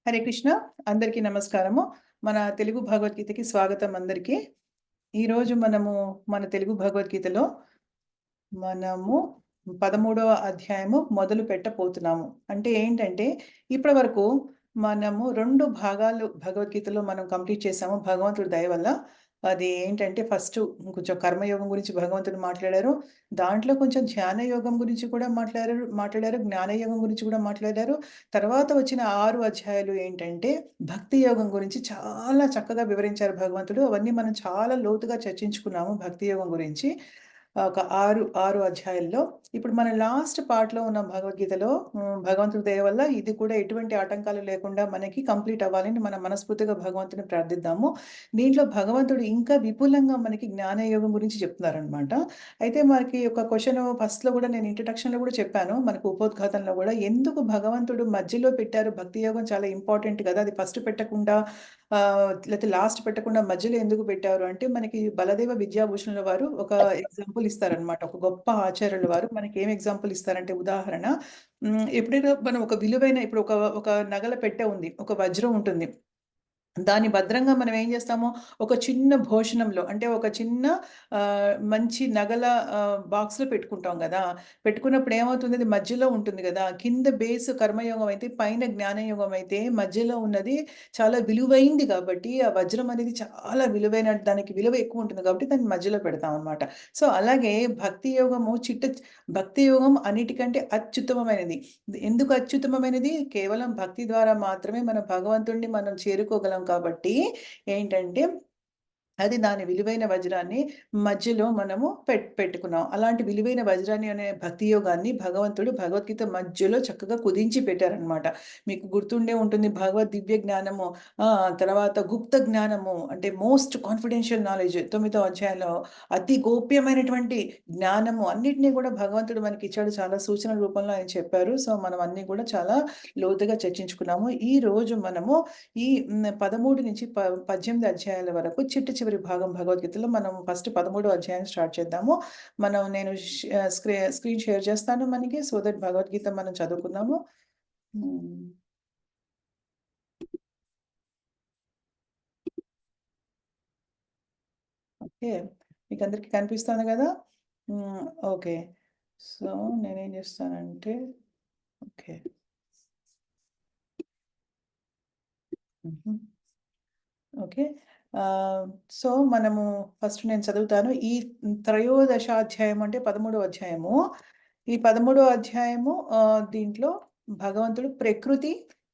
హరే కృష్ణ. అందరికీ నమస్కారము. మన తెలుగు భగవద్గీతకి స్వాగతం అందరికీ. ఈరోజు మన తెలుగు భగవద్గీతలో మనము 13వ అధ్యాయము మొదలు పెట్టబోతున్నాము. అంటే ఏంటంటే, ఇప్పటి వరకు మనము 2 భాగాలు భగవద్గీతలో మనం కంప్లీట్ చేసాము భగవంతుడి దయ వల్ల. అది ఏంటంటే ఫస్టు కొంచెం కర్మయోగం గురించి భగవంతుడు మాట్లాడారు. దాంట్లో కొంచెం ధ్యాన యోగం గురించి కూడా మాట్లాడారు. జ్ఞానయోగం గురించి కూడా మాట్లాడారు. తర్వాత వచ్చిన 6 అధ్యాయాలు ఏంటంటే, భక్తి యోగం గురించి చాలా చక్కగా వివరించారు భగవంతుడు. అవన్నీ మనం చాలా లోతుగా చర్చించుకున్నాము భక్తి యోగం గురించి. ఒక 6 అధ్యాయాల్లో. ఇప్పుడు మన లాస్ట్ పార్ట్‌లో ఉన్న భగవద్గీతలో భగవంతుడి దయ వల్ల ఇది కూడా ఎటువంటి ఆటంకాలు లేకుండా మనకి కంప్లీట్ అవ్వాలని మనం మనస్ఫూర్తిగా భగవంతుడిని ప్రార్థిద్దాము. దీంట్లో భగవంతుడు ఇంకా విపులంగా మనకి జ్ఞానయోగం గురించి చెప్తున్నారనమాట. అయితే మనకి ఒక క్వెషను ఫస్ట్‌లో గూడా నేను ఇంట్రడక్షన్‌లో గూడా చెప్పాను. మనకు ఉపోద్ఘాతంలో గూడా ఎందుకు భగవంతుడు మధ్యలో పెట్టారు? భక్తి యోగం చాలా ఇంపార్టెంట్ గదా! అది ఫస్ట్ పెట్టకుండా లేతే లాస్ట్ పెట్టకుండా మధ్యలో ఎందుకు పెట్టారు అంటే, మనకి బలదేవ విద్యాభూషణుల వారు ఒక ఎగ్జాంపుల్ ఇస్తారనమాట. ఒక గొప్ప ఆచార్యుల వారు మనకేం ఎగ్జాంపుల్ ఇస్తారంటే ఉదాహరణ, ఎప్పుడైనా మనం ఒక విలువైన ఇప్పుడు ఒక నగల పెట్టె ఉంది. ఒక వజ్రం ఉంటుంది. దాన్ని భద్రంగా మనం ఏం జేస్తాము, ఒక చిన్న భోషణంలో అంటే ఒక చిన్న మంచి నగల బాక్స్‌లో పెట్టుకుంటాం గదా! పెట్టుకున్నప్పుడు ఏమవుతుంది, అది మధ్యలో ఉంటుంది గదా! కింద బేస్ కర్మయోగం అయితే, పైన జ్ఞానయోగం అయితే, మధ్యలో ఉన్నది చాలా విలువైంది గాబట్టి, ఆ వజ్రం అనేది చాలా విలువైన దానికి విలువ ఎక్కువ ఉంటుంది గాబట్టి, దాన్ని మధ్యలో పెడతామనమాట. సో, అలాగే భక్తి యోగం అన్నిటికంటే అత్యుత్తమమైనది. ఎందుకు అత్యుత్తమమైనది? కేవలం భక్తి ద్వారా మాత్రమే మన భగవంతుడిని మనం చేరుకోగలం కాబట్టి ఏంటంటే, అది దాని విలువైన వజ్రాన్ని మధ్యలో మనము పెట్టుకున్నాం. అలాంటి విలువైన వజ్రాన్ని అనే భక్తి యోగాన్ని భగవంతుడు భగవద్గీత మధ్యలో చక్కగా కుదించి పెట్టారనమాట. మీకు గుర్తుండే ఉంటుంది దివ్య జ్ఞానము, తర్వాత గుప్త జ్ఞానము అంటే మోస్ట్ కాన్ఫిడెన్షియల్ నాలెడ్జ్ 9వ అధ్యాయంలో అతి గోప్యమైనటువంటి జ్ఞానము అన్నిటిని కూడా భగవంతుడు మనకిచ్చాడు. చాలా సూచనల రూపంలో ఆయన చెప్పారు. సో, మనం అన్నీ కూడా చాలా లోతుగా చర్చించుకున్నాము. ఈరోజు మనము ఈ 13-18 అధ్యాయాల వరకు చివరి భాగం భగవద్గీతలో మనం ఫస్ట్ 13వ అధ్యాయం స్టార్ట్ చేద్దాము. నేను స్క్రీన్ షేర్ చేస్తాను మనకి. సో దట్ భగవద్గీత మనం చదువుకుందాము. హ్మ్. ఓకే. మీకందరికి కనిపిస్తుంది గదా! హ్మ్. ఓకే. సో, నేనేం చేస్తానంటే ఓకే. హుహు. ఓకే. ఆహ్, సో, ఫస్ట్ నేను చదువుతాను. ఈ త్రయోదశాధ్యాయం అంటే 13వ అధ్యాయము. ఈ 13వ అధ్యాయము దీంట్లో భగవంతుడు ప్రకృతి,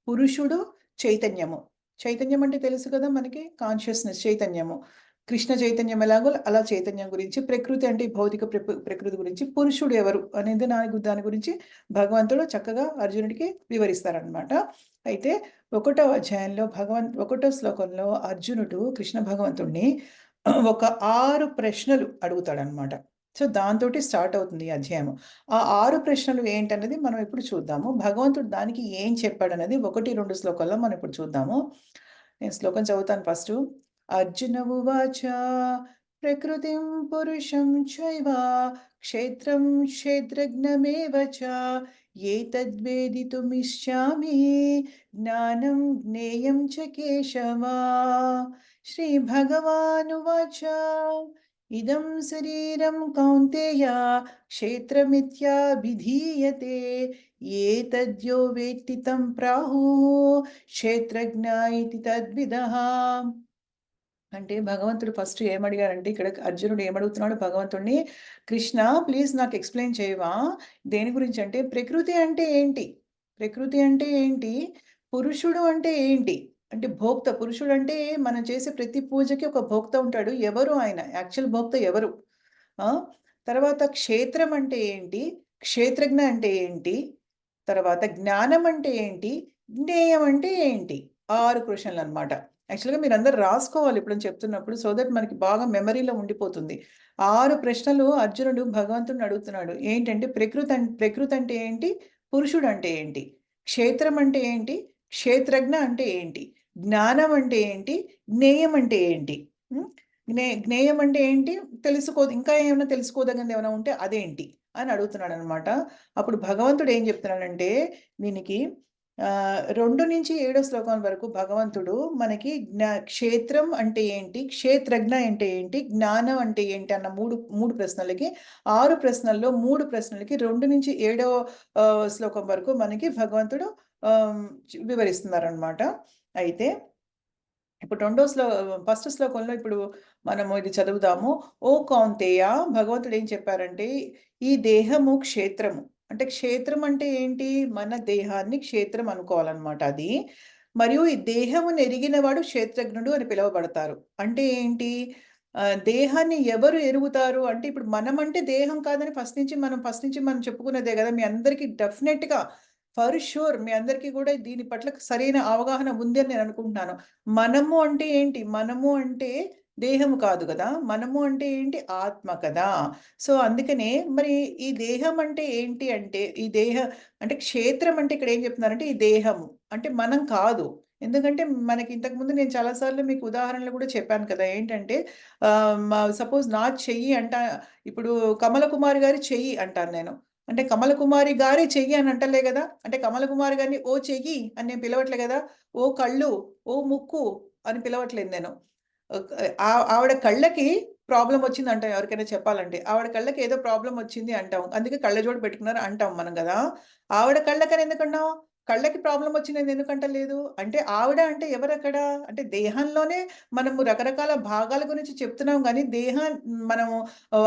పురుషుడు, చైతన్యము. చైతన్యం అంటే తెలుసు కదా మనకి కాన్షియస్‌నెస్ చైతన్యము. కృష్ణ చైతన్యం ఎలాగో అలా చైతన్యం గురించి, ప్రకృతి అంటే ఈ భౌతిక ప్రకృతి గురించి, పురుషుడు ఎవరు అనేది దాని గురించి భగవంతుడు చక్కగా అర్జునుడికి వివరిస్తారనమాట. అయితే ఒకటో శ్లోకంలో అర్జునుడు కృష్ణ భగవంతుడిని ఒక 6 ప్రశ్నలు అడుగుతాడనమాట. సో, దాంతోటి స్టార్ట్ అవుతుంది ఈ అధ్యాయము. ఆ 6 ప్రశ్నలు ఏంటన్నది మనం ఇప్పుడు చూద్దాము. భగవంతుడు దానికి ఏం చెప్పాడన్నది 1, 2 శ్లోకాల్లో మనం ఇప్పుడు చూద్దాము. నేను శ్లోకం చదువుతాను ఫస్టు. అర్జున ఉవాచ ప్రకృతిం పురుషం చైవ క్షేత్రం క్షేత్రజ్ఞమేవ చ ఏతద్వేదితుమిచ్చామి జ్ఞానం జ్ఞేయం చ కేశవ. శ్రీభగవానువాచ ఇదం శరీరం కౌంతేయ క్షేత్రమిత్యాభిధీయతే ఏతద్యో వేత్తి తం ప్రాహుః క్షేత్రజ్ఞ ఇతి తద్విదః. అంటే భగవంతుడు ఫస్ట్ ఏమడిగారంటే ఇక్కడ అర్జునుడు ఏమడుగుతున్నాడు భగవంతుడిని, "కృష్ణ ప్లీజ్ నాకు ఎక్స్‌ప్లెయిన్ చేయవా? దేని గురించంటే ప్రకృతి అంటే ఏంటి? ప్రకృతి అంటే ఏంటి? పురుషుడు అంటే ఏంటి?" అంటే భోక్త. పురుషుడంటే మనం చేసే ప్రతి పూజకి ఒక భోక్త ఉంటాడు. ఎవరు ఆయన? యాక్చువల్ భోక్త ఎవరు? ఆ! తర్వాత క్షేత్రం అంటే ఏంటి? క్షేత్రజ్ఞ అంటే ఏంటి? తర్వాత జ్ఞానం అంటే ఏంటి? జ్ఞేయం అంటే ఏంటి? 6 క్వెషన్‌లనమాట. యాక్చువల్‌గా మీరందరూ రాసుకోవాలి ఎప్పుడైనా చెప్తున్నప్పుడు. సో దట్ మనకి బాగా మెమరీలో ఉండిపోతుంది. 6 ప్రశ్నలు అర్జునుడు భగవంతుడిని అడుగుతున్నాడు. ఏంటంటే ప్రకృతి అంటే ఏంటి? పురుషుడు అంటే ఏంటి? క్షేత్రం అంటే ఏంటి? క్షేత్రజ్ఞ అంటే ఏంటి? జ్ఞానం అంటే ఏంటి? జ్ఞేయం అంటే ఏంటి? హ్మ్. జ్ఞేయం అంటే ఏంటి? ఇంకా ఏమైనా తెలుసుకోదగినది ఏమైనా ఉంటే అదేంటి? అని అడుగుతున్నాడనమాట. అప్పుడు భగవంతుడు ఏం చెప్తున్నాడంటే దీనికి 2-7 శ్లోకం వరకు భగవంతుడు మనకి క్షేత్రం అంటే ఏంటి, క్షేత్రజ్ఞ అంటే ఏంటి, జ్ఞానం అంటే ఏంటి అన్న మూడు ప్రశ్నలకి 6 ప్రశ్నల్లో 3 ప్రశ్నలకి 2-7 శ్లోకం వరకు మనకి భగవంతుడు వివరిస్తున్నారనమాట. అయితే ఇప్పుడు ఫస్ట్ శ్లోకంలో ఇప్పుడు మనము ఇది చదువుదాము. ఓ కౌంతేయ, భగవంతుడు ఏం చెప్పారంటే ఈ దేహము క్షేత్రము. అంటే క్షేత్రం అంటే ఏంటి? మన దేహాన్ని క్షేత్రం అనుకోవాలన్నమాట అది. మరియు ఈ దేహమును ఎరిగినవాడు క్షేత్రజ్ఞుడు అని పిలువబడతారు. అంటే ఏంటి? దేహాన్ని ఎవరు ఎరుగుతారు అంటే ఇప్పుడు మనమంటే దేహం కాదని ఫస్ట్ నుంచి మనం చెప్పుకున్నదే గదా! మీ అందరికీ డెఫినెట్‌గా ఫర్ ష్యూర్ మీ అందరికీ కూడా దీని పట్ల సరైన అవగాహన ఉంది అని నేను అనుకుంటున్నాను. మనము అంటే ఏంటి? మనము అంటే దేహము కాదు గదా! మనము అంటే ఏంటి? ఆత్మ కదా! సో, అందుకనే మరి ఈ దేహం అంటే ఏంటి అంటే, ఈ దేహ అంటే క్షేత్రం అంటే ఇక్కడ ఏం చెప్తున్నారంటే ఈ దేహము. అంటే మనం కాదు. ఎందుకంటే మనకి ఇంతకుముందు నేను చాలా సార్లు మీకు ఉదాహరణలు కూడా చెప్పాను కదా! ఏంటంటే సపోజ్ నా చెయ్యి ఇప్పుడు కమల కుమార్ గారి చెయ్యి అంటాను నేను. అంటే కమల కుమారి గారి చెయ్యి అని అంటలే గదా! అంటే కమల కుమారి గారిని ఓ చెయ్యి అని నేను పిలవట్లే గదా! ఓ కళ్ళు, ఓ ముక్కు అని పిలవట్లేదు నేను. ఒక్ ఆవిడ కళ్ళకి ప్రాబ్లమ్ వచ్చిందంటాం ఎవరికైనా చెప్పాలంటే. ఆవిడ కళ్ళకి ఏదో ప్రాబ్లమ్ వచ్చింది అంటాం. అందుకే కళ్ళజోడు పెట్టుకున్నారు అంటాం మనం గదా! ఆవిడ కళ్ళకని ఎందుకన్నాం? కళ్ళకి ప్రాబ్లమ్ వచ్చిందని ఎందుకంటలేదు? అంటే ఆవిడ అంటే ఎవరక్కడ? అంటే దేహంలోనే మనము రకరకాల భాగాల గురించి చెప్తున్నాం గానీ, మనము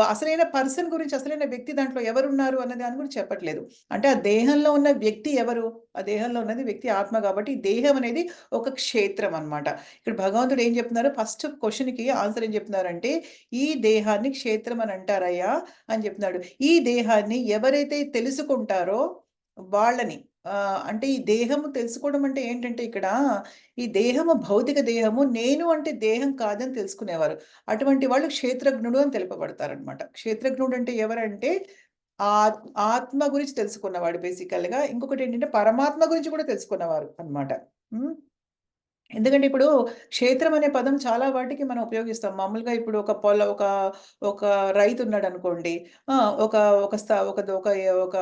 అసలైన పర్సన్ గురించి, అసలైన వ్యక్తి దాంట్లో ఎవరున్నారు అన్న దాని గురించి చెప్పట్లేదు. అంటే ఆ దేహంలో ఉన్న వ్యక్తి ఎవరు? ఆ దేహంలో ఉన్నది వ్యక్తి ఆత్మ గాబట్టి, దేహం అనేది ఒక క్షేత్రం అన్నమాట. ఇక్కడ భగవంతుడు ఏం చెప్తున్నారు? ఫస్ట్ క్వెషన్‌కి ఆన్సర్ ఏం చెప్తున్నారంటే, "ఈ దేహాన్ని క్షేత్రం అని అంటారయ్యా" అని చెప్తున్నాడు. ఈ దేహాన్ని ఎవరైతే తెలుసుకుంటారో వాళ్ళని అంటే ఈ దేహము తెలుసుకోవడం అంటే ఏంటంటే ఇక్కడ, ఈ దేహము భౌతిక దేహము, నేను అంటే దేహం కాదని తెలుసుకునేవారు. అటువంటి వాళ్ళు క్షేత్రజ్ఞుడు అని తెలుపబడతారనమాట. క్షేత్రజ్ఞుడు అంటే ఎవరంటే ఆత్మ గురించి తెలుసుకున్నవాడు బేసికల్‌గా. ఇంకొకటేంటంటే పరమాత్మ గురించి కూడా తెలుసుకున్నవారు అన్నమాట. హ్మ్. ఎందుకంటే ఇప్పుడు క్షేత్రం అనే పదం చాలా వాటికి మనం ఉపయోగిస్తాం. మామూలుగా ఇప్పుడు ఒక ఒక రైతున్నాడనుకోండి. ఆ! ఒక ఒక స్థ ఒక ద ఒక ఒక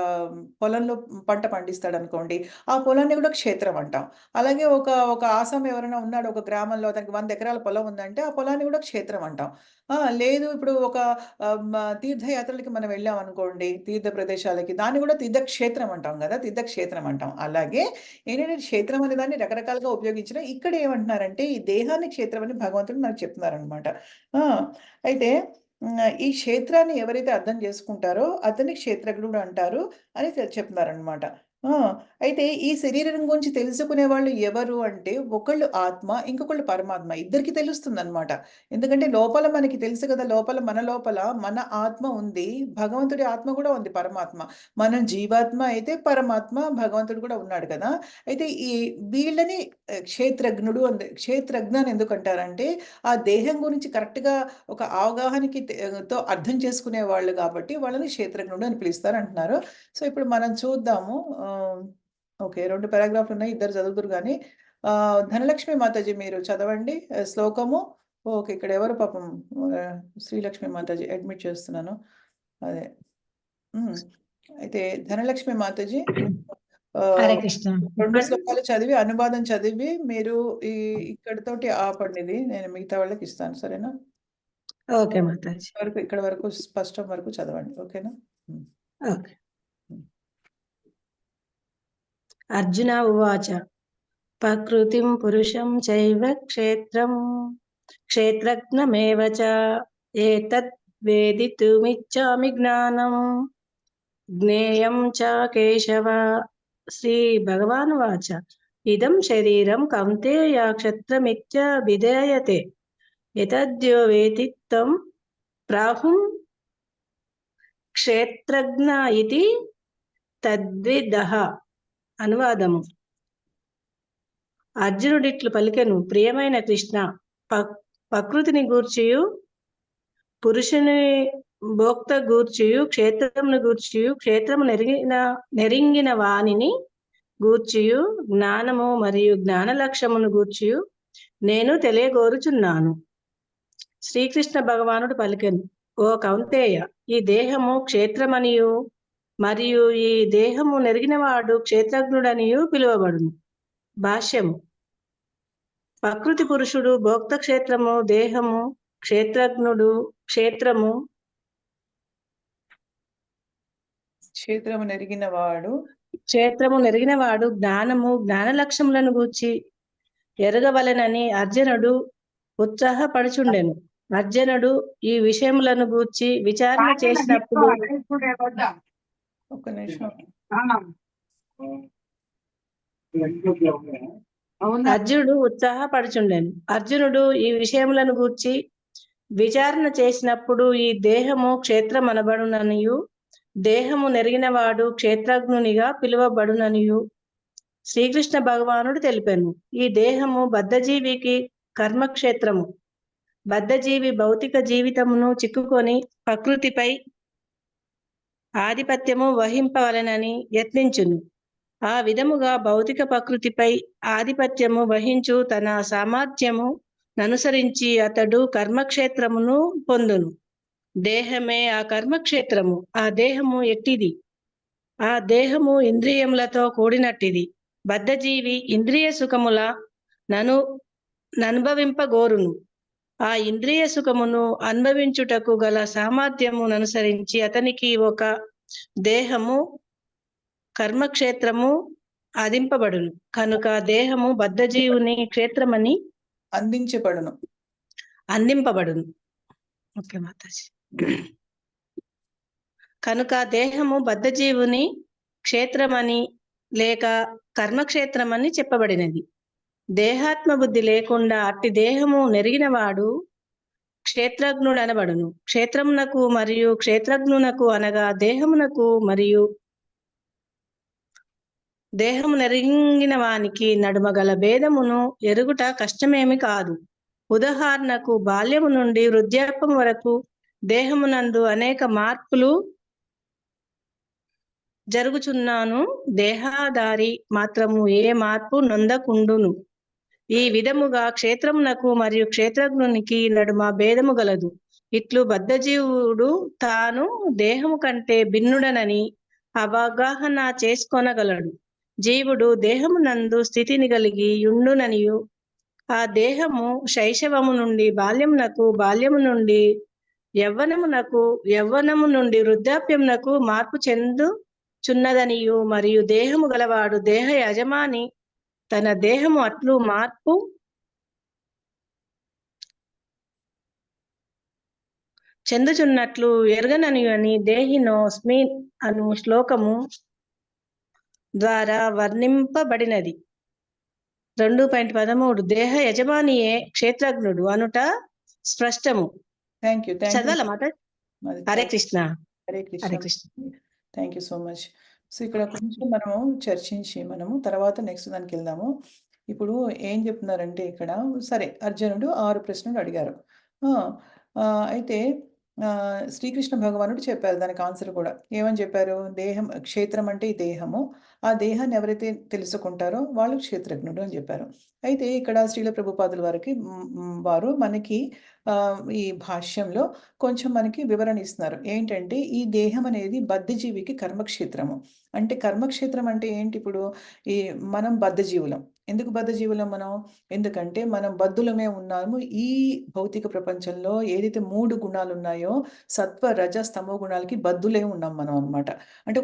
పొలంలో పంట పండిస్తాడనుకోండి. ఆ పొలాన్ని కూడా క్షేత్రం అంటాం. అలాగే ఒక ఆసామి ఎవరైనా ఉన్నాడు ఒక గ్రామంలో అతనికి 100 ఎకరాల పొలం ఉందంటే ఆ పొలాన్ని కూడా క్షేత్రం అంటాం. లేదు ఇప్పుడు ఒక తీర్థయాత్రలకి మనం వెళ్ళామనుకోండి, తీర్థ ప్రదేశాలకి దాన్ని కూడా తీర్థక్షేత్రం అంటాం గదా! తీర్థక్షేత్రం అంటాం. అలాగే ఏంటంటే క్షేత్రం అనే దాన్ని రకరకాలుగా ఉపయోగించిన ఇక్కడ ఏమంటున్నారంటే ఈ దేహాన్ని క్షేత్రం అని భగవంతుడు మనకు చెప్తున్నారనమాట. ఆ! అయితే ఈ క్షేత్రాన్ని ఎవరైతే అర్థం చేసుకుంటారో అతన్ని క్షేత్రజ్ఞుడు అంటారు అని చెప్తున్నారనమాట. ఆ! అయితే ఈ శరీరం గురించి తెలుసుకునే వాళ్ళు ఎవరు అంటే ఒకళ్ళు ఆత్మ, ఇంకొకళ్ళు పరమాత్మ. ఇద్దరికీ తెలుస్తుందనమాట. ఎందుకంటే లోపల మనకి తెలుసు కదా! మన లోపల మన ఆత్మ ఉంది. భగవంతుడి ఆత్మ కూడా ఉంది పరమాత్మ. మనం జీవాత్మ అయితే పరమాత్మ, భగవంతుడు కూడా ఉన్నాడు కదా! అయితే వీళ్ళని క్షేత్రజ్ఞ అని ఎందుకంటారంటే, ఆ దేహం గురించి కరెక్ట్‌గా ఒక తో అర్థం చేసుకునే వాళ్ళు కాబట్టి వాళ్ళని క్షేత్రజ్ఞుడు అని పిలుస్తారంటున్నారు. సో, ఇప్పుడు మనం చూద్దాము. ఓకే. 2 పారాగ్రాఫ్‌లున్నాయి. ఇద్దరు చదువుదురు గానీ, ధనలక్ష్మి మాతాజీ మీరు చదవండి శ్లోకము. ఓకే. ఇక్కడ ఎవరు పాపం ఆహ్, శ్రీలక్ష్మి మాతాజీ అడ్మిట్ చేస్తున్నాను. అదే. హ్మ్. అయితే ధనలక్ష్మి మాతాజీ హరే ఆహ్, కృష్ణ. 2 చెప్పండి. శ్లోకాలు చదివి, అనువాదం చదివి మీరు ఈ ఇక్కడితోటి ఆపండిది. నేను మిగతా వాళ్ళకిస్తాను. సరేనా? ఓకే మాతాజీ. ఇక్కడ వరకు స్పష్టం వరకు చదవండి. ఓకేనా? హ్మ్. ఓకే. హ్మ్. అర్జున ఉవాచ ప్రకృతిం పురుషం చైవ క్షేత్రజ్ఞమేవ చ ఏతత్ వేదితుమిచ్చామి జ్ఞానం జ్ఞేయం చ కేశవ. శ్రీ భగవానువాచ ఇదం శరీరం కౌంతేయ క్షత్రమిత్యభిధీయతే ఎతద్యో వేతి తం ప్రాహుం క్షేత్రజ్ఞ ఇతి తద్విదః. అనువాదము. అర్జునుడిట్లు పలికెను, ప్రియమైన కృష్ణ, ప్రకృతిని గూర్చియు పురుషుని భోక్త గూర్చియు క్షేత్రమును గూర్చియు క్షేత్రము నెరింగిన వానిని గూర్చియు జ్ఞానము మరియు జ్ఞాన లక్ష్యమును గూర్చియు నేను తెలియగోరుచున్నాను. శ్రీకృష్ణ భగవానుడు పలికెను, ఓ కౌంతేయ, ఈ దేహము క్షేత్రమనియు మరియు ఈ దేహము నెరిగినవాడు క్షేత్రజ్ఞుడనియు పిలువబడును. భాష్యము. ప్రకృతి పురుషుడు, భోక్త క్షేత్రము, దేహము, క్షేత్రజ్ఞుడు, క్షేత్రము, క్షేత్రము నెరిగిన వాడు క్షేత్రము నెరిగినవాడు జ్ఞానము, జ్ఞాన లక్ష్యములను గూర్చి ఎరగవలెనని అర్జునుడు ఉత్సాహపడుచుండెను. అర్జునుడు ఈ విషయములను గూర్చి విచారణ చేసినప్పుడు ఒక్క నిమిషం. అర్జునుడు ఉత్సాహపడుచుండెను. అర్జునుడు ఈ విషయములను గూర్చి విచారణ చేసినప్పుడు ఈ దేహము క్షేత్రమనబడుననియు, దేహము నెరిగినవాడు క్షేత్రజ్ఞునిగా పిలువబడుననియు శ్రీకృష్ణ భగవానుడు తెలిపాను. ఈ దేహము బద్ధజీవికి కర్మక్షేత్రము. బద్ధజీవి భౌతిక జీవితమును చిక్కుకొని ప్రకృతిపై ఆధిపత్యము వహింపవలెనని యత్నించును. ఆ విధముగా భౌతిక ప్రకృతిపై ఆధిపత్యము వహించు తన సామర్థ్యము ననుసరించి అతడు కర్మక్షేత్రమును పొందును. దేహమే ఆ కర్మక్షేత్రము. ఆ దేహము ఎట్టిది? ఆ దేహము ఇంద్రియములతో కూడినట్టిది. బద్ధజీవి ఇంద్రియ సుఖముల ననుభవింపగోరును. ఆ ఇంద్రియ సుఖమును అనుభవించుటకు గల సామర్థ్యమును అనుసరించి అతనికి ఒక దేహము కర్మక్షేత్రము ఆదింపబడును. కనుక దేహము బద్ధజీవుని క్షేత్రమని అందింపబడును. ఓకే మాతాజీ. కనుక దేహము బద్ధజీవుని క్షేత్రమని లేక కర్మక్షేత్రమని చెప్పబడినది. దేహాత్మ బుద్ధి లేకుండా అట్టి దేహము నెరిగినవాడు క్షేత్రజ్ఞుడనబడును. క్షేత్రమునకు మరియు క్షేత్రజ్ఞునకు అనగా దేహమునకు మరియు దేహము నెరిగిన వానికి నడుమ గల భేదమును ఎరుగుట కష్టమేమి కాదు. ఉదాహరణకు బాల్యము నుండి వృద్ధాప్యం వరకు దేహమునందు అనేక మార్పులు జరుగుచున్నాను. దేహధారి మాత్రము ఏ మార్పు నొందకుండును. ఈ విధముగా క్షేత్రమునకు మరియు క్షేత్రజ్ఞునికి నడుమ భేదము గలదు. ఇట్లు బద్ధజీవుడు తాను దేహము కంటే భిన్నుడనని అవగాహన చేసుకొనగలడు. జీవుడు దేహమునందు స్థితిని కలిగి యుండుననియు, ఆ దేహము శైశవము నుండి బాల్యమునకు, బాల్యము నుండి యవ్వనమునకు, యవ్వనము నుండి వృద్ధాప్యమునకు మార్పు చెందుచున్నదనియు, మరియు దేహము గలవాడు దేహ యజమాని తన దేహము అట్లు మార్పు చెందుచున్నట్లు ఎరగనని దేహినోస్మిన్ అను శ్లోకము ద్వారా వర్ణింపబడినది. 2.13 దేహ యజమానియే క్షేత్రజ్ఞుడు అనుట స్పష్టము. చదవాల మాట. Hare Krishna. Hare Krishna. Thank you so much. So ఇక్కడ కొంచెం మనము చర్చించి మనము తర్వాత నెక్స్ట్ దానికి వెళ్దాము. ఇప్పుడు ఏం చెప్తున్నారంటే ఇక్కడ సరే అర్జునుడు 6 ప్రశ్నలు అడిగారు. అయితే శ్రీకృష్ణ భగవానుడు చెప్పారు దానికి ఆన్సర్ కూడా. ఏమని చెప్పారు? దేహం క్షేత్రం అంటే ఈ దేహము. ఆ దేహాన్ని ఎవరైతే తెలుసుకుంటారో వాళ్ళు క్షేత్రజ్ఞుడు అని చెప్పారు. అయితే ఇక్కడ శ్రీల ప్రభుపాదుల వారు మనకి ఈ భాష్యంలో కొంచెం మనకి వివరణ ఇస్తున్నారు. ఏంటంటే ఈ దేహం అనేది బద్ధజీవికి కర్మక్షేత్రము. అంటే కర్మక్షేత్రం అంటే ఏంటి? ఇప్పుడు ఈ మనం బద్ధజీవులం. ఎందుకు బద్ధజీవులం మనం? ఎందుకంటే మనం బద్ధులమే ఉన్నాము. ఈ భౌతిక ప్రపంచంలో ఏదైతే 3 గుణాలు ఉన్నాయో సత్వ, రజ, స్తమో గుణాలకి బద్ధులే ఉన్నాం మనం అనమాట. అంటే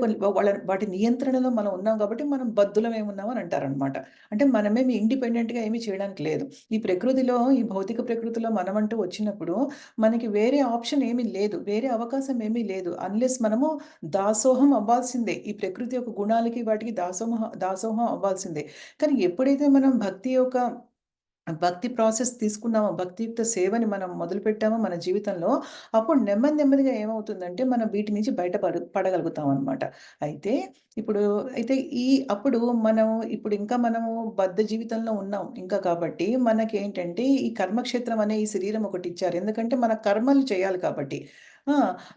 వాటి నియంత్రణలో మనం ఉన్నాం కాబట్టి మనం బద్ధులమే ఉన్నాం అని అంటారనమాట. అంటే మనమేమి ఇండిపెండెంట్గా ఏమీ చేయడానికి లేదు. ఈ ప్రకృతిలో, ఈ భౌతిక ప్రకృతిలో మనమంటూ వచ్చినప్పుడు మనకి వేరే ఆప్షన్ ఏమీ లేదు, వేరే అవకాశం ఏమీ లేదు. అన్లెస్ మనము దాసోహం అవ్వాల్సిందే. ఈ ప్రకృతి యొక్క గుణాలకి వాటికి దాసోహం అవ్వాల్సిందే. కానీ ఎప్పుడైతే మనం భక్తి ప్రాసెస్ తీసుకున్నామో, భక్తియుక్త సేవని మనం మొదలుపెట్టామో మన జీవితంలో, అప్పుడు నెమ్మదిగా ఏమవుతుందంటే మనం వీటి నుంచి పడగలుగుతాం అనమాట. అయితే అప్పుడు మనము బద్ధ జీవితంలో ఉన్నాం ఇంకా. కాబట్టి మనకేంటంటే ఈ కర్మక్షేత్రం అనే ఈ శరీరం ఒకటి ఇచ్చారు. ఎందుకంటే మన కర్మలు చేయాలి కాబట్టి.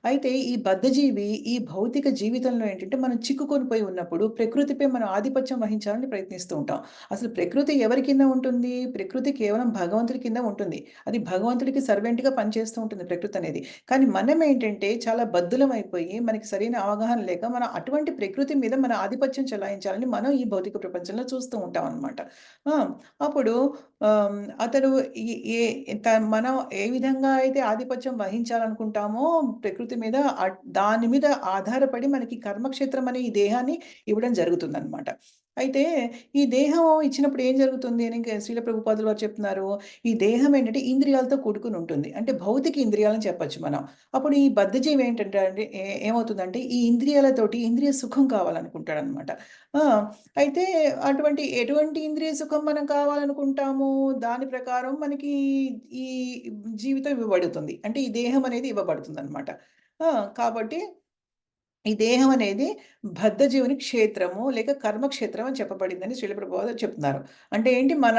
అయితే ఈ బద్ధజీవి ఈ భౌతిక జీవితంలో ఏంటంటే మనం చిక్కుకొని పోయి ఉన్నప్పుడు ప్రకృతిపై మనం ఆధిపత్యం వహించాలని ప్రయత్నిస్తూ ఉంటాం. అసలు ప్రకృతి ఎవరి కింద ఉంటుంది? ప్రకృతి కేవలం భగవంతుడి కింద ఉంటుంది. అది భగవంతుడికి సర్వెంట్‌గా పనిచేస్తూ ఉంటుంది ప్రకృతి అనేది. కానీ మనం ఏంటంటే చాలా బద్ధులమైపోయి మనకి సరైన అవగాహన లేక మనం అటువంటి ప్రకృతి మీద మన ఆధిపత్యం చెలాయించాలని మనం ఈ భౌతిక ప్రపంచంలో చూస్తూ ఉంటాం అన్నమాట. ఆ! అప్పుడు అతడు ఈ ఏ మనం ఏ విధంగా అయితే ఆధిపత్యం వహించాలనుకుంటామో ప్రకృతి మీద దాని మీద ఆధారపడి మనకి కర్మక్షేత్రం అనే ఈ దేహాన్ని ఇవ్వడం జరుగుతుందనమాట. అయితే ఈ దేహం ఇచ్చినప్పుడు ఏం జరుగుతుంది అని శ్రీల ప్రభుపాదుల వారు చెప్తున్నారు. ఈ దేహం ఏంటంటే ఇంద్రియాలతో కూడుకొని ఉంటుంది. అంటే భౌతిక ఇంద్రియాలని చెప్పొచ్చు మనం. అప్పుడు ఈ బద్ధజీవి ఏంటంటే అండి ఏమవుతుందంటే ఈ ఇంద్రియాలతోటి ఇంద్రియ సుఖం కావాలనుకుంటాడనమాట. ఆ! అయితే ఎటువంటి ఇంద్రియ సుఖం మనం కావాలనుకుంటామో, దాని ప్రకారం మనకి ఈ జీవితం ఇవ్వబడుతుంది. అంటే ఈ దేహం అనేది ఇవ్వబడుతుందనమాట. ఆ! కాబట్టి ఈ దేహం అనేది బద్ధజీవుని క్షేత్రము లేక కర్మక్షేత్రం అని చెప్పబడిందని శ్రీల ప్రభుపాదులు చెప్తున్నారు. అంటే ఏంటి మన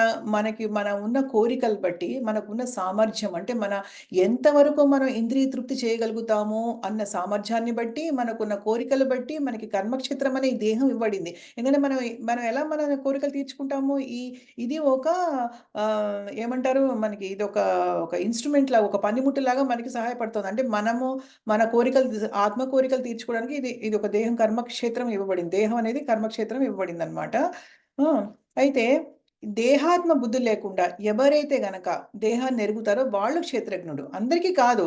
ఉన్న కోరికలు బట్టి, మనకున్న సామర్థ్యం అంటే మన ఎంతవరకు మనం ఇంద్రియ తృప్తి చేయగలుగుతాము అన్న సామర్థ్యాన్ని బట్టి, మనకున్న కోరికలు బట్టి మనకి కర్మక్షేత్రం అనే ఈ దేహం ఇవ్వబడింది. ఎందుకంటే మనం ఎలా మన కోరికలు తీర్చుకుంటాము? ఇది ఒక ఏమంటారు? మనకి ఒక ఇన్‌స్ట్రుమెంట్ లాగా, ఒక పనిముట్టులాగా మనకి సహాయపడుతుంది. అంటే మన ఆత్మ కోరికలు తీర్చుకోవడానికి ఇది ఒక దేహం కర్మక్షేత్రం ఇవ్వబడింది. దేహం అనేది కర్మక్షేత్రం ఇవ్వబడిందనమాట. ఆ! అయితే దేహాత్మ బుద్ధి లేకుండా ఎవరైతే గనక దేహాన్ని ఎరుగుతారో వాళ్ళు క్షేత్రజ్ఞుడు. అందరికీ కాదు.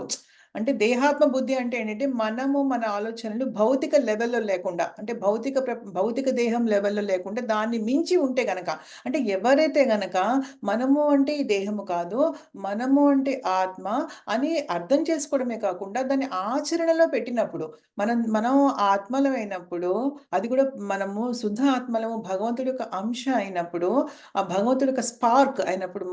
అంటే దేహాత్మ బుద్ధి అంటే ఏంటంటే మన ఆలోచనలు భౌతిక లెవెల్‌లో లేకుండా అంటే భౌతిక దేహం లెవెల్‌లో లేకుండా దాన్ని మించి ఉంటే గనక అంటే ఎవరైతే గనక మనము అంటే ఈ దేహము కాదు, మనము అంటే ఆత్మ అని అర్థం చేసుకోవడమే కాకుండా దాన్ని ఆచరణలో పెట్టినప్పుడు మనం ఆత్మలమైనప్పుడు అది కూడా మనము శుద్ధ ఆత్మలము భగవంతుడి యొక్క అంశ అయినప్పుడు ఆ భగవంతుడి యొక్క స్పార్క్ అయినప్పుడు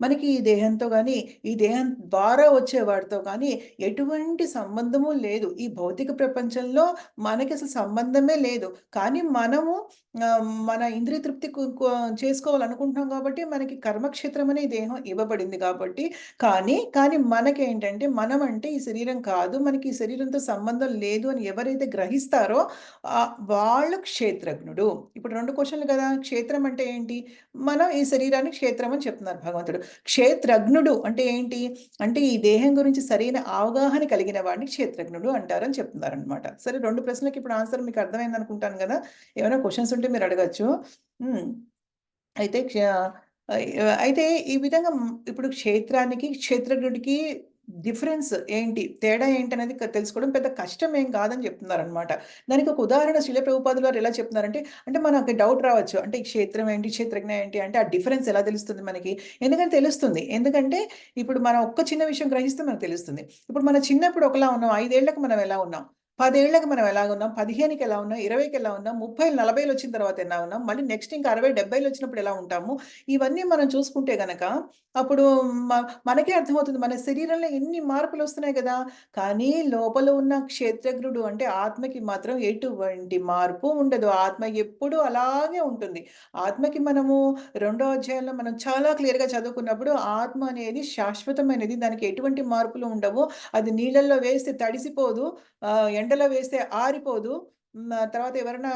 మనకి ఈ దేహంతో గాని ఈ దేహం ద్వారా వచ్చే వాడితో కానీ ఎటువంటి సంబంధము లేదు. ఈ భౌతిక ప్రపంచంలో మనకసలు సంబంధమే లేదు. కానీ మన ఇంద్రియ తృప్తి కు కు చేసుకోవాలనుకుంటున్నాం కాబట్టి మనకి కర్మక్షేత్రం అనే ఈ దేహం ఇవ్వబడింది కాబట్టి కానీ మనకేంటంటే మనమంటే ఈ శరీరం కాదు. మనకి ఈ శరీరంతో సంబంధం లేదు అని ఎవరైతే గ్రహిస్తారో వాళ్ళు క్షేత్రజ్ఞుడు. ఇప్పుడు 2 క్వెషన్‌లు కదా! క్షేత్రం అంటే ఏంటి? మనం ఈ శరీరాన్ని క్షేత్రం అని చెప్తున్నారు భగవంతుడు. క్షేత్రజ్ఞుడు అంటే ఏంటి? అంటే ఈ దేహం గురించి సరైన అవగాహన కలిగిన వాడిని క్షేత్రజ్ఞుడు అంటారని చెప్తున్నారనమాట. సరే 2 ప్రశ్నలకి ఇప్పుడు ఆన్సర్ మీకు అర్థమైందనుకుంటాను గదా! ఏమైనా క్వెషన్స్ ఉంటే మీరు అడగొచ్చు. హ్మ్. అయితే అయితే ఈ విధంగా ఇప్పుడు క్షేత్రానికి, క్షేత్రజ్ఞుడికి డిఫరెన్స్ ఏంటి? తేడా ఏంటనేది తెలుసుకోవడం పెద్ద కష్టం ఏం కాదని చెప్తున్నారనమాట. దానికి ఒక ఉదాహరణ శ్రీల ప్రభుపాదుల వారు ఎలా చెప్తున్నారంటే, అంటే మనకి డౌట్ రావచ్చు. అంటే ఈ క్షేత్రం ఏంటి? క్షేత్రజ్ఞ ఏంటి? అంటే ఆ డిఫరెన్స్ ఎలా తెలుస్తుంది మనకి? ఎందుకంటే తెలుస్తుంది. ఎందుకంటే ఇప్పుడు మనం ఒక్క చిన్న విషయం గ్రహిస్తే మనకు తెలుస్తుంది. ఇప్పుడు మన చిన్నప్పుడు ఒకలా ఉన్నాం. 5 ఏళ్ళకి మనం ఎలా ఉన్నాం? 10 ఏళ్ళకి మనం ఎలాగున్నాం? 15కి ఎలా ఉన్నాం? 20కి ఎలా ఉన్నాం? 30, 40 వచ్చిన తర్వాత ఎలా ఉన్నాం? మళ్ళీ నెక్స్ట్ ఇంకా 60, 70 వచ్చినప్పుడు ఎలా ఉంటాము? ఇవన్నీ మనం చూసుకుంటే గనక అప్పుడు మ మనకే అర్థమవుతుంది. మన శరీరంలో ఎన్ని మార్పులొస్తున్నాయి గదా! కానీ లోపల ఉన్న క్షేత్రజ్ఞుడు అంటే ఆత్మకి మాత్రం ఎటువంటి మార్పు ఉండదు. ఆత్మ ఎప్పుడూ అలాగే ఉంటుంది. ఆత్మకి రెండో అధ్యాయంలో మనం చాలా క్లియర్‌గా చదువుకున్నప్పుడు ఆత్మ అనేది శాశ్వతమైనది. దానికి ఎటువంటి మార్పులు ఉండవు. అది నీళ్ళల్లో వేస్తే తడిసిపోదు. ఎండలో వేస్తే ఆరిపోదు. తర్వాత ఎవరైనా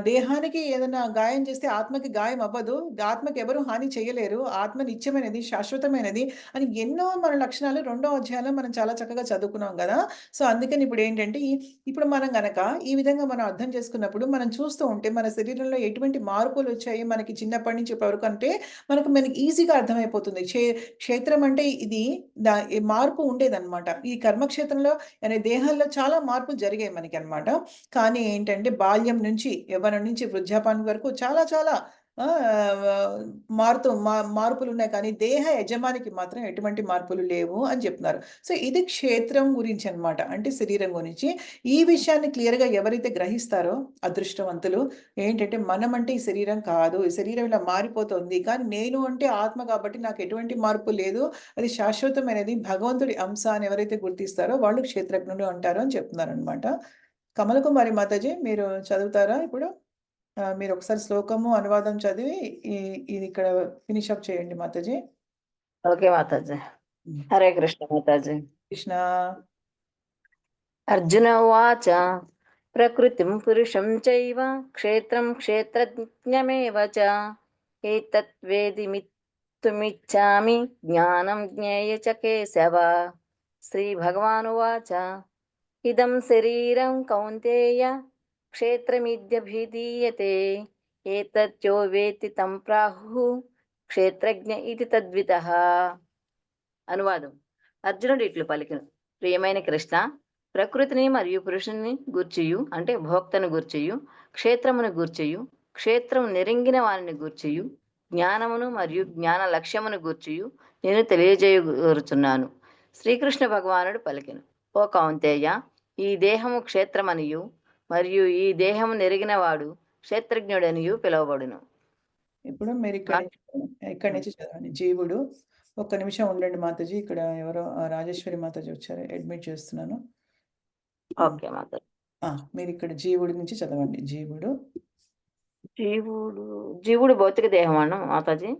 దేహానికి ఏదైనా గాయం చేస్తే ఆత్మకి గాయం అవ్వదు. ఆత్మకి ఎవరు హాని చేయలేరు. ఆత్మ నిత్యమైనది, శాశ్వతమైనది అని ఎన్నో మన లక్షణాలు రెండో అధ్యాయంలో మనం చాలా చక్కగా చదువుకున్నాం గదా! సో, అందుకని ఇప్పుడేంటంటే ఇప్పుడు మనం గనక ఈ విధంగా మనం అర్థం చేసుకున్నప్పుడు మనం చూస్తూ ఉంటే మన శరీరంలో ఎటువంటి మార్పులొచ్చాయి మనకి చిన్నప్పటి నుంచి ఇప్పటి వరకు అంటే మనకి ఈజీగా అర్థమైపోతుంది. క్షేత్రం అంటే ఇది ఈ మార్పు ఉండేదనమాట. ఈ కర్మక్షేత్రంలో అనే దేహాల్లో చాలా మార్పులు జరిగాయి మనకనమాట. కానీ ఏంటంటే బాల్యం నుంచి, యవ్వనం నుంచి వృద్ధాప్యం వరకు చాలా చాలా ఆహ్, మార్పులున్నాయి కానీ దేహ యజమానికి మాత్రం ఎటువంటి మార్పులు లేవు అని చెప్తున్నారు. సో, ఇది క్షేత్రం గురించనమాట. అంటే శరీరం గురించి. ఈ విషయాన్ని క్లియర్‌గా ఎవరైతే గ్రహిస్తారో అదృష్టవంతులు. ఏంటంటే మనమంటే ఈ శరీరం కాదు. ఈ శరీరం ఇలా మారిపోతుంది. కానీ నేను అంటే ఆత్మ కాబట్టి నాకు ఎటువంటి మార్పు లేదు. అది శాశ్వతమైనది. భగవంతుడి అంశ అని ఎవరైతే గుర్తిస్తారో వాళ్ళు క్షేత్రజ్ఞుడు అంటారు అని చెప్తున్నారనమాట. కమలకుమారి మాతాజీ మీరు చదువుతారా ఇప్పుడు? మీరొకసారి శ్లోకము, అనువాదం చదివి ఈ ఇది ఇక్కడ ఫినిష్ అప్ చేయండి మాతాజీ. ఓకే మాతాజీ. హ్మ్. హరే కృష్ణ మాతాజీ. కృష్ణ అర్జున ఉవాచ ప్రకృతిం పురుషం చైవ క్షేత్రం క్షేత్రజ్ఞమేవ చ ఏతత్ వేదితుమిచ్ఛామి జ్ఞానం జ్ఞేయ చ కేశవ. శ్రీ భగవానువాచ ఇదం శరీరం కౌంతేయ క్షేత్రమిద్యభిధీయతే ఏతత్యో వేత్తి తం ప్రాహు క్షేత్రజ్ఞ ఇది తద్వితః. అనువాదం. అర్జునుడు ఇట్లు పలికెను, ప్రియమైన కృష్ణ, ప్రకృతిని మరియు పురుషుని గూర్చియు అంటే భోక్తను గూర్చియు, క్షేత్రమును గూర్చియు, క్షేత్రం నెరింగిన వారిని గూర్చియు, జ్ఞానమును మరియు జ్ఞాన లక్ష్యమును గూర్చియు నేను తెలియజేయగోరుచున్నాను. శ్రీకృష్ణ భగవానుడు పలికెను, ఓ కౌంతేయ, ఈ దేహము క్షేత్రమనియు మరియు ఈ దేహము నెరిగినవాడు క్షేత్రజ్ఞుడనియు పిలువబడును. ఇప్పుడు మీరు ఇక్కడి నుంచి చదవండి. జీవుడు. ఒక్క నిమిషం ఉండండి మాతాజీ, ఇక్కడ ఎవరో రాజేశ్వరి మాతాజీ వచ్చారు, అడ్మిట్ చేస్తున్నాను. ఓకే మాతాజీ. మీరు ఇక్కడ జీవుడి నుంచి చదవండి. జీవుడు జీవుడు భౌతిక దేహం అన్న మాతాజీ.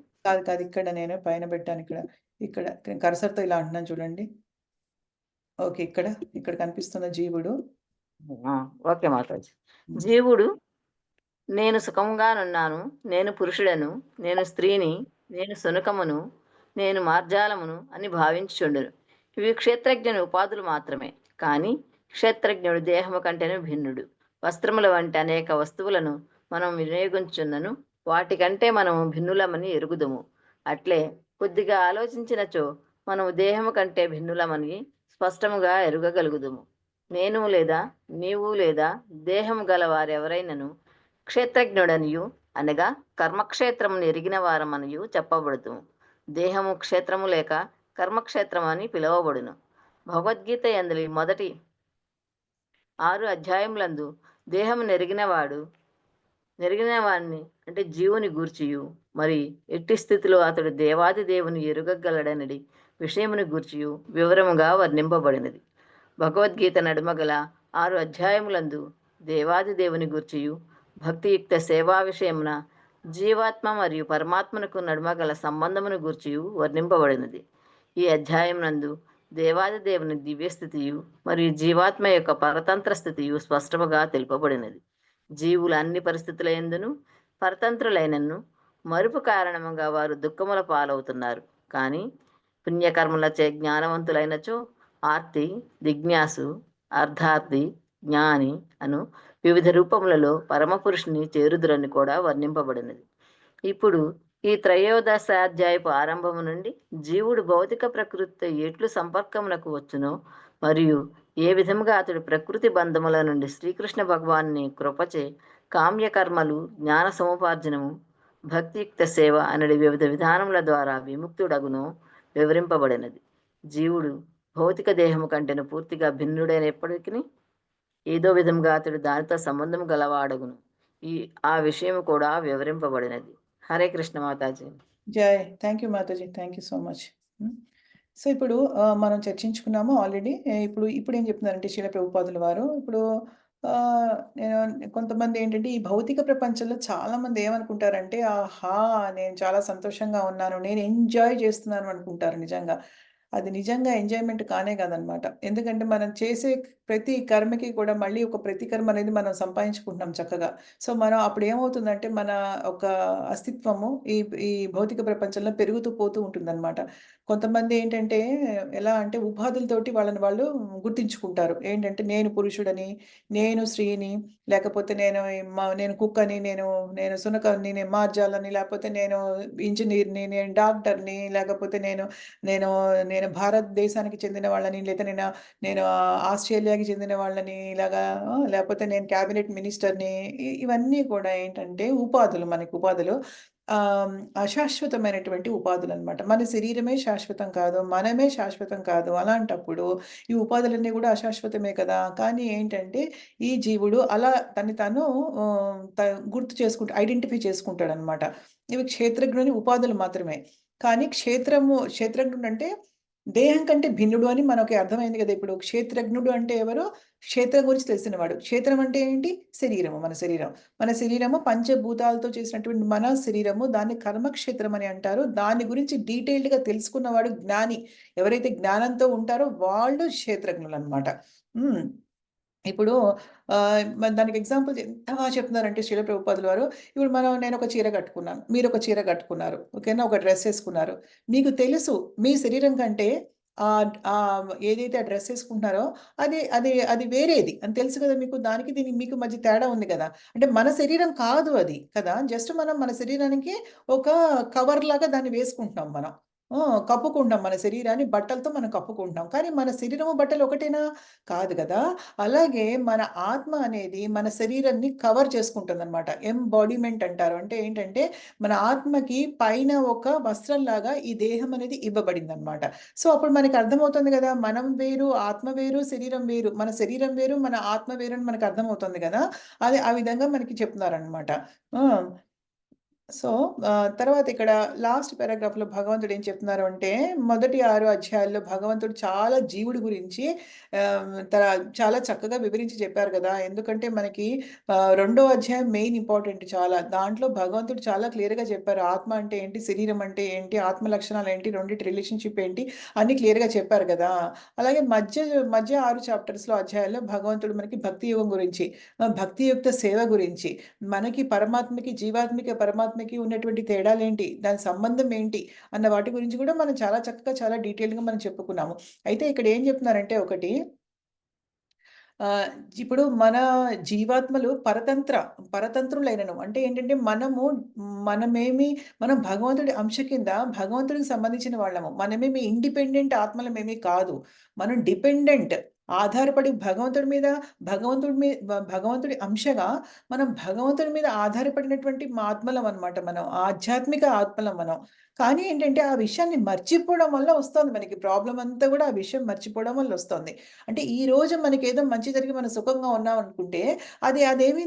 కాదు, ఇక్కడ నేను పైన పెట్టాను, ఇక్కడ కర్సర్తో ఇలా అంటున్నాను చూడండి. ఓకే, ఇక్కడ కనిపిస్తున్న జీవుడు. ఓకే మాతాజీ. జీవుడు నేను సుఖంగానున్నాను, నేను పురుషుడను, నేను స్త్రీని, నేను సునకమును, నేను మార్జాలమును అని భావించుచుండును. ఇవి క్షేత్రజ్ఞుని ఉపాధులు మాత్రమే, కానీ క్షేత్రజ్ఞుడు దేహము కంటేను భిన్నుడు. వస్త్రముల వంటి అనేక వస్తువులను మనం వినియోగించున్నను వాటికంటే మనము భిన్నులమని ఎరుగుదుము. అట్లే కొద్దిగా ఆలోచించినచో మనము దేహము కంటే భిన్నులమని స్పష్టముగా ఎరుగగలుగుదుము. నేను లేదా నీవు లేదా దేహము గల వారెవరైనను క్షేత్రజ్ఞుడనియు అనగా కర్మక్షేత్రమును ఎరిగిన వారమనియు చెప్పబడుతుము. దేహము క్షేత్రము లేక కర్మక్షేత్రం అని పిలువబడును. భగవద్గీత యందలి మొదటి 6 అధ్యాయములందు దేహము నెరిగిన వాడిని అంటే జీవుని గూర్చియు, మరి ఎట్టి స్థితిలో అతడు దేవాది దేవుని ఎరుగగలడనడి విషయముని గూర్చియు వివరముగా వర్ణింపబడినది. భగవద్గీత నడుమగల 6 అధ్యాయములందు దేవాది దేవుని గూర్చియు, భక్తియుక్త సేవా విషయమున జీవాత్మ మరియు పరమాత్మనకు నడుమగల సంబంధమును గూర్చియు వర్ణింపబడినది. ఈ అధ్యాయం నందు దేవాది దేవుని దివ్యస్థితియు మరియు జీవాత్మ యొక్క పరతంత్ర స్థితియు స్పష్టముగా తెలుపబడినది. జీవులు అన్ని పరిస్థితుల యందును పరతంత్రులైనను మరుపు కారణముగా వారు దుఃఖముల పాలవుతున్నారు. కానీ పుణ్యకర్మలచే జ్ఞానవంతులైనచో ఆర్తి, జిజ్ఞాసు, అర్ధార్థి, జ్ఞాని అను వివిధ రూపములలో పరమపురుషుని చేరుదురని కూడా వర్ణింపబడినది. ఇప్పుడు ఈ త్రయోదశాధ్యాయపు ఆరంభము నుండి జీవుడు భౌతిక ప్రకృతితో ఎట్లు సంపర్కమునకు వచ్చునో మరియు ఏ విధముగా అతడు ప్రకృతి బంధముల నుండి శ్రీకృష్ణ భగవాన్ని కృపచే కామ్యకర్మలు, జ్ఞాన సముపార్జనము, భక్తియుక్త సేవ అనడి వివిధ విధానముల ద్వారా విముక్తుడగునో వివరింపబడినది. జీవుడు భౌతిక దేహము కంటేను పూర్తిగా భిన్నుడైనప్పటికీ ఏదో విధంగా అతడు దానితో సంబంధం గలవాడగును. ఆ విషయం కూడా వివరింపబడినది. హరే కృష్ణ మాతాజీ. జై. Thank you Mataji, thank you so much. So ఇప్పుడు మనం చర్చించుకున్నాము ఆల్రెడీ. ఇప్పుడు ఏం చెప్తున్నారంటే శీల ప్రభుపాదుల వారు, ఇప్పుడు నేను కొంతమంది ఏంటంటే ఈ భౌతిక ప్రపంచంలో చాలామంది ఏమనుకుంటారంటే, ఆహా నేను చాలా సంతోషంగా ఉన్నాను, నేను ఎంజాయ్ చేస్తున్నాను అనుకుంటారు. నిజంగా అది నిజంగా ఎంజాయ్మెంట్ కానే కాదనమాట. ఎందుకంటే మనం చేసే ప్రతి కర్మకి కూడా మళ్ళీ ఒక ప్రతికర్మ అనేది మనం సంపాదించుకుంటున్నాం చక్కగా. సో మనం అప్పుడు ఏమవుతుందంటే మన ఒక అస్తిత్వము ఈ ఈ భౌతిక ప్రపంచంలో పెరుగుతూ పోతూ ఉంటుందన్నమాట. కొంతమంది ఏంటంటే ఎలా అంటే ఉపాధులతోటి వాళ్ళని వాళ్ళు గుర్తించుకుంటారు. ఏంటంటే నేను పురుషుడని, నేను స్త్రీని, లేకపోతే నేను కుక్కని, నేను సునకాన్ని, నేను మార్జాలని, లేకపోతే నేను ఇంజినీర్‌ని, నేను డాక్టర్‌ని, లేకపోతే నేను నేను నేను భారతదేశానికి చెందిన వాళ్ళని, లేదా నేను ఆస్ట్రేలియాకి చెందిన వాళ్ళని, ఇలాగా లేకపోతే నేను క్యాబినెట్ మినిస్టర్‌ని. ఇవన్నీ కూడా ఏంటంటే మనకి ఉపాధులు. అశాశ్వతమైనటువంటి ఉపాధులనమాట. మన శరీరమే శాశ్వతం కాదు, మనమే శాశ్వతం కాదు. అలాంటప్పుడు ఈ ఉపాధులన్నీ కూడా అశాశ్వతమే కదా! కానీ ఏంటంటే ఈ జీవుడు అలా తన్ని తాను ఐడెంటిఫై చేసుకుంటాడనమాట. ఇవి క్షేత్రజ్ఞుని ఉపాధులు మాత్రమే. కానీ క్షేత్రజ్ఞుడు అంటే దేహం కంటే భిన్నుడు అని మనకి అర్థమైంది కదా! ఇప్పుడు క్షేత్రజ్ఞుడు అంటే ఎవరు? క్షేత్రం గురించి తెలిసినవాడు. క్షేత్రం అంటే ఏంటి? శరీరము, మన శరీరం. మన శరీరము పంచభూతాలతో చేసినటువంటి మన శరీరము, దాన్ని కర్మక్షేత్రం అని అంటారు. దాని గురించి డీటెయిల్డ్‌గా తెలుసుకున్నవాడు జ్ఞాని. ఎవరైతే జ్ఞానంతో ఉంటారో వాళ్ళు క్షేత్రజ్ఞులనమాట. ఇప్పుడు దానికి ఎగ్జాంపుల్ ఎంత బాగా చెప్తున్నారంటే శ్రీల ప్రభుపాదుల వారు, ఇప్పుడు నేనొక చీర కట్టుకున్నాను. మీరొక చీర కట్టుకున్నారు. ఓకేనా? ఒక డ్రెస్ ఏసుకున్నారు. మీకు తెలుసు మీ శరీరం కంటే ఏదైతే ఆ డ్రెస్ ఏసుకుంటున్నారో అది వేరేది అని తెలుసు కదా మీకు. దానికి దీనికి మీకు మధ్య తేడా ఉంది కదా! అంటే మన శరీరం కాదు అది కదా! జస్ట్ మనం మన శరీరానికి ఒక కవర్‌లాగా దాన్ని వేసుకుంటున్నాం మనం. కప్పుకుంటాం మన శరీరాన్ని బట్టలతో మనం కప్పుకుంటాం. కానీ మన శరీరము, బట్టలు ఒకటేనా? కాదు కదా! అలాగే మన ఆత్మ అనేది మన శరీరాన్ని కవర్ చేసుకుంటుందనమాట. ఎంబాడీమెంట్ అంటారు. అంటే ఏంటంటే, మన ఆత్మకి పైన ఒక వస్త్రంలాగా ఈ దేహం అనేది ఇవ్వబడిందనమాట. సో, అప్పుడు మనకి అర్థమవుతుంది గదా! మనం వేరు, ఆత్మ వేరు, శరీరం వేరు. మన శరీరం వేరు, మన ఆత్మ వేరు అని మనకు అర్థమవుతుంది గదా! అది ఆ విధంగా మనకి చెప్తున్నారనమాట. ఆ! సో, తర్వాత ఇక్కడ లాస్ట్ పారాగ్రాఫ్‌లో భగవంతుడు ఏం చెప్తున్నారు అంటే, మొదటి 6 అధ్యాయాల్లో భగవంతుడు చాలా జీవుడి గురించి ఆహ్, త చాలా చక్కగా వివరించి చెప్పారు గదా! ఎందుకంటే మనకి రెండో అధ్యాయం మెయిన్ ఇంపార్టెంట్ చాలా. దాంట్లో భగవంతుడు చాలా క్లియర్‌గా చెప్పారు. ఆత్మ అంటే ఏంటి? శరీరం అంటే ఏంటి? ఆత్మ లక్షణాలేంటి? రెండిటి రిలేషన్‌షిప్ ఏంటి? అన్నీ క్లియర్‌గా చెప్పారు గదా! అలాగే మధ్య 6 చాప్టర్స్‌లో అధ్యాయాల్లో భగవంతుడు మనకి భక్తి యోగం గురించి, భక్తియుక్త సేవ గురించి, మనకి పరమాత్మకి, జీవాత్మకి, పరమాత్మకి ఉన్నటువంటి తేడాలేంటి? దాని సంబంధం ఏంటి? అన్న వాటి గురించి కూడా మనం చాలా చక్కగా, చాలా డీటెయిల్‌గా మనం చెప్పుకున్నాము. అయితే ఇక్కడ ఏం చెప్తున్నారంటే ఒకటి ఆహ్, ఇప్పుడు మన జీవాత్మలు పరతంత్రులైనను. అంటే ఏంటంటే మనమేమి మనం భగవంతుడి అంశ కింద భగవంతుడికి సంబంధించిన వాళ్ళము. మనమేమి ఇండిపెండెంట్ ఆత్మలమేమి కాదు. మనం డిపెండెంట్. ఆధారపడి భగవంతుడి అంశగా మనం భగవంతుడి మీద ఆధారపడినటువంటి ఆత్మలమనమాట మనం. ఆధ్యాత్మిక ఆత్మలం మనం. కానీ ఏంటంటే ఆ విషయాన్ని మర్చిపోవడం వల్ల వస్తోంది మనకి ప్రాబ్లమ్ అంతా కూడా ఆ విషయం మర్చిపోవడం వల్ల వస్తోంది. అంటే ఈరోజు మనకేదో మంచి జరిగి మనం సుఖంగా ఉన్నామనుకుంటే, అదేమి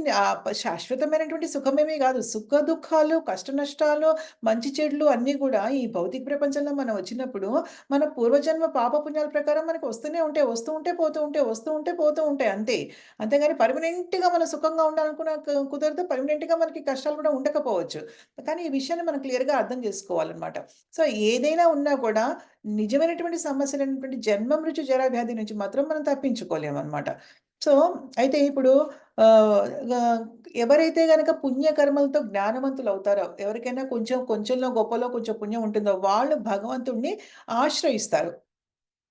శాశ్వతమైనటువంటి సుఖమేమీ గాదు. సుఖ దుఃఖాలు, కష్ట నష్టాలు, మంచి చెడులు అన్నీ గూడా ఈ భౌతిక ప్రపంచంలో మనం వచ్చినప్పుడు, మన పూర్వజన్మ పాపపుణ్యాల ప్రకారం మనకు వస్తూనే ఉంటాయి. వస్తూ ఉంటే, పోతూ ఉంటాయి. వస్తూ ఉంటే, పోతూ ఉంటాయి అంతే. అంతేగాని పర్మనెంట్‌గా మనం సుఖంగా ఉండాలనుకున్న కుదరదు. పర్మనెంట్‌గా మనకి కష్టాలు కూడా ఉండకపోవచ్చు. కానీ ఈ విషయాన్ని మనం క్లియర్‌గా అర్థం జేసుకోవాలనమాట. సో, ఏదైనా ఉన్నా కూడా నిజమైనటువంటి సమస్యలైనటువంటి జన్మ, మృత్యు, జరా, వ్యాధి నుంచి మాత్రం మనం తప్పించుకోలేమనమాట. సో, అయితే ఇప్పుడు ఆహ్, ఆహ్, ఎవరైతే గనక పుణ్యకర్మలతో జ్ఞానవంతులవుతారో, ఎవరికైనా కొంచెంలో గొప్పలో కొంచెం పుణ్యం ఉంటుందో, వాళ్ళు భగవంతుడిని ఆశ్రయిస్తారు.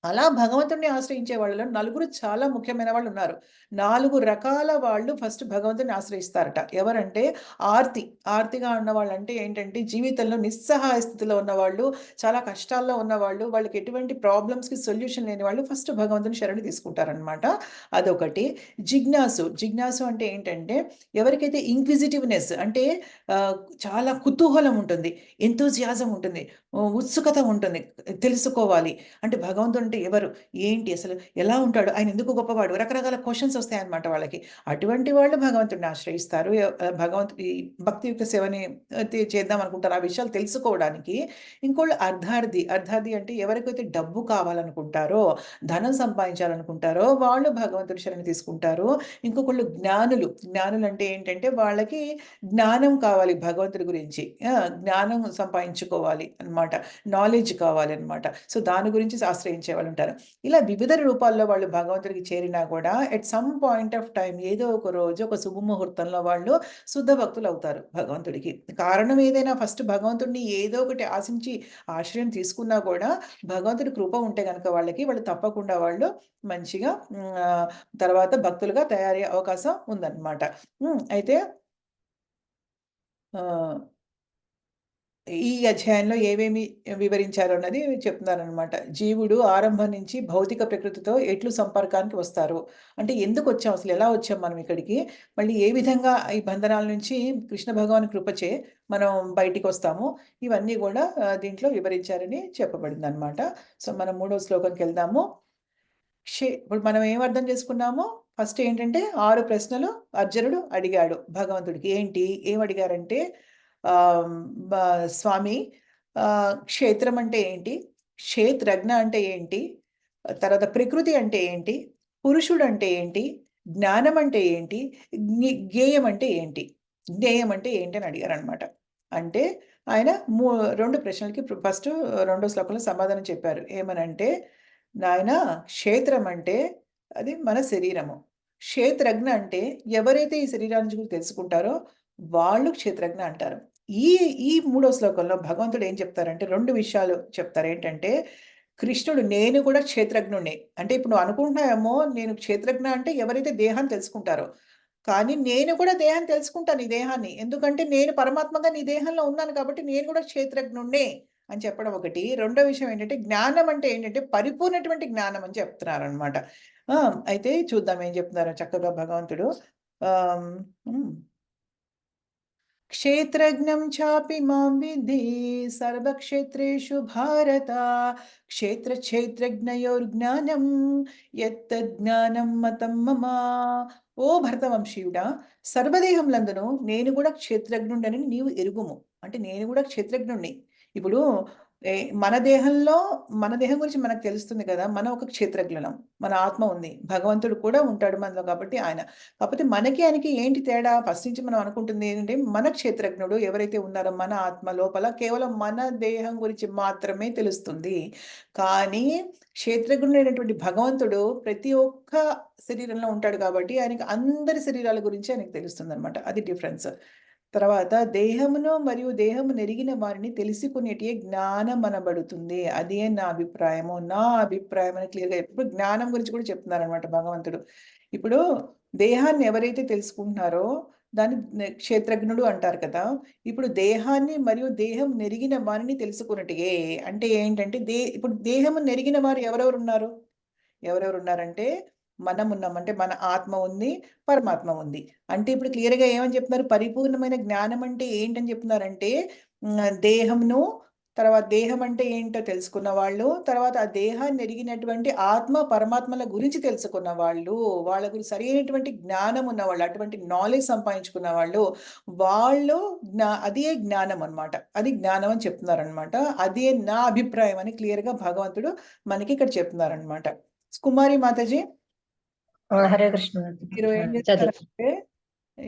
అలా భగవంతుడిని ఆశ్రయించే వాళ్ళలో నలుగురు చాలా ముఖ్యమైన వాళ్ళున్నారు. 4 రకాల వాళ్ళు ఫస్ట్ భగవంతుడిని ఆశ్రయిస్తారట. ఎవరంటే ఆర్తిగా ఉన్నవాళ్ళంటే ఏంటంటే జీవితంలో నిస్సహాయ స్థితిలో ఉన్నవాళ్ళు, చాలా కష్టాల్లో ఉన్నవాళ్ళు, వాళ్ళకి ఎటువంటి ప్రాబ్లమ్స్‌కి సొల్యూషన్ లేని వాళ్ళు ఫస్ట్ భగవంతుని శరణు తీసుకుంటారనమాట. అదొకటి. జిజ్ఞాసు అంటే ఏంటంటే ఎవరికైతే ఇంక్విజిటివ్‌నెస్ అంటే ఆహ్, చాలా కుతూహలం ఉంటుంది. ఎంతూజియాజం ఉంటుంది. ఉత్సుకత ఉంటుంది. తెలుసుకోవాలి. అంటే భగవంతుడంటే ఎవరు? ఏంటి అసలు? ఎలా ఉంటాడు? ఆయన ఎందుకు గొప్పవాడు? రకరకాల క్వెషన్స్ వస్తాయన్నమాట వాళ్ళకి. అటువంటి వాళ్ళు భగవంతుడిని ఆశ్రయిస్తారు. భగవంతుడి భక్తియుక్త సేవని చేద్దాం అనుకుంటారు. ఆ విషయాలు తెలుసుకోవడానికి. ఇంకోళ్ళు అర్ధార్థి అంటే ఎవరికైతే డబ్బు కావాలనుకుంటారో, ధనం సంపాదించాలనుకుంటారో వాళ్ళు భగవంతుడి శరణు తీసుకుంటారు. ఇంకొకళ్ళు జ్ఞానులంటే ఏంటంటే వాళ్ళకి జ్ఞానం కావాలి భగవంతుడి గురించి. జ్ఞానం సంపాదించుకోవాలి అన్నమాట. నాలెడ్జ్ కావాలనమాట. సో, దాని గురించి ఆశ్రయించే వాళ్ళుంటారు. ఇలా వివిధ రూపాల్లో వాళ్ళు భగవంతుడికి చేరినా కూడా at some point of time ఏదో ఒక రోజు ఒక శుభముహూర్తంలో వాళ్ళు శుద్ధ భక్తులవుతారు భగవంతుడికి. కారణం ఏదైనా ఫస్ట్ భగవంతుడిని ఏదో ఒకటి ఆశించి ఆశ్రయం తీసుకున్నా కూడా భగవంతుడి కృప ఉంటే గనక వాళ్ళు తప్పకుండా మంచిగా తర్వాత భక్తులుగా తయారయ్యే అవకాశం ఉందన్నమాట. అయితే ఆహ్ ఈ అధ్యాయంలో ఏమేమి వివరించారు అన్నది చెప్తున్నారనమాట. జీవుడు ఆరంభం నుంచి భౌతిక ప్రకృతితో ఎట్లు సంపర్కానికి వస్తారు? అంటే ఎందుకొచ్చాం? అసలు ఎలా వచ్చాం మనం ఇక్కడికి? మళ్ళీ ఏ విధంగా ఈ బంధనాల నుంచి కృష్ణ భగవాన్ కృపచే మనం బయటికొస్తాము? ఇవన్నీ గూడా దీంట్లో వివరించారని చెప్పబడిందనమాట. సో, మనం మూడో శ్లోకంకెళ్దాము. ఇప్పుడు మనం ఏం అర్థం చేసుకున్నాము? ఫస్ట్ ఏంటంటే 6 ప్రశ్నలు అర్జునుడు అడిగాడు భగవంతుడికి. ఏమడిగారంటే ఆహ్, బ స్వామి క్షేత్రం అంటే ఏంటి? క్షేత్రజ్ఞ అంటే ఏంటి? తర్వాత ప్రకృతి అంటే ఏంటి? పురుషుడంటే ఏంటి? జ్ఞానం అంటే ఏంటి? జ్ఞేయం అంటే ఏంటి? జ్ఞేయం అంటే ఏంటి అని అడిగారనమాట. అంటే ఆయన 2 ప్రశ్నలకి ఫస్ట్ రెండో శ్లోకంలో సమాధానం చెప్పారు. ఏమనంటే నాయనా క్షేత్రం అంటే అది మన శరీరము. క్షేత్రజ్ఞ అంటే ఎవరైతే ఈ శరీరాన్ని గురించి తెలుసుకుంటారో వాళ్ళు క్షేత్రజ్ఞ అంటారు. ఈ ఈ మూడో శ్లోకంలో భగవంతుడు ఏం చెప్తారంటే 2 విషయాలు చెప్తారు. ఏంటంటే కృష్ణుడు నేను కూడా క్షేత్రజ్ఞుడినే. అంటే ఇప్పుడు నువ్వు అనుకుంటున్నావేమో నేను క్షేత్రజ్ఞ అంటే ఎవరైతే దేహాన్ని తెలుసుకుంటారో. కానీ నేను కూడా దేహాన్ని తెలుసుకుంటాను ఈ దేహాన్ని. ఎందుకంటే నేను పరమాత్మగా నీ దేహంలో ఉన్నాను కాబట్టి నేను కూడా క్షేత్రజ్ఞుడినే అని చెప్పడం ఒకటి. రెండో విషయం ఏంటంటే జ్ఞానం అంటే ఏంటంటే పరిపూర్ణటువంటి జ్ఞానం అని చెప్తున్నారనమాట. ఆ! అయితే చూద్దాం ఏం చెప్తున్నారో చక్కగా భగవంతుడు. ఆహ్, హ్మ్. క్షేత్రజ్ఞం చాపి మాం విద్ధి సర్వక్షేత్రేషు భారత క్షేత్రజ్ఞయోర్జ్ఞానం యత్తజ్ఞానం మతం మమ. ఓ భరతవంశీయుడా, సర్వదేహములందును నేను కూడా క్షేత్రజ్ఞుడని నీవు ఎరుగుము. అంటే నేను కూడా క్షేత్రజ్ఞుడిని. ఇప్పుడు ఏ మన దేహం గురించి మనకు తెలుస్తుంది కదా! మనం ఒక క్షేత్రజ్ఞులం. మన ఆత్మ ఉంది. భగవంతుడు కూడా ఉంటాడు మనలో కాబట్టి ఆయన. కాపోతే మనకి, ఆయనకి ఏంటి తేడా? ఫస్ట్ నుంచి మనం అనుకుంటుంది ఏంటంటే, మన క్షేత్రజ్ఞుడు ఎవరైతే ఉన్నారో మన ఆత్మ లోపల కేవలం మన దేహం గురించి మాత్రమే తెలుస్తుంది. కానీ క్షేత్రజ్ఞుడైనటువంటి భగవంతుడు ప్రతి ఒక్క శరీరంలో ఉంటాడు కాబట్టి, ఆయనకి అందరి శరీరాల గురించి ఆయనకి తెలుస్తుందనమాట. అది డిఫరెన్స్. తర్వాత దేహమును మరియు దేహమునెరిగిన వారిని తెలుసుకునేటియే జ్ఞానమనబడుతుంది. అదే నా అభిప్రాయము. నా అభిప్రాయం అని క్లియర్‌గా ఎప్పుడు జ్ఞానం గురించి కూడా చెప్తున్నారనమాట భగవంతుడు. ఇప్పుడు దేహాన్ని ఎవరైతే తెలుసుకుంటున్నారో దాన్ని క్షేత్రజ్ఞుడు అంటారు కదా! ఇప్పుడు దేహాన్ని మరియు దేహం నెరిగిన వారిని తెలుసుకొనుటయే. అంటే ఏంటంటే ఇప్పుడు దేహము నెరిగిన వారు ఎవరెవరున్నారు? ఎవరెవరున్నారంటే మనమున్నాం. అంటే మన ఆత్మ ఉంది, పరమాత్మ ఉంది. అంటే ఇప్పుడు క్లియర్‌గా ఏమని చెప్తున్నారు? పరిపూర్ణమైన జ్ఞానం అంటే ఏంటని చెప్తున్నారంటే దేహంను, తర్వాత దేహం అంటే ఏంటో తెలుసుకున్న వాళ్ళు, తర్వాత ఆ దేహాన్ని ఎరిగినటువంటి ఆత్మ, పరమాత్మల గురించి తెలుసుకున్న వాళ్ళు, వాళ్ళ గురించి సరైనటువంటి జ్ఞానం ఉన్నవాళ్ళు, అటువంటి నాలెడ్జ్ సంపాదించుకున్న వాళ్ళు, వాళ్ళు అదే జ్ఞానం అన్నమాట. అది జ్ఞానం అని చెప్తున్నారన్నమాట. అదే నా అభిప్రాయం అని క్లియర్‌గా భగవంతుడు మనకి ఇక్కడ చెప్తున్నారన్నమాట. కుమారి మాతాజీ, హరే కృష్ణ. మీరు ఏం చదువు. చేస్తారంటే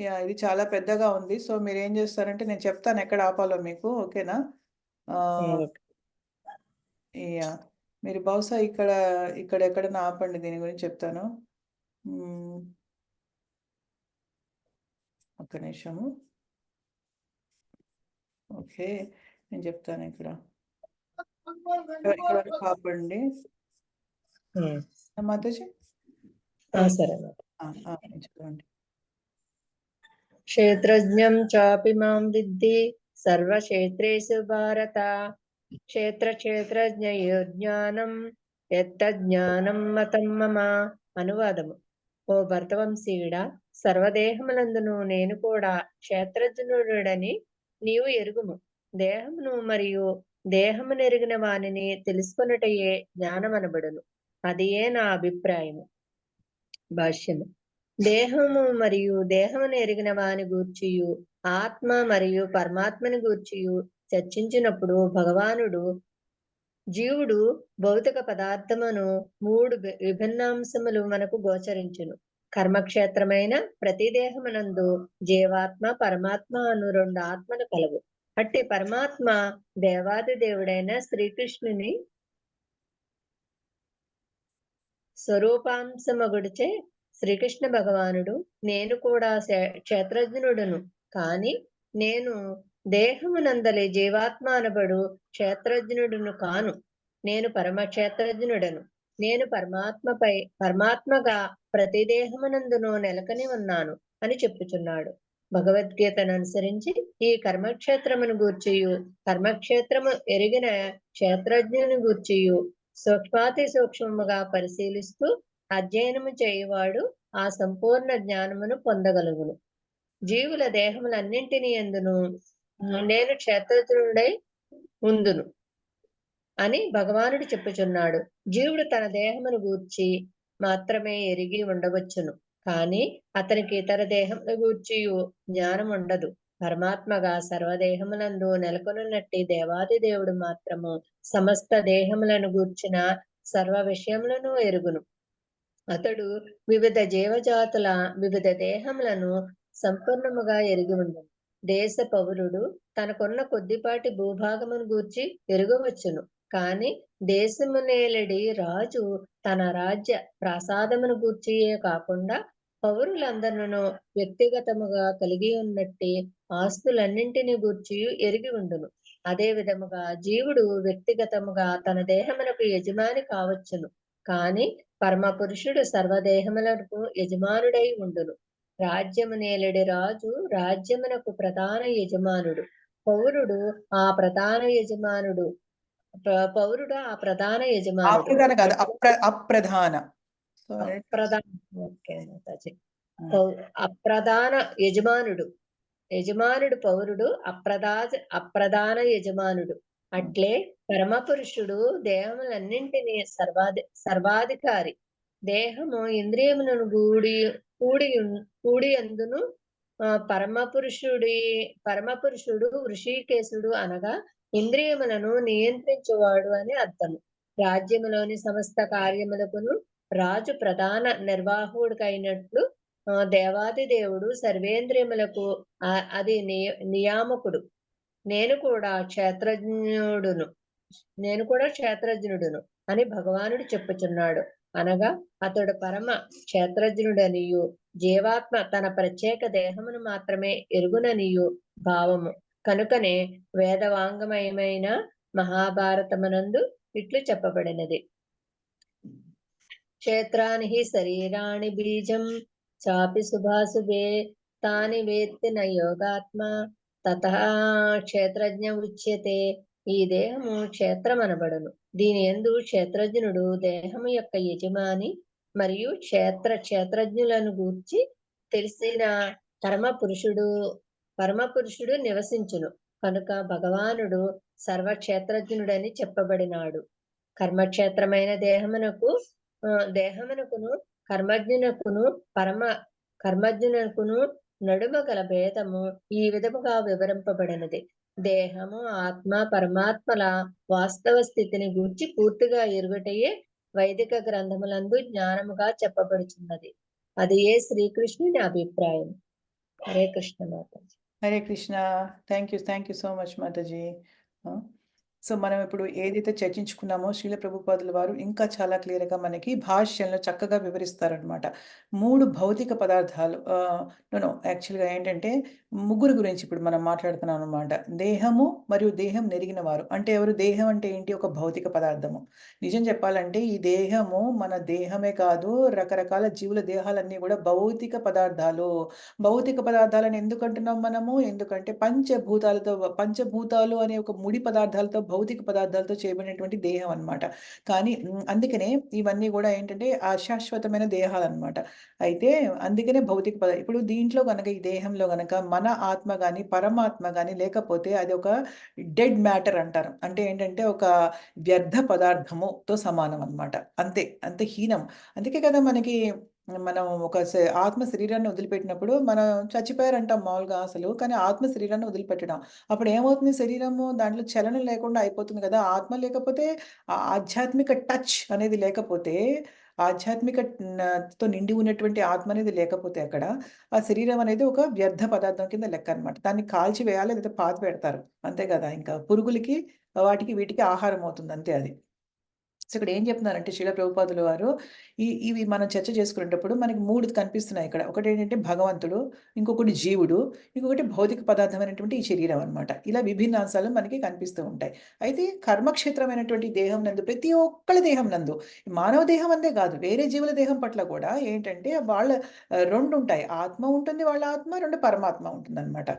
యాహ్! ఇది చాలా పెద్దగా ఉంది. సో, మీరేం చేస్తారంటే నేను చెప్తాను ఎక్కడ ఆపాలో మీకు. ఓకేనా? ఆహ్, యాహ్! మీరు బహుశా ఇక్కడ ఎక్కడైనా ఆపండి. దీని గురించి చెప్తాను. హ్మ్. ఒక్క నిమిషము. ఓకే. నేను చెప్తాను ఇక్కడ. ఇక్కడ వరకు ఆపండి. మాతాజీ? సరే. చదవండి. క్షేత్రజ్ఞం చాపి మాం విద్ధి సర్వక్షేత్రేషు భారత క్షేత్రజ్ఞయోర్జ్ఞానం యత్తజ్ఞానం మతం మమ. అనువాదము. ఓ భరతవంశీయుడా, సర్వదేహములందును నేను కూడా క్షేత్రజ్ఞుడని నీవు ఎరుగుము. దేహమును మరియు దేహమునెరిగిన వానిని తెలుసుకొనుటయే జ్ఞానమనబడును. అదియే నా అభిప్రాయము. భాష్యము. దేహము మరియు దేహమును ఎరిగిన వాని గూర్చియు ఆత్మ మరియు పరమాత్మని గూర్చియు చర్చించినప్పుడు భగవానుడు జీవుడు భౌతిక పదార్థమును 3 విభిన్నాంశములు మనకు గోచరించును. కర్మక్షేత్రమైన ప్రతి దేహమునందు జీవాత్మ, పరమాత్మ అను 2 ఆత్మలు కలవు. అట్టి పరమాత్మ దేవాది దేవుడైన శ్రీకృష్ణుని స్వరూపాంశమగుడిచే శ్రీకృష్ణ భగవానుడు నేను కూడా క్షేత్రజ్ఞుడును, కాని నేను దేహమునందలి జీవాత్మ అనబడు క్షేత్రజ్ఞుడును కాను. నేను పరమక్షేత్రజ్ఞుడను. నేను పరమాత్మగా ప్రతి దేహమునందును నెలకొని ఉన్నాను అని చెప్పుచున్నాడు. భగవద్గీతను అనుసరించి ఈ కర్మక్షేత్రమును గూర్చియు కర్మక్షేత్రము ఎరిగిన క్షేత్రజ్ఞుని గూర్చియు సూక్ష్మాతి సూక్ష్మముగా పరిశీలిస్తూ అధ్యయనము చేయువాడు ఆ సంపూర్ణ జ్ఞానమును పొందగలుగును. జీవుల దేహములన్నింటినీ యందును నేను క్షేత్రజ్ఞుడై ఉందును అని భగవానుడు చెప్పుచున్నాడు. జీవుడు తన దేహమును గూర్చి మాత్రమే ఎరిగి ఉండవచ్చును, కానీ అతనికి ఇతర దేహముల గూర్చియు జ్ఞానం ఉండదు. పరమాత్మగా సర్వదేహములందు నెలకొనున్నట్టి దేవాది దేవుడు మాత్రము సమస్త దేహములను గూర్చిన సర్వ విషయములను ఎరుగును. అతడు వివిధ జీవజాతుల వివిధ దేహములను సంపూర్ణముగా ఎరిగి ఉండను. దేశ పౌరుడు తనకున్న కొద్దిపాటి భూభాగమును గూర్చి ఎరుగవచ్చును, కాని దేశమునేలడి రాజు తన రాజ్య ప్రాసాదమును గూర్చియే కాకుండా పౌరులందరినూ వ్యక్తిగతముగా కలిగి ఉన్నట్టి ఆస్తులన్నింటిని గూర్చి ఎరిగి ఉండును. అదే విధముగా జీవుడు వ్యక్తిగతముగా తన దేహమునకు యజమాని కావచ్చును, కాని పరమ పురుషుడు సర్వదేహములకు యజమానుడై ఉండును. రాజ్యము నేలడి రాజు రాజ్యమునకు ప్రధాన యజమానుడు. పౌరుడు ఆ ప్రధాన యజమానుడు పౌరుడు ఆ ప్రధాన యజమానుడు. అప్రధాన కాదు, అప్రధాన. అప్రధాన ఓకే మాతాజీ. అప్రధాన యజమానుడు. యజమానుడు పౌరుడు, అప్రధాన యజమానుడు. అట్లే పరమపురుషుడు దేహములన్నింటినీ సర్వాధికారి. దేహము ఇంద్రియములను కూడి అందును పరమపురుషుడు వృషికేశుడు అనగా ఇంద్రియములను నియంత్రించువాడు అని అర్థము. రాజ్యములోని సమస్త కార్యములకును రాజు ప్రధాన నిర్వాహకుడికైనట్లు దేవాది దేవుడు సర్వేంద్రియములకు అది నియామకుడు. నేను కూడా క్షేత్రజ్ఞుడును అని భగవానుడు చెప్పుచున్నాడు. అనగా అతడు పరమ క్షేత్రజ్ఞుడనియు జీవాత్మ తన ప్రత్యేక దేహమును మాత్రమే ఎరుగుననియు భావము. కనుకనే వేదవాంగమయమైన మహాభారతమునందు ఇట్లు చెప్పబడినది. క్షేత్రాని హి శరీరాణి బీజం చాపి శుభాశుభే తాని వేత్తి న యోగాత్మ తతః క్షేత్రజ్ఞ ఉచ్యతే. ఈ దేహము క్షేత్రమనబడును. దీని యందు క్షేత్రజ్ఞుడు దేహము యొక్క యజమాని మరియు క్షేత్రజ్ఞులను గూర్చి తెలిసిన పరమపురుషుడు నివసించును. కనుక భగవానుడు సర్వక్షేత్రజ్ఞుడని చెప్పబడినాడు. కర్మక్షేత్రమైన దేహమునకును కర్మజ్ఞునకును నడుమ గల భేదము ఈ విధముగా వివరింపబడినది. దేహము ఆత్మ పరమాత్మల వాస్తవ స్థితిని గూర్చి పూర్తిగా ఎరుగుటయే వైదిక గ్రంథములందు జ్ఞానముగా చెప్పబడుచున్నది. అది ఏ శ్రీకృష్ణుని అభిప్రాయం. Hare Krishna Mataji. Hare Krishna. Thank you so much Mataji. So మనం ఇప్పుడు ఏదైతే చర్చించుకున్నామో శ్రీల ప్రభుపాదుల వారు ఇంకా చాలా క్లియర్గా మనకి భాష్యంలో చక్కగా వివరిస్తారనమాట. 3 భౌతిక పదార్థాలు యాక్చువల్గా ఏంటంటే ముగ్గురు గురించి ఇప్పుడు మనం మాట్లాడుతున్నాం అనమాట. దేహము మరియు దేహం నెరిగిన వారు. అంటే ఎవరు? దేహం అంటే ఏంటి? ఒక భౌతిక పదార్థము. నిజం చెప్పాలంటే ఈ దేహము మన దేహమే కాదు, రకరకాల జీవుల దేహాలన్నీ కూడా భౌతిక పదార్థాలు. భౌతిక పదార్థాలని ఎందుకు అంటున్నాం మనము? ఎందుకంటే పంచభూతాలు అనే ఒక ముడి పదార్థాలతో, భౌతిక పదార్థాలతో చేయబడినటువంటి దేహం అన్నమాట. కానీ అందుకనే ఇవన్నీ కూడా ఏంటంటే అశాశ్వతమైన దేహాలన్నమాట. అయితే అందుకనే భౌతిక ఇప్పుడు దీంట్లో గనక, ఈ దేహంలో గనక మన ఆత్మ గాని పరమాత్మ గాని లేకపోతే అది ఒక డెడ్ మ్యాటర్ అంటారు. అంటే ఏంటంటే ఒక వ్యర్థ పదార్థముతో సమానం అన్నమాట. అంతే హీనం. అందుకే కదా మనకి మనం ఒక ఆత్మ శరీరాన్ని వదిలిపెట్టినప్పుడు మనం చచ్చిపోయారంటాం మామూలుగా అసలు. కానీ ఆత్మ శరీరాన్ని వదిలిపెట్టడం. అప్పుడు ఏమవుతుంది? శరీరము దాంట్లో చలనం లేకుండా అయిపోతుంది కదా! ఆత్మ లేకపోతే ఆధ్యాత్మిక టచ్ అనేది లేకపోతే, ఆధ్యాత్మిక తో నిండి ఉన్నటువంటి ఆత్మ అనేది లేకపోతే అక్కడ ఆ శరీరం అనేది ఒక వ్యర్థ పదార్థం కింద లెక్క అన్నమాట. దాన్ని కాల్చివేయాలి లేదా పాతిపెడతారు. అంతే కదా! ఇంకా పురుగులకి వాటికి వీటికి ఆహారం అవుతుంది అంతే అది. సో ఇక్కడ ఏం చెప్తున్నారంటే శ్రీల ప్రభుపాదుల వారు ఇవి మనం చర్చ చేసుకునేటప్పుడు మనకి 3 కనిపిస్తున్నాయి ఇక్కడ. ఒకటేంటంటే భగవంతుడు, ఇంకొకటి జీవుడు, ఇంకొకటి భౌతిక పదార్థమైనటువంటి ఈ శరీరం అన్నమాట. ఇలా విభిన్న అంశాలు మనకి కనిపిస్తూ ఉంటాయి. అయితే కర్మక్షేత్రమైనటువంటి దేహం నందు, ప్రతి ఒక్కళ్ళ దేహం నందు, మానవ దేహం అంతే కాదు, వేరే జీవుల దేహం పట్ల కూడా ఏంటంటే వాళ్ళ 2 ఉంటాయి. ఆత్మ ఉంటుంది, వాళ్ళ ఆత్మ, 2 పరమాత్మ ఉంటుందన్నమాట.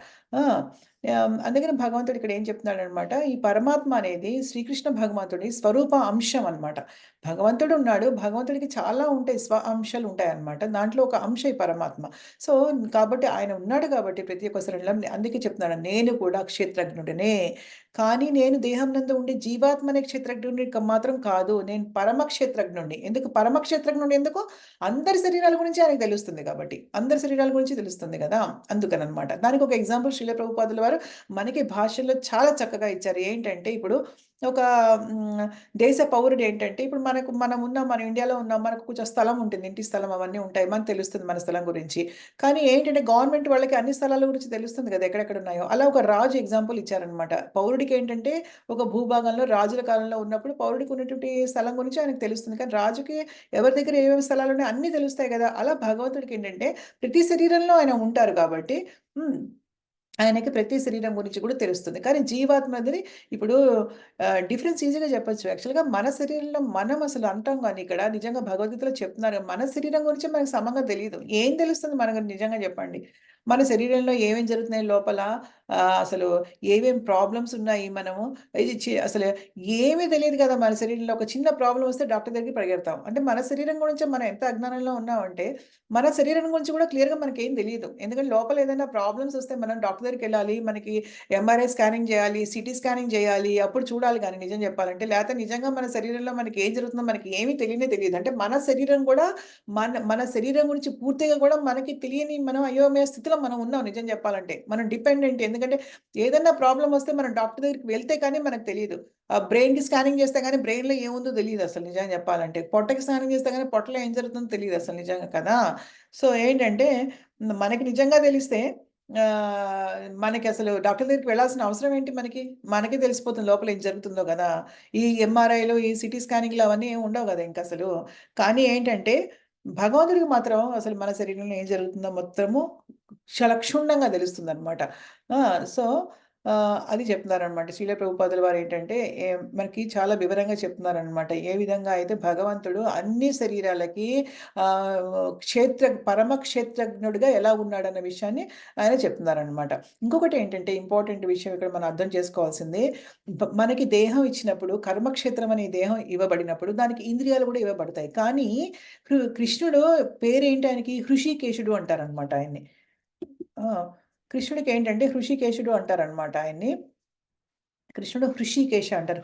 అందుకని భగవంతుడు ఇక్కడ ఏం చెప్తున్నాడనమాట, ఈ పరమాత్మ అనేది శ్రీకృష్ణ భగవంతుడి స్వరూప అంశం అన్నమాట. భగవంతుడు ఉన్నాడు, భగవంతుడికి చాలా ఉంటాయి, స్వ అంశాలు ఉంటాయన్నమాట. దాంట్లో ఒక అంశ ఈ పరమాత్మ. సో కాబట్టి ఆయన ఉన్నాడు కాబట్టి ప్రతి ఒక్క శరీరంలో, అందుకే చెప్తున్నాడు నేను కూడా క్షేత్రజ్ఞుడినే. కానీ నేను దేహం నందు ఉండే జీవాత్మ అనే క్షేత్రజ్ఞుడిని మాత్రం కాదు, నేను పరమ క్షేత్రజ్ఞుడిని. ఎందుకు పరమ క్షేత్రజ్ఞుడు? ఎందుకు? అందరి శరీరాల గురించి ఆయనకు తెలుస్తుంది కాబట్టి. అందరి శరీరాల గురించి తెలుస్తుంది కదా, అందుకనమాట. దానికి ఒక ఎగ్జాంపుల్ శ్రీల ప్రభుపాదుల వారు గారు మనకి భాషల్లో చాలా చక్కగా ఇచ్చారు. ఏంటంటే ఇప్పుడు ఒక దేశ పౌరుడు ఏంటంటే ఇప్పుడు మన ఇండియాలో ఉన్నాం. మనకు కొంచెం స్థలం ఉంటుంది. ఇంటి స్థలం అవన్నీ ఉంటాయి. మనకు తెలుస్తుంది మన స్థలం గురించి. కానీ ఏంటంటే గవర్నమెంట్ వాళ్ళకి అన్ని స్థలాల గురించి తెలుస్తుంది కదా! ఎక్కడెక్కడ ఉన్నాయో. అలా ఒక రాజు ఎగ్జాంపుల్ ఇచ్చారనమాట. పౌరుడికి ఏంటంటే ఒక భూభాగంలో రాజుల కాలంలో ఉన్నప్పుడు పౌరుడికి ఉన్నటువంటి స్థలం గురించి ఆయనకు తెలుస్తుంది. కానీ రాజుకి ఎవరి దగ్గర ఏమేమి స్థలాలున్నాయో అన్నీ తెలుస్తాయి గదా! అలా భగవంతుడికి ఏంటంటే ప్రతి శరీరంలో ఆయన ఉంటారు కాబట్టి హ్మ్. ఆయనకి ప్రతి శరీరం గురించి కూడా తెలుస్తుంది. కానీ జీవాత్మ అనేది ఇప్పుడు డిఫరెన్స్ ఈజీగా చెప్పొచ్చు. యాక్చువల్‌గా మన శరీరంలో మనం అసలు అంటాం గానీ ఇక్కడ నిజంగా భగవద్గీతలో చెప్తున్నారు. మన శరీరం గురించి మనకు సమంగా తెలీదు. ఏం తెలుస్తుంది మనకు నిజంగా చెప్పండి? మన శరీరంలో ఏమేం జరుగుతున్నాయి లోపల అసలు ఏమేం ప్రాబ్లమ్స్ ఉన్నాయి మనము ఇది అసలు ఏమీ తెలీదు కదా! మన శరీరంలో ఒక చిన్న ప్రాబ్లమ్ వస్తే డాక్టర్ దగ్గరికి పరిగెడతాం. అంటే మన శరీరం గురించి మనం ఎంత అజ్ఞానంలో ఉన్నామంటే మన శరీరం గురించి కూడా క్లియర్‌గా మనకేం తెలీదు. ఎందుకంటే లోపల ఏదైనా ప్రాబ్లమ్స్ వస్తే మనం డాక్టర్ దగ్గరికెళ్ళాలి. మనకి ఎంఆర్ఐ స్కానింగ్ చేయాలి, సీటీ స్కానింగ్ చేయాలి. అప్పుడు చూడాలి గానీ నిజం చెప్పాలంటే. లేతే నిజంగా మన శరీరంలో మనకి ఏం జరుగుతుందో మనకి ఏమీ తెలియనే తెలీదు. అంటే మన శరీరం కూడా మన శరీరం గురించి పూర్తిగా కూడా మనకి తెలియని మనం అయోమయ స్థితిలో మనం ఉన్నాం నిజం చెప్పాలంటే. మనం డిపెండెంట్. ఎందుకంటే ఏదన్నా ప్రాబ్లమ్ వస్తే మనం డాక్టర్ దగ్గరికి వెళ్తే కానీ మనకు తెలీదు. బ్రెయిన్‌కి స్కానింగ్ చేస్తే గానీ బ్రెయిన్‌లో ఏముందో తెలీదసలు నిజంగా చెప్పాలంటే. పొట్టకి స్కానింగ్ చేస్తే గానీ పొట్టలో ఏం జరుగుతుందో తెలీదసలు నిజంగా కదా! సో, ఏంటంటే మనకి నిజంగా తెలిస్తే మనకసలు డాక్టర్ దగ్గరికి వెళ్ళాల్సిన అవసరం ఏంటి మనకి? మనకే తెలిసిపోతుంది లోపల ఏం జరుగుతుందో గదా! ఈ ఎంఆర్ఐలు, ఈ సిటీ స్కానింగ్‌లు అవన్నీ ఏమి ఉండవు గదా! ఇంకసలు. కానీ ఏంటంటే భగవంతుడికి మాత్రం అసలు మన శరీరంలో ఏం జరుగుతుందో మొత్తము చాలా క్షుణ్ణంగా తెలుస్తుందనమాట. ఆ! సో, అది చెప్తున్నారనమాట. శ్రీల ప్రభుపాదుల వారేంటంటే మనకి చాలా వివరంగా చెప్తున్నారనమాట. ఏ విధంగా అయితే భగవంతుడు అన్ని శరీరాలకి పరమ క్షేత్రజ్ఞుడిగా ఎలా ఉన్నాడన్న విషయాన్ని ఆయన చెప్తున్నారనమాట. ఇంకొకటేంటంటే ఇంపార్టెంట్ విషయం ఇక్కడ మనం అర్థం చేసుకోవాల్సింది మనకి దేహం ఇచ్చినప్పుడు కర్మక్షేత్రం అనే దేహం ఇవ్వబడినప్పుడు దానికి ఇంద్రియాలు కూడా ఇవ్వబడతాయి. కానీ కృష్ణుడు పేరేంటి ఆయనకి హృషికేశుడు అంటారనమాట ఆయన్ని. ఆ! కృష్ణుడికేంటంటే హృషికేశుడు అంటారనమాట ఆయన్ని. కృష్ణుడు హృషికేశ అంటారు.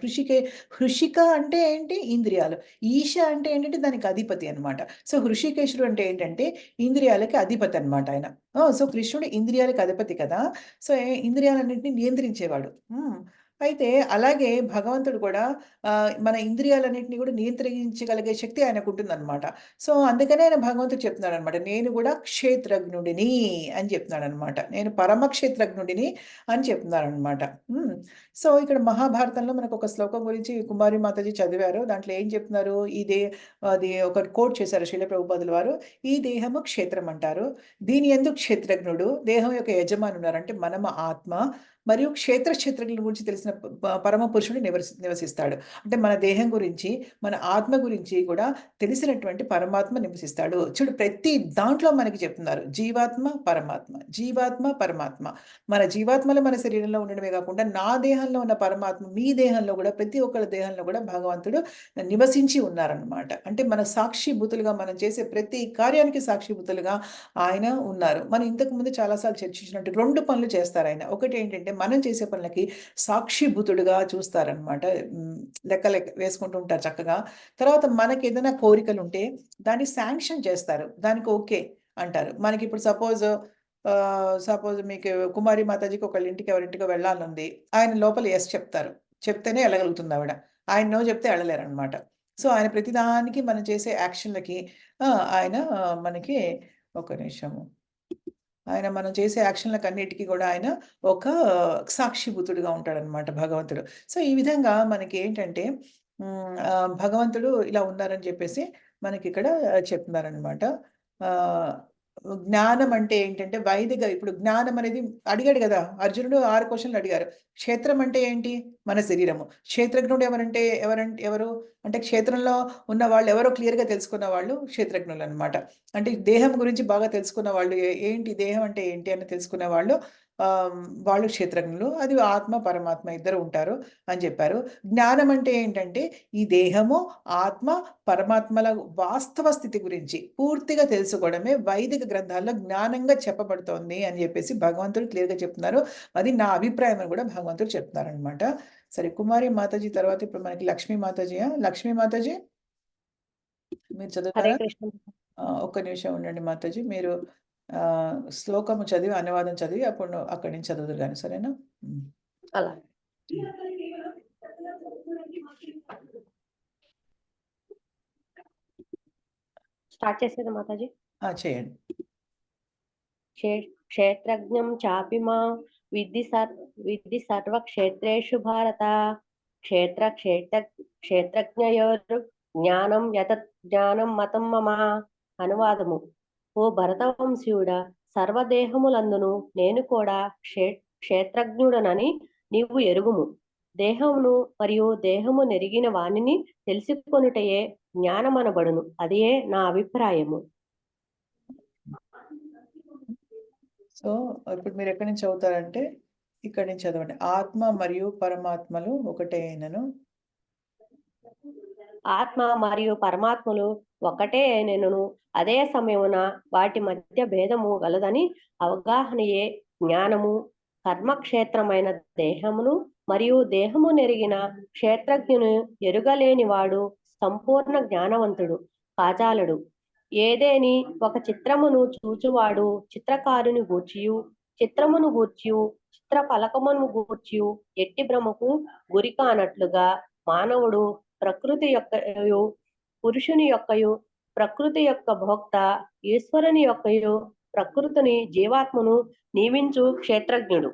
హృషిక అంటే ఏంటి? ఇంద్రియాలు. ఈశ అంటే ఏంటంటే దానికి అధిపతి అనమాట. సో, హృషికేశుడు అంటే ఏంటంటే ఇంద్రియాలకి అధిపతి అనమాట ఆయన. సో, కృష్ణుడు ఇంద్రియాలకి అధిపతి కదా! సో, ఇంద్రియాలన్నిటిని నియంత్రించేవాడు. అయితే అలాగే భగవంతుడు కూడా మన ఇంద్రియాలన్నిటిని కూడా నియంత్రించగలిగే శక్తి ఆయనకుంటుందనమాట. సో, అందుకనే ఆయన భగవంతుడు చెప్తున్నాడనమాట. నేను కూడా క్షేత్రజ్ఞుడిని అని చెప్తున్నాడనమాట. నేను పరమ క్షేత్రజ్ఞుడిని అని చెప్తున్నారనమాట. హ్మ్. సో, ఇక్కడ మహాభారతంలో మనకొక శ్లోకం గురించి కుమారి మాతాజీ చదివారు. దాంట్లో ఏం చెప్తున్నారు? అది ఒక కోట్ చేశారు శీల ప్రభుపాదుల వారు. "ఈ దేహము క్షేత్రం అంటారు. దీని యందు క్షేత్రజ్ఞుడు, దేహం యొక్క యజమానున్నారు." అంటే మనము ఆత్మ మరియు క్షేత్రజ్ఞుల గురించి తెలిసిన పరమ పురుషుడు నివసిస్తాడు. అంటే మన దేహం గురించి, మన ఆత్మ గురించి కూడా తెలిసినటువంటి పరమాత్మ నివసిస్తాడు. చూడు ప్రతి దాంట్లో మనకి చెప్తున్నారు. జీవాత్మ, పరమాత్మ. జీవాత్మ, పరమాత్మ. మన జీవాత్మలు మన శరీరంలో ఉండడమే కాకుండా నా దేహంలో ఉన్న పరమాత్మ మీ దేహంలో కూడా ప్రతి ఒక్కరి దేహంలో కూడా భగవంతుడు నివసించి ఉన్నారనమాట. అంటే మన సాక్షిభూతులుగా మనం చేసే ప్రతి కార్యానికి సాక్షిభూతులుగా ఆయన ఉన్నారు. మనం ఇంతకుముందు చాలా సార్లు చర్చించినట్టు 2 పనులు చేస్తారాయన. ఒకటేంటంటే మనం చేసే పనులకి సాక్షిభూతుడుగా చూస్తారనమాట. లెక్క వేసుకుంటూ ఉంటారు చక్కగా. తర్వాత మనకేదైనా కోరికలుంటే దాన్ని శాంక్షన్ చేస్తారు. దానికి ఓకే అంటారు. మనకిప్పుడు సపోజ్ మీకు కుమారి మాతాజీకి ఒకళ్ళింటికి ఎవరింటికో వెళ్ళాలనుంది. ఆయన లోపల యెస్ చెప్తారు. చెప్తేనే ఎళ్ళగలుగుతుందావిడ. ఆయన నో చెప్తే ఎళ్ళలేరనమాట. సో, ఆయన ప్రతిదానికి మనం చేసే యాక్షన్‌లకి ఆయన మనకి ఒక్క నిమిషము. ఆయన మనం చేసే యాక్షన్‌లకన్నిటికి గూడా ఆయన ఒక సాక్షిభూతుడుగా ఉంటాడనమాట భగవంతుడు. సో, ఈ విధంగా మనకేంటంటే భగవంతుడు ఇలా ఉన్నారని జెప్పేసి మనకిక్కడ చెప్తున్నారనమాట. ఆహ్, జ్ఞానం అంటే ఏంటంటే ఇప్పుడు జ్ఞానం అనేది అడిగాడు గదా! అర్జునుడు 6 క్వెషన్‌లు అడిగారు. క్షేత్రం అంటే ఏంటి? మన శరీరము. క్షేత్రజ్ఞుడు ఎవరు? అంటే క్షేత్రంలో ఉన్న వాళ్ళెవరో క్లియర్‌గా తెలుసుకున్న వాళ్ళు క్షేత్రజ్ఞులనమాట. అంటే దేహం గురించి బాగా తెలుసుకున్న వాళ్ళు ఏంటి దేహం అంటే ఏంటి అని తెలుసుకునే వాళ్ళు వాళ్ళు క్షేత్రజ్ఞులు. అది ఆత్మ, పరమాత్మ ఇద్దరు ఉంటారు అని చెప్పారు. జ్ఞానం అంటే ఏంటంటే ఈ దేహము, ఆత్మ, పరమాత్మల వాస్తవ స్థితి గురించి పూర్తిగా తెలుసుకోవడమే వైదిక గ్రంథాల్లో జ్ఞానంగా చెప్పబడుతోంది అని చెప్పేసి భగవంతుడు క్లియర్‌గా చెప్తున్నారు. అది నా అభిప్రాయం అని కూడా భగవంతుడు చెప్తున్నారనమాట. సరే కుమారి మాతాజీ తర్వాత ఇప్పుడు మనకి లక్ష్మీ మాతాజీయా? లక్ష్మీ మాతాజీ మీరు హరే చదువుతారా? కృష్ణ. ఒక్క నిమిషం ఉండండి మాతాజీ. మీరు శ్లోకము చదివి, అనువాదం చదివి అప్పుడు అక్కడి నుంచి చదువుదురు గాని. సరేనా? అలా స్టార్ట్ చేసేదా మాతాజీ? చేయండి. క్షేత్రజ్ఞం చాపి మా విద్ధి సర్వక్షేత్రేషు భారత క్షేత్రజ్ఞయోర్ జ్ఞానం యతత్ జ్ఞానం మతం మమ. అనువాదము: ఓ భరతవంశీయుడ, సర్వదేహములందును నేను కూడా క్షేత్రజ్ఞుడనని నీవు ఎరుగుము. దేహమును మరియు దేహము నెరిగిన వానిని తెలుసుకొనుటయే జ్ఞానమనబడును. అదే నా అభిప్రాయము. సో ఇప్పుడు మీరు ఎక్కడి నుంచి చదువుతారంటే ఇక్కడి నుంచి చదవండి. ఆత్మ మరియు పరమాత్మలు ఒకటే అయినను. ఆత్మ మరియు పరమాత్మలు ఒకటే అయినను అదే సమయమున వాటి మధ్య భేదము గలదని అవగాహనయే జ్ఞానము. కర్మక్షేత్రమైన దేహమును మరియు దేహము నెరిగిన క్షేత్రజ్ఞును ఎరుగలేని వాడు సంపూర్ణ జ్ఞానవంతుడు కాజాలడు. ఏదేని ఒక చిత్రమును చూచువాడు చిత్రకారుని గూర్చియు, చిత్రమును గూర్చియు, చిత్ర ఫలకమును గూర్చియు ఎట్టి భ్రమకు గురికానట్లుగా మానవుడు ప్రకృతి యొక్కయు, పురుషుని యొక్కయు, ప్రకృతి యొక్క భోక్త ఈశ్వరుని యొక్కయు, ప్రకృతిని జీవాత్మను నియమించు క్షేత్రజ్ఞుడు.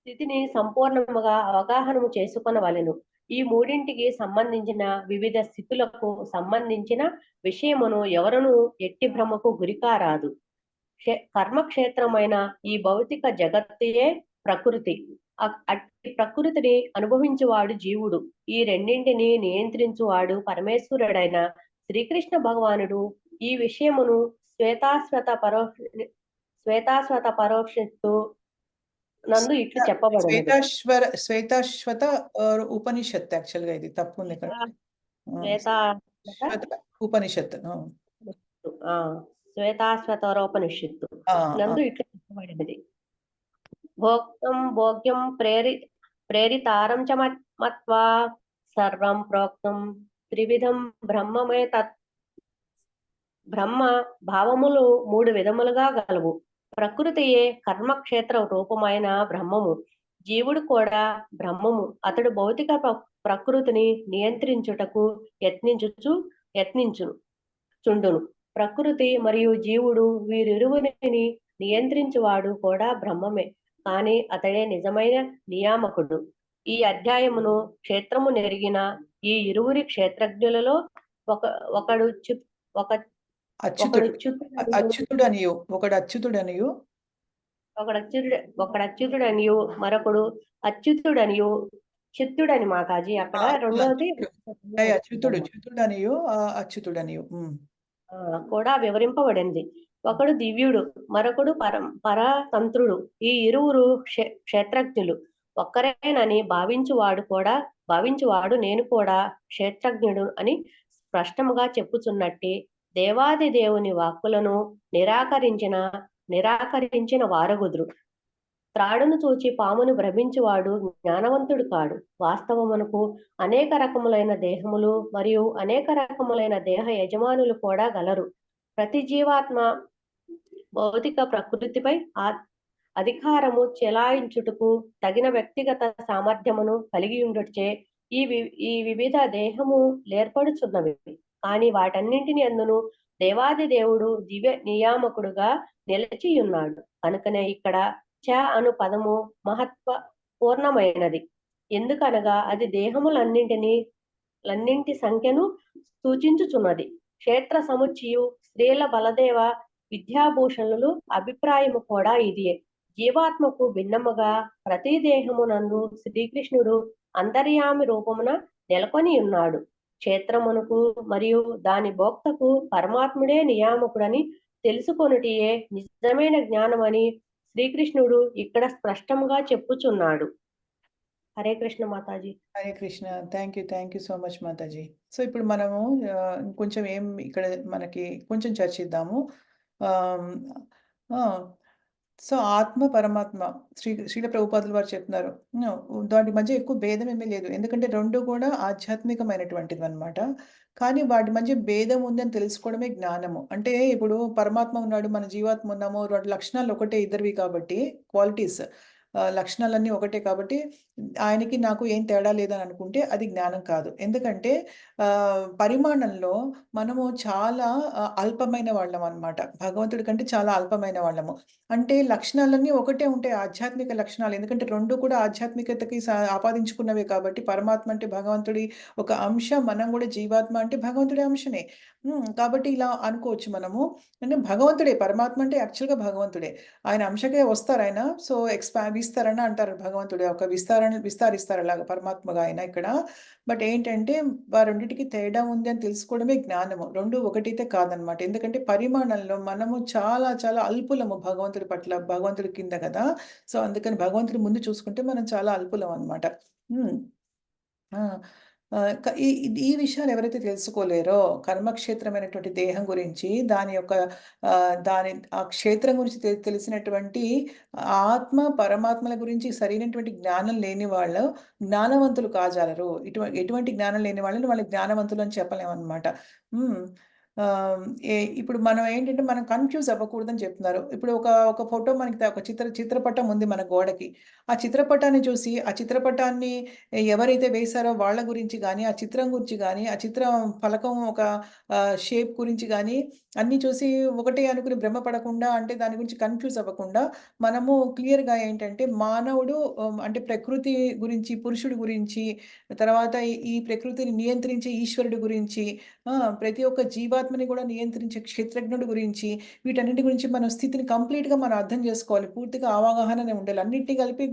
స్థితిని సంపూర్ణముగా అవగాహనము చేసుకొనవలెను. ఈ మూడింటికి సంబంధించిన వివిధ స్థితులకు సంబంధించిన విషయమును ఎవరును ఎట్టి భ్రమకు గురికారాదు. కర్మక్షేత్రమైన ఈ భౌతిక జగత్తుయే ప్రకృతి. అట్టి ప్రకృతిని అనుభవించువాడు జీవుడు. ఈ రెండింటిని నియంత్రించువాడు పరమేశ్వరుడైన శ్రీకృష్ణ భగవానుడు. ఈ విషయమును శ్వేతాశ్వత పరోక్షిస్తూ నందు ఇట్లు చెప్పబడినది. శ్వేతాశ్వత ఉపనిషత్. యాక్చువల్ గా ఇది తప్పు ఉంది ఇక్కడ. ఉపనిషత్, శ్వేతాశ్వతరోపనిషత్తు నందు ఇట్లు చెప్పబడినది. భోక్తం భోగ్యం ప్రేరితారం చ మత్వా సర్వం ప్రోక్తం త్రివిధం బ్రహ్మమే తత్. బ్రహ్మ భావములు మూడు విధములుగా గలవు. ప్రకృతియే కర్మక్షేత్ర రూపమైన బ్రహ్మము. జీవుడు కూడా బ్రహ్మము. అతడు భౌతిక ప్రకృతిని నియంత్రించుటకు యత్నించుచుండును. ప్రకృతి మరియు జీవుడు వీరిరువురిని నియంత్రించువాడు కూడా బ్రహ్మమే, కానీ అతడే నిజమైన నియామకుడు. ఈ అధ్యాయమును క్షేత్రము నెరిగిన ఈ ఇరువురి క్షేత్రజ్ఞులలో ఒకడు అచ్యుతుడనియు మరొకడు అచ్యుతుడనియు. చిత్తుడని మాతాజీ అక్కడ రెండవది అచ్యుతుడనియు కూడా వివరింపబడింది. ఒకడు దివ్యుడు, మరొకడు పరతంత్రుడు. ఈ ఇరువురు క్షేత్రజ్ఞులు ఒక్కరేనని భావించువాడు నేను కూడా క్షేత్రజ్ఞుడు అని స్పష్టముగా చెప్పుచున్నట్టే దేవాది దేవుని వాక్కులను నిరాకరించిన వారగుదురు. త్రాడును చూచి పామును భ్రమించువాడు జ్ఞానవంతుడు కాడు. వాస్తవమునకు అనేక రకములైన దేహములు మరియు అనేక రకములైన దేహ యజమానులు కూడా గలరు. ప్రతి జీవాత్మ భౌతిక ప్రకృతిపై అధికారము చెలాయించుటకు తగిన వ్యక్తిగత సామర్థ్యమును కలిగి ఉండొచ్చే ఈ వివిధ దేహము ఏర్పడుచున్నవి. కానీ వాటన్నింటిని అందును దేవాది దేవుడు దివ్య నియామకుడుగా నిలిచియున్నాడు. కనుకనే ఇక్కడ చ అను పదము మహత్వ పూర్ణమైనది. ఎందుకనగా అది దేహములన్నింటి సంఖ్యను సూచించుచున్నది. క్షేత్ర సముచ్చయు స్త్రీల బలదేవ విద్యాభూషణులు అభిప్రాయము కూడా ఇదియే. జీవాత్మకు భిన్నముగా ప్రతి దేహమునందు శ్రీకృష్ణుడు అంతర్యామి రూపమున నెలకొని ఉన్నాడు. క్షేత్రమునకు మరియు దాని భోక్తకు పరమాత్ముడే నియామకుడని తెలుసుకొనుటియే నిజమైన జ్ఞానమని శ్రీకృష్ణుడు ఇక్కడ స్పష్టంగా చెప్పుచున్నాడు. Hare Krishna Mataji. Hare Krishna. Thank you so much Mataji. So ఇప్పుడు మనము కొంచెం ఇక్కడ మనకి కొంచెం చర్చిద్దాము. సో, ఆత్మ, పరమాత్మ శ్రీల ప్రభుపాదుల వారు చెప్తున్నారు. దాటి మధ్య ఎక్కువ భేదం ఏమీ లేదు. ఎందుకంటే 2 కూడా ఆధ్యాత్మికమైనటువంటివన్నమాట. కానీ వాటి మధ్య భేదం ఉందని తెలుసుకోవడమే జ్ఞానము. అంటే ఇప్పుడు పరమాత్మ ఉన్నాడు, మన జీవాత్మ ఉన్నాము. వాటి లక్షణాలు ఒకటే ఇద్దరివి కాబట్టి క్వాలిటీస్ లక్షణాలన్నీ ఒకటే కాబట్టి ఆయనకి నాకు ఏం తేడా లేదని అనుకుంటే అది జ్ఞానం కాదు. ఎందుకంటే పరిమాణంలో మనము చాలా అల్పమైన వాళ్ళమన్నమాట. భగవంతుడి కంటే చాలా అల్పమైన వాళ్ళము. అంటే లక్షణాలన్నీ ఒకటే ఉంటాయి. ఆధ్యాత్మిక లక్షణాలు. ఎందుకంటే 2 కూడా ఆధ్యాత్మికతకి ఆపాదించుకున్నవే కాబట్టి పరమాత్మ అంటే భగవంతుడి ఒక అంశ. మనం కూడా జీవాత్మ అంటే భగవంతుడి అంశనే. కాబట్టి ఇలా అనుకోవచ్చు మనము. అంటే భగవంతుడే. పరమాత్మ అంటే యాక్చువల్‌గా భగవంతుడే. ఆయన అంశకే వస్తారాయన. సో, విస్తరణ అంటారు భగవంతుడు. ఒక విస్తరిస్తారు అలాగా పరమాత్మగా ఆయన ఇక్కడ. బట్ ఏంటంటే ఆ రెండిటికి తేడా ఉంది అని తెలుసుకోవడమే జ్ఞానము. 2 ఒకటైతే కాదనమాట. ఎందుకంటే పరిమాణంలో మనము చాలా చాలా అల్పులము భగవంతుడి పట్ల. భగవంతుడి కింద కదా! సో, అందుకని భగవంతుడి ముందు చూసుకుంటే మనం చాలా అల్పులం అనమాట. హ్మ్. ఆ! ఈ విషయాలు ఎవరైతే తెలుసుకోలేరో కర్మక్షేత్రమైనటువంటి దేహం గురించి, దాని యొక్క ఆ క్షేత్రం గురించి తెలిసినటువంటి ఆత్మ, పరమాత్మల గురించి సరైనటువంటి జ్ఞానం లేని వాళ్ళు జ్ఞానవంతులు కాజాలరు. ఎటువంటి జ్ఞానం లేని వాళ్ళని జ్ఞానవంతులు అని చెప్పలేమనమాట. హ్మ్. ఆహ్, ఇప్పుడు మనం ఏంటంటే మనం కన్‌ఫ్యూజ్ అవ్వకూడదని చెప్తున్నారు. ఇప్పుడు ఒక ఫోటో మనకి ఒక చిత్రపటం ఉంది మన గోడకి. ఆ చిత్రపటాన్ని చూసి, ఆ చిత్రపటాన్ని ఎవరైతే వేశారో వాళ్ళ గురించి గానీ, ఆ చిత్రం గురించి గానీ, ఆ చిత్రం ఫలకం ఒక షేప్ గురించి గానీ, అన్నీ చూసి ఒకటే అనుకుని భ్రమపడకుండా అంటే దాని గురించి కన్‌ఫ్యూజ్ అవ్వకుండా, మనము క్లియర్‌గా ఏంటంటే మానవుడు అంటే ప్రకృతి గురించి, పురుషుడి గురించి, తర్వాత ఈ ప్రకృతిని నియంత్రించే ఈశ్వరుడి గురించి, ప్రతి ఒక్క జీవాత్మని కూడా నియంత్రించే క్షేత్రజ్ఞుడి గురించి, వీటన్నిటి గురించి మన స్థితిని కంప్లీట్‌గా మనం అర్థం జేసుకోవాలి. పూర్తిగా అవగాహననే ఉండాలి. అన్నిటిని కలిపి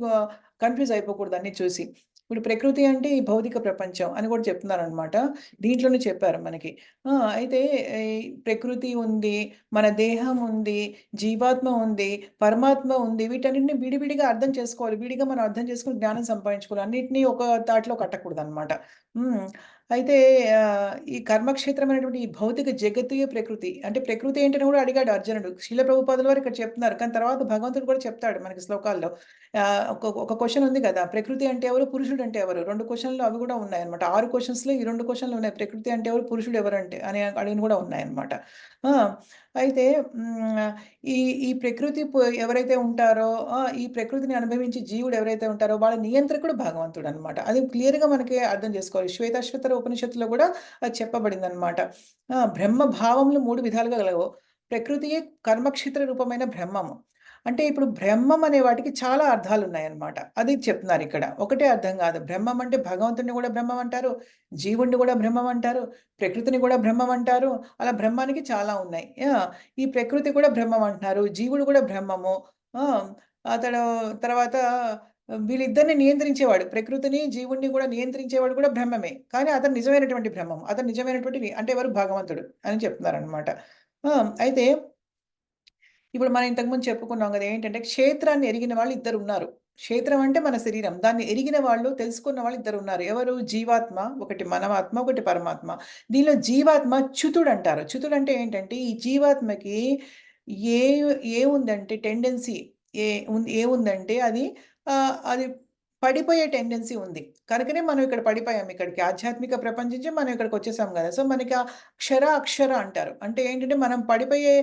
కన్‌ఫ్యూజ్ అయిపోకూడదు అన్నీ చూసి. ఇప్పుడు ప్రకృతి అంటే ఈ భౌతిక ప్రపంచం అని గూడా చెప్తున్నారనమాట. దీంట్లోనే చెప్పారు మనకి. అయితే ఈ ప్రకృతి ఉంది, మన దేహం ఉంది, జీవాత్మ ఉంది, పరమాత్మ ఉంది. వీటన్నిటిని విడివిడిగా అర్థం చేసుకోవాలి. విడిగా మనం అర్థం చేసుకొని జ్ఞానం సంపాదించుకోవాలి. అన్నిటిని ఒక తాటిలో కట్టకూడదనమాట. హ్మ్. అయితే ఈ కర్మక్షేత్రమైనటువంటి ఈ భౌతిక జగత్తుయే ప్రకృతి. అంటే ప్రకృతి ఏంటని గూడా అడిగాడు అర్జునుడు. శ్రీల ప్రభుపాదుల వారు ఇక్కడ చెప్తున్నారు. కానీ తర్వాత భగవంతుడు కూడా చెప్తాడు మనకి శ్లోకాల్లో. ఒక క్వెషన్ ఉంది గదా! ప్రకృతి అంటే ఎవరు? పురుషుడు అంటే ఎవరు? 2 క్వెషన్‌లు అవి గూడా ఉన్నాయన్నమాట. 6 క్వెషన్స్‌లో ఈ 2 క్వెషన్‌లు ఉన్నాయి. ప్రకృతి అంటే ఎవరు? పురుషుడు ఎవరంటే అని అడిగినవి గూడా ఉన్నాయన్నమాట. ఆ! అయితే హ్మ్. ఈ ఈ ప్రకృతి ఎవరైతే ఉంటారో ఈ ప్రకృతిని అనుభవించి జీవుడు ఎవరైతే ఉంటారో వాళ్ళ నియంత్రకుడు భగవంతుడనమాట. అది క్లియర్‌గా మనకి అర్థం చేసుకోవాలి. శ్వేతాశ్వతర ఉపనిషత్తులో కూడా అది చెప్పబడిందనమాట. బ్రహ్మ భావములు 3 విధాలుగా గలవు. ప్రకృతియే కర్మక్షేత్ర రూపమైన బ్రహ్మము. అంటే ఇప్పుడు బ్రహ్మం అనే వాటికి చాలా అర్థాలున్నాయన్నమాట. అది చెప్తున్నారిక్కడ. ఒకటే అర్థం గాదు. బ్రహ్మం అంటే భగవంతుడిని గూడా బ్రహ్మం అంటారు. జీవుడిని గూడా బ్రహ్మం అంటారు. ప్రకృతిని గూడా బ్రహ్మం అంటారు. అలా బ్రహ్మానికి చాలా ఉన్నాయి. ఈ ప్రకృతి కూడా బ్రహ్మం అంటున్నారు. జీవుడు కూడా బ్రహ్మము. ఆ! అతడు తర్వాత వీళ్ళిద్దరిని నియంత్రించేవాడు. ప్రకృతిని, జీవుడిని కూడా నియంత్రించేవాడు కూడా బ్రహ్మమే. కానీ అతను నిజమైనటువంటి బ్రహ్మం. అతను నిజమైనటువంటి అంటే ఎవరు? భగవంతుడు అని చెప్తున్నారనమాట. ఆ! అయితే ఇప్పుడు మనం ఇంతకుముందు చెప్పుకున్నాం గదా! ఏంటంటే క్షేత్రాన్ని ఎరిగిన వాళ్ళు ఇద్దరున్నారు. క్షేత్రం అంటే మన శరీరం. దాన్ని ఎరిగిన వాళ్ళు, తెలుసుకున్న వాళ్ళు ఇద్దరున్నారు. ఎవరు? జీవాత్మ, ఒకటి మనవాత్మ, ఒకటి పరమాత్మ. దీనిలో జీవాత్మ చ్యుతుడంటారు. చ్యుతుడంటే ఏంటంటే ఈ జీవాత్మకి ఏ ఏముందంటే టెండెన్సీ ఏముందంటే అది పడిపోయే టెండెన్సీ ఉంది. కనుకనే మనం ఇక్కడ పడిపోయాం ఇక్కడికి. ఆధ్యాత్మిక ప్రపంచం నుంచి మనం ఇక్కడికొచ్చేసాం గదా! సో, మనకి అక్షర అంటారు. అంటే ఏంటంటే మనం పడిపోయే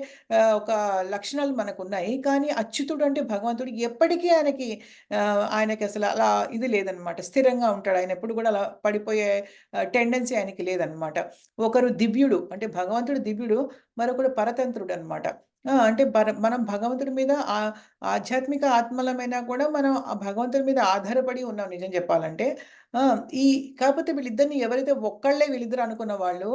ఒక లక్షణాలు మనకున్నాయి. కానీ అచ్యుతుడు అంటే భగవంతుడు ఎప్పటికీ ఆయనకి అసలు అలా ఇది లేదనమాట. స్థిరంగా ఉంటాడు. ఆయన ఎప్పుడు గూడా అలా పడిపోయే టెండెన్సీ ఆయనకి లేదనమాట. ఒకరు దివ్యుడు అంటే భగవంతుడు దివ్యుడు. మరొకడు పరతంత్రుడనమాట. అంటే మనం భగవంతుడి మీద ఆధ్యాత్మిక ఆత్మలమైనా కూడా మనం ఆ భగవంతుడి మీద ఆధారపడి ఉన్నాం నిజం జెప్పాలంటే. ఆ! ఈ కాపోతే వీళ్ళిద్దరిని ఎవరైతే ఒక్కళ్ళే వీళ్ళిద్దరు అనుకున్న వాళ్ళు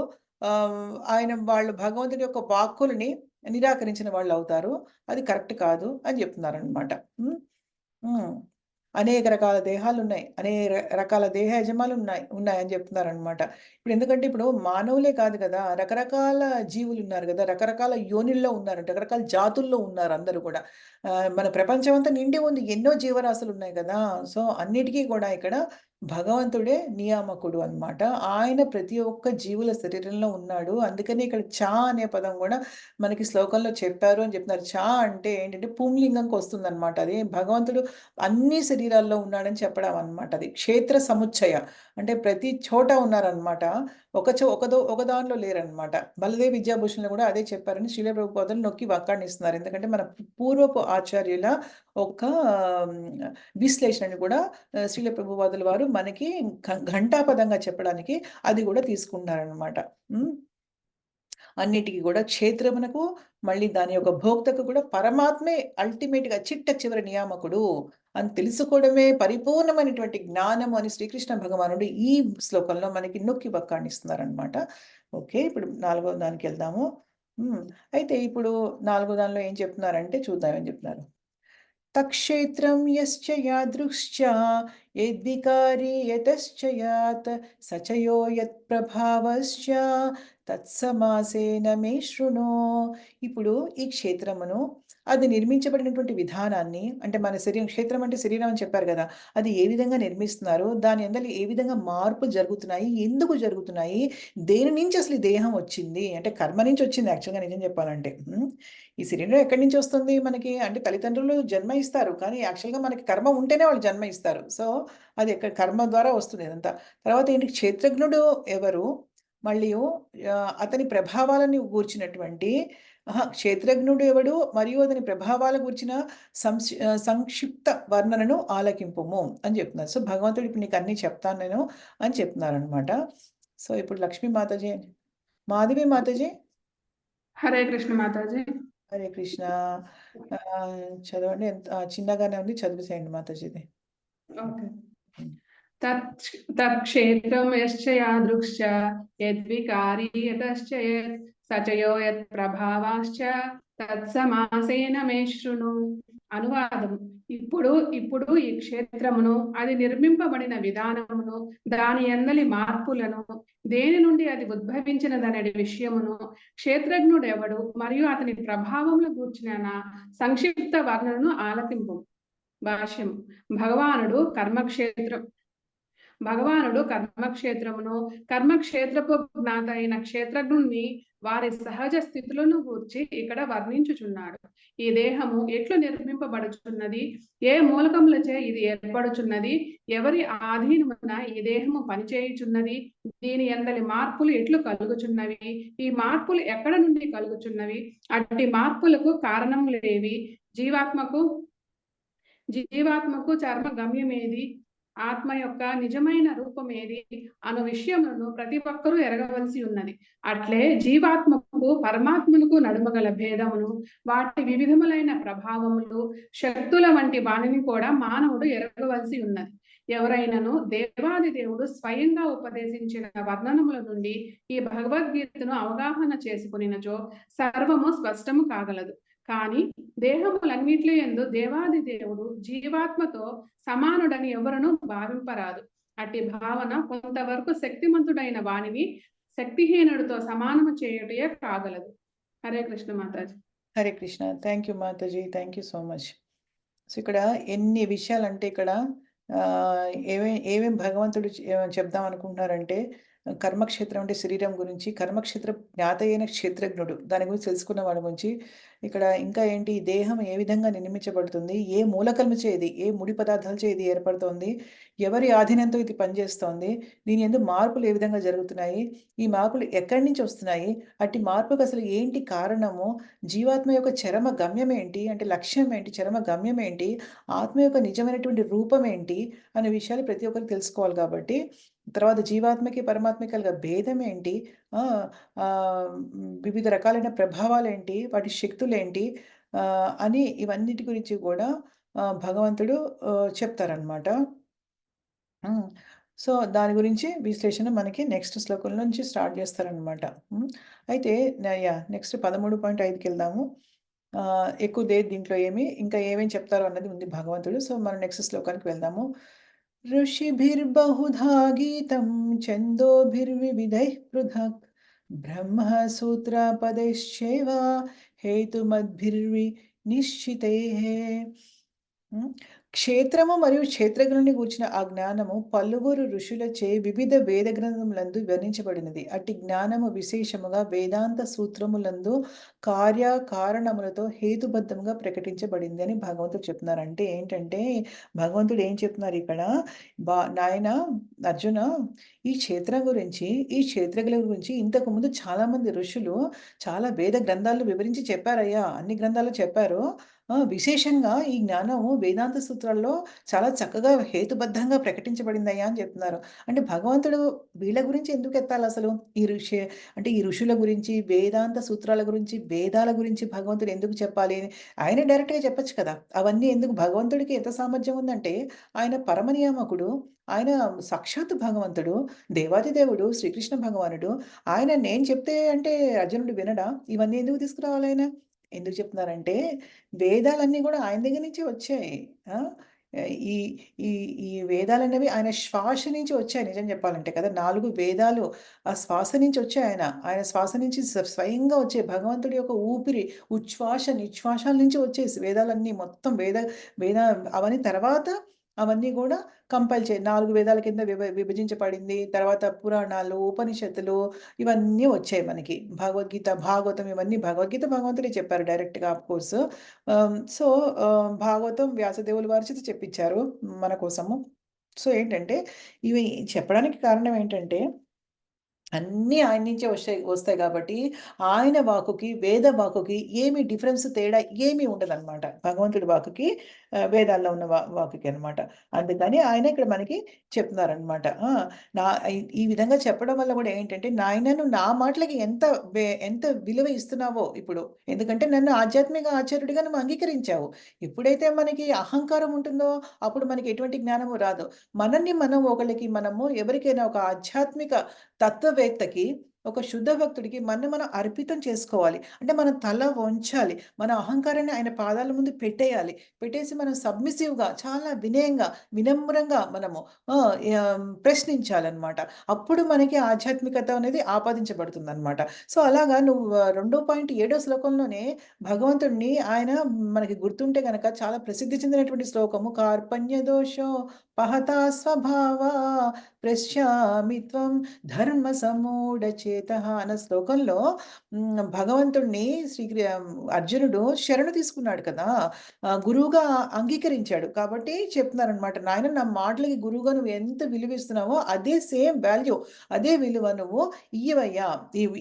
వాళ్ళు భగవంతుడి యొక్క వాక్కులని నిరాకరించిన వాళ్ళవుతారు. అది కరెక్ట్ కాదు అని జెప్తున్నారనమాట. హ్మ్. హ్మ్. అనేక రకాల దేహాలున్నాయి. రకాల దేహ ఉన్నాయని జెప్తున్నారనమాట. ఇప్పుడు మానవులే కాదు గదా! రకరకాల జీవులున్నారు గదా! రకరకాల యోనిల్లో ఉన్నారు. రకరకాల జాతుల్లో ఉన్నారు అందరూ గూడా. మన ప్రపంచం అంతా నిండి ఉంది. ఎన్నో జీవరాశులున్నాయి గదా! సో, అన్నిటికి కూడా ఇక్కడ భగవంతుడే నియామకుడు అన్నమాట. ఆయన ప్రతి ఒక్క జీవుల శరీరంలో ఉన్నాడు. అందుకని ఇక్కడ చ అనే పదం కూడా మనకి శ్లోకంలో చెప్పారు అని చెప్తున్నారు. చ అంటే ఏంటంటే పుంలింగంకి వస్తుందన్నమాట. అది భగవంతుడు అన్ని శరీరాల్లో ఉన్నాడని చెప్పడం అన్నమాట. అది క్షేత్ర సముచ్చయ అంటే ప్రతి చోట ఉన్నారన్నమాట. ఒక దానిలో లేరన్నమాట. బలదేవ్ విద్యాభూషణ్‌లో కూడా అదే చెప్పారని శ్రీల ప్రభుపాదులు నొక్కి వక్కాణిస్తున్నారు. ఎందుకంటే మన పూర్వపు ఆచార్యుల ఒక విశ్లేషణని కూడా శ్రీల ప్రభుపాదుల వారు మనకి ఘంటాపదంగా చెప్పడానికి అది కూడా తీసుకున్నారనమాట. అన్నిటికి కూడా క్షేత్రమునకు మళ్ళీ దాని యొక్క భోక్తకు కూడా పరమాత్మే అల్టిమేట్‌గా చిట్ట చివరి నియామకుడు అని తెలుసుకోవడమే పరిపూర్ణమైనటువంటి జ్ఞానము అని శ్రీకృష్ణ భగవానుడు ఈ శ్లోకంలో మనకి నొక్కి వక్కాణిస్తున్నారనమాట. ఓకే. ఇప్పుడు 4వ దానికెళ్దాము. అయితే ఇప్పుడు 4వ దానిలో ఏం చెప్తున్నారంటే చూద్దాం ఏం చెప్తున్నారు. తక్షేత్రం యశ్చ యాదృశ్చ యద్వికారి యతశ్చ యాత్ సచయో యత్ప్రభావశ్చ తత్సమాసేన మే శృణు. ఇప్పుడు ఈ క్షేత్రమును అది నిర్మించబడినటువంటి విధానాన్ని అంటే మన శరీరం క్షేత్రం అంటే శరీరం అని చెప్పారు కదా! అది ఏ విధంగా నిర్మిస్తున్నారు? దాని అందలి ఏ విధంగా మార్పులు జరుగుతున్నాయి? ఎందుకు జరుగుతున్నాయి? దేని నుంచి అసలు ఈ దేహం వచ్చింది? అంటే కర్మ నుంచి వచ్చింది యాక్చువల్‌గా నిజం చెప్పాలంటే. ఈ శరీరం ఎక్కడి నుంచి వస్తుంది మనకి? అంటే తల్లిదండ్రులు జన్మ ఇస్తారు. కానీ యాక్చువల్‌గా మనకి కర్మ ఉంటేనే వాళ్ళు జన్మ ఇస్తారు. సో, అది కర్మ ద్వారా వస్తుంది ఇదంతా. తర్వాత ఏంటి క్షేత్రజ్ఞుడు ఎవరు? మళ్ళీయు అతని ప్రభావాలను గూర్చినటువంటి క్షేత్రజ్ఞుడు ఎవడు? మరియు అతని ప్రభావాల గూర్చిన సంక్షిప్త వర్ణనను ఆలకింపుము అని చెప్తున్నారు. సో, భగవంతుడు ఇప్పుడు నీకు అన్నీ చెప్తాను నేను అని చెప్తున్నారనమాట. సో, ఇప్పుడు లక్ష్మీ మాతాజీ మాధవి మాతాజీ. హరే కృష్ణ మాతాజీ. హరే కృష్ణ. చదవండి. చిన్నగానే ఉంది. చదివేసేయండి మాతాజీది. ఓకే. తత్క్షేత్రం యశ్చ యాదృశ్చ యద్వికారి యతశ్చ యత్ సచయో యత్ ప్రభావాశ్చ తత్సమాసేన మే శృణు. అనువాదం. ఇప్పుడు ఈ క్షేత్రమును అది నిర్మింపబడిన విధానమును దాని అందలి మార్పులను దేని నుండి అది ఉద్భవించినదనే విషయమును క్షేత్రజ్ఞుడెవడు మరియు అతని ప్రభావముల గూర్చిన సంక్షిప్త వర్ణనను ఆలకింపు. భాష్యం. భగవానుడు కర్మక్షేత్రమును కర్మక్షేత్రపు జ్ఞాత అయిన క్షేత్రజ్ఞుని వారి సహజ స్థితులను గూర్చి ఇక్కడ వర్ణించుచున్నాడు. ఈ దేహము ఎట్లు నిర్మింపబడుచున్నది, ఏ మూలకములచే ఇది ఏర్పడుచున్నది, ఎవరి ఆధీనమున ఈ దేహము పనిచేయుచున్నది, దీని అందలి మార్పులు ఎట్లు కలుగుచున్నవి, ఈ మార్పులు ఎక్కడ నుండి కలుగుచున్నవి, అట్టి మార్పులకు కారణములేవి, జీవాత్మకు చర్మ గమ్యమేది, ఆత్మ యొక్క నిజమైన రూపమేది అను విషయములను ప్రతి ఒక్కరూ ఎరగవలసి ఉన్నది. అట్లే జీవాత్మకు పరమాత్మకు నడుమగల భేదమును వాటి వివిధములైన ప్రభావములు శక్తుల వంటి వాణిని కూడా మానవుడు ఎరగవలసి ఉన్నది. ఎవరైనను దేవాది దేవుడు స్వయంగా ఉపదేశించిన వర్ణనముల నుండి ఈ భగవద్గీతను అవగాహన చేసుకునినచో సర్వము స్పష్టము కాగలదు. కానీ దేహములన్నిటి యందు దేవాది దేవుడు జీవాత్మతో సమానుడని ఎవరునూ భావింపరాదు. అట్టి భావన కొంతవరకు శక్తిమంతుడైన వాణిని శక్తిహీనుడితో సమానము చేయుటే కాగలదు. Hare Krishna Mataji. Hare Krishna. Thank you Mataji. Thank you so much. So, ఇక్కడ ఎన్ని విషయాలంటే ఇక్కడ ఏమేం భగవంతుడు చెప్దాం అనుకుంటున్నారంటే కర్మక్షేత్రం అంటే శరీరం గురించి, కర్మక్షేత్ర జ్ఞాత అయిన క్షేత్రజ్ఞుడు దాని గురించి తెలుసుకున్న వాడి గురించి, ఇక్కడ ఇంకా ఏంటి ఈ దేహం ఏ విధంగా నిర్మించబడుతుంది, ఏ మూలకముచే ఇది, ఏ ముడి పదార్థాలచే ఇది ఏర్పడుతోంది, ఎవరి ఆధీనంతో ఇది పనిచేస్తోంది, దీని యందు మార్పులు ఏ విధంగా జరుగుతున్నాయి, ఈ మార్పులు ఎక్కడి నుంచి వస్తున్నాయి, అట్టి మార్పుకు అసలు ఏంటి కారణము, జీవాత్మ యొక్క చరమ గమ్యం ఏంటి అంటే లక్ష్యం ఏంటి, చరమ గమ్యం ఏంటి, ఆత్మ యొక్క నిజమైనటువంటి రూపం ఏంటి అనే విషయాలు ప్రతి ఒక్కరికి తెలుసుకోవాలి. కాబట్టి తర్వాత జీవాత్మకి పరమాత్మకి కలిగే భేదం ఏంటి, వివిధ రకాలైన ప్రభావాలేంటి, వాటి శక్తులేంటి అని ఇవన్నిటి గురించి కూడా భగవంతుడు చెప్తారనమాట. సో, దాని గురించి విశ్లేషణ మనకి నెక్స్ట్ శ్లోకం నుంచి స్టార్ట్ చేస్తారనమాట. అయితే నెక్స్ట్ 13.5కెళ్దాము. ఎక్కువ దీంట్లో ఇంకా ఏమేమి చెప్తారో అన్నది ఉంది భగవంతుడు. సో, మనం నెక్స్ట్ శ్లోకానికి వెళ్దాము. ఋషిభిర్బహుధా గీతం ఛందోభిర్వివిధైః పృథక్ బ్రహ్మసూత్రపदैश्चैव हेतुमद्भिर्विनिश्चितैः. క్షేత్రము మరియు క్షేత్రజ్ఞుని గూర్చిన ఆ జ్ఞానము పలువురు ఋషులచే వివిధ వేద గ్రంథములందు వర్ణించబడినది. అట్టి జ్ఞానము విశేషముగా వేదాంత సూత్రములందు కార్యకారణములతో హేతుబద్ధంగా ప్రకటించబడింది అని భగవంతుడు చెప్తున్నారు. అంటే ఏంటంటే భగవంతుడు ఏం చెప్తున్నారు ఇక్కడ, నాయన అర్జున, ఈ క్షేత్రం గురించి, ఈ క్షేత్రజ్ఞుల గురించి ఇంతకు ముందు చాలా మంది ఋషులు చాలా వేద గ్రంథాలు వివరించి చెప్పారయ్యా. అన్ని గ్రంథాలు చెప్పారు. విశేషంగా ఈ జ్ఞానము వేదాంత సూత్రాల్లో చాలా చక్కగా హేతుబద్ధంగా ప్రకటించబడిందయ్యా అని చెప్తున్నారు. అంటే భగవంతుడు వీళ్ళ గురించి ఎందుకు ఎత్తాలసలు? అంటే ఈ ఋషుల గురించి, వేదాంత సూత్రాల గురించి, వేదాల గురించి భగవంతుడు ఎందుకు చెప్పాలి? ఆయన డైరెక్ట్‌గా చెప్పొచ్చు కదా! అవన్నీ ఎందుకు? భగవంతుడికి ఎంత సామర్థ్యం ఉందంటే, ఆయన పరమనియామకుడు, ఆయన సాక్షాత్తు భగవంతుడు, దేవాది దేవుడు, శ్రీకృష్ణ భగవానుడు. ఆయన నేను చెప్తే అంటే అర్జునుడు వినడా? ఇవన్నీ ఎందుకు తీసుకురావాలాయన? ఎందుకు చెప్తున్నారంటే, వేదాలన్నీ గూడా ఆయన దగ్గర నుంచే వచ్చాయి. ఆ! ఈ ఈ ఈ వేదాలనేవి ఆయన శ్వాస నుంచి వచ్చాయి నిజం చెప్పాలంటే కదా! 4 వేదాలు ఆ శ్వాస నుంచి వచ్చాయి. ఆయన శ్వాస నుంచి స్వయంగా వచ్చాయి. భగవంతుడి యొక్క ఊపిరి, ఉచ్ఛ్వాస, నిశ్వాసాల నుంచి వచ్చేసి వేదాలన్నీ మొత్తం వేద అవన్నీ తర్వాత అవన్నీ గూడా కంపైల్ 4 వేదాల కింద విభజించబడింది. తర్వాత పురాణాలు, ఉపనిషత్తులు ఇవన్నీ వచ్చాయి మనకి. భగవద్గీత, భాగవతం ఇవన్నీ భగవద్గీత భగవంతుడే చెప్పారు డైరెక్ట్‌గా ఆఫ్‌కోర్స్. సో, భాగవతం వ్యాసదేవుల వారి చేత చెప్పించారు మన కోసము. సో, ఏంటంటే ఇవి చెప్పడానికి కారణం ఏంటంటే అన్నీ ఆయన నుంచే వస్తాయి కాబట్టి, ఆయన వాక్కుకి, వేద వాక్కుకి ఏమి డిఫరెన్స్ తేడా ఏమీ ఉండదనమాట. భగవంతుడి వాక్కుకి వేదాల్లో ఉన్న వాక్కుకి అనమాట. అందుకని ఆయన ఇక్కడ మనకి చెప్తున్నారనమాట. ఆ! నా ఈ విధంగా చెప్పడం వల్ల కూడా ఏంటంటే, నాయన నువ్వు నా మాటలకి ఎంత విలువ ఇస్తున్నావో ఇప్పుడు. ఎందుకంటే నన్ను ఆధ్యాత్మిక ఆచార్యుడిగా నువ్వు అంగీకరించావు. ఎప్పుడైతే మనకి అహంకారం ఉంటుందో, అప్పుడు మనకి ఎటువంటి జ్ఞానము రాదు. మనము ఎవరికైనా ఒక ఆధ్యాత్మిక తత్వవేత్తకి, ఒక శుద్ధ భక్తుడికి మనం అర్పితం చేసుకోవాలి. అంటే మనం తల వంచాలి. మన అహంకారాన్ని ఆయన పాదాల ముందు పెట్టేయాలి. పెట్టేసి మనం సబ్మిసివ్‌గా, చాలా వినయంగా, వినమ్రంగా మనము ప్రశ్నించాలనమాట. అప్పుడు మనకి ఆధ్యాత్మికత అనేది ఆపాదించబడుతుందనమాట. సో, అలాగా నువ్వు 2.7 శ్లోకంలోనే భగవంతుడిని ఆయన మనకి గుర్తుంటే గనక చాలా ప్రసిద్ధి చెందినటువంటి శ్లోకము కార్పణ్యదోషో పహతా స్వభావా ప్రశ్యామి త్వం ధర్మ సమూఢచేతః అన్న శ్లోకంలో భగవంతుడిని అర్జునుడు శరణు తీసుకున్నాడు కదా! గురువుగా అంగీకరించాడు. కాబట్టి చెప్తున్నారనమాట. నాయన నా మాటలకి గురువుగా నువ్వు ఎంత విలువిస్తున్నావో అదే సేమ్ వాల్యూ, అదే విలువ నువ్వు ఇయ్యవయ్యా.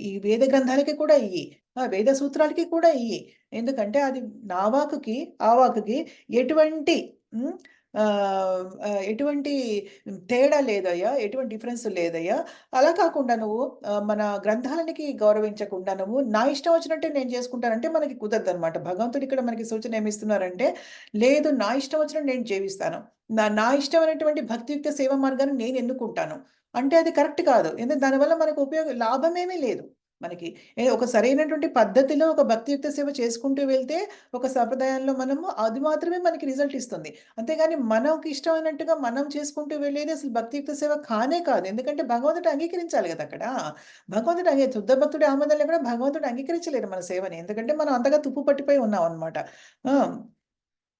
ఈ వేద గ్రంథాలకి కూడా ఇయ్యి. వేద సూత్రాలకి కూడా ఇయ్యి. ఎందుకంటే అది నా వాక్కుకి, ఆ వాక్కుకి ఎటువంటి హ్మ్. ఎటువంటి తేడా లేదయ్యా. ఎటువంటి డిఫరెన్స్ లేదయ్యా. అలా కాకుండా నువ్వు మన గ్రంథాలనికి గౌరవించకుండా నువ్వు నా ఇష్టం వచ్చినట్టే నేను చేసుకుంటానంటే మనకి కుదరదనమాట. భగవంతుడు ఇక్కడ మనకి సూచన ఏమిస్తున్నారంటే, లేదు నా ఇష్టం వచ్చినట్టు నేను జీవిస్తాను. నా ఇష్టమైనటువంటి భక్తియుక్త సేవా మార్గాన్ని నేను ఎన్నుకుంటాను. అంటే అది కరెక్ట్ కాదు. దానివల్ల మనకు లాభమేమీ లేదు మనకి. ఒక సరైనటువంటి పద్ధతిలో ఒక భక్తియుక్త సేవ చేసుకుంటూ వెళ్తే, ఒక సంప్రదాయంలో మనము అది మాత్రమే మనకి రిజల్ట్ ఇస్తుంది. అంతేగాని మనకి ఇష్టమైనట్టుగా మనం చేసుకుంటూ వెళ్ళేది అసలు భక్తియుక్త సేవ కానే కాదు. ఎందుకంటే భగవంతుడు అంగీకరించాలి గదా! అక్కడ. శుద్ధ భక్తుడి ఆమోదం లేకుండా భగవంతుడు అంగీకరించలేరు మన సేవని. ఎందుకంటే మనం అంతగా తుప్పు పట్టిపోయి ఉన్నామనమాట. ఆ!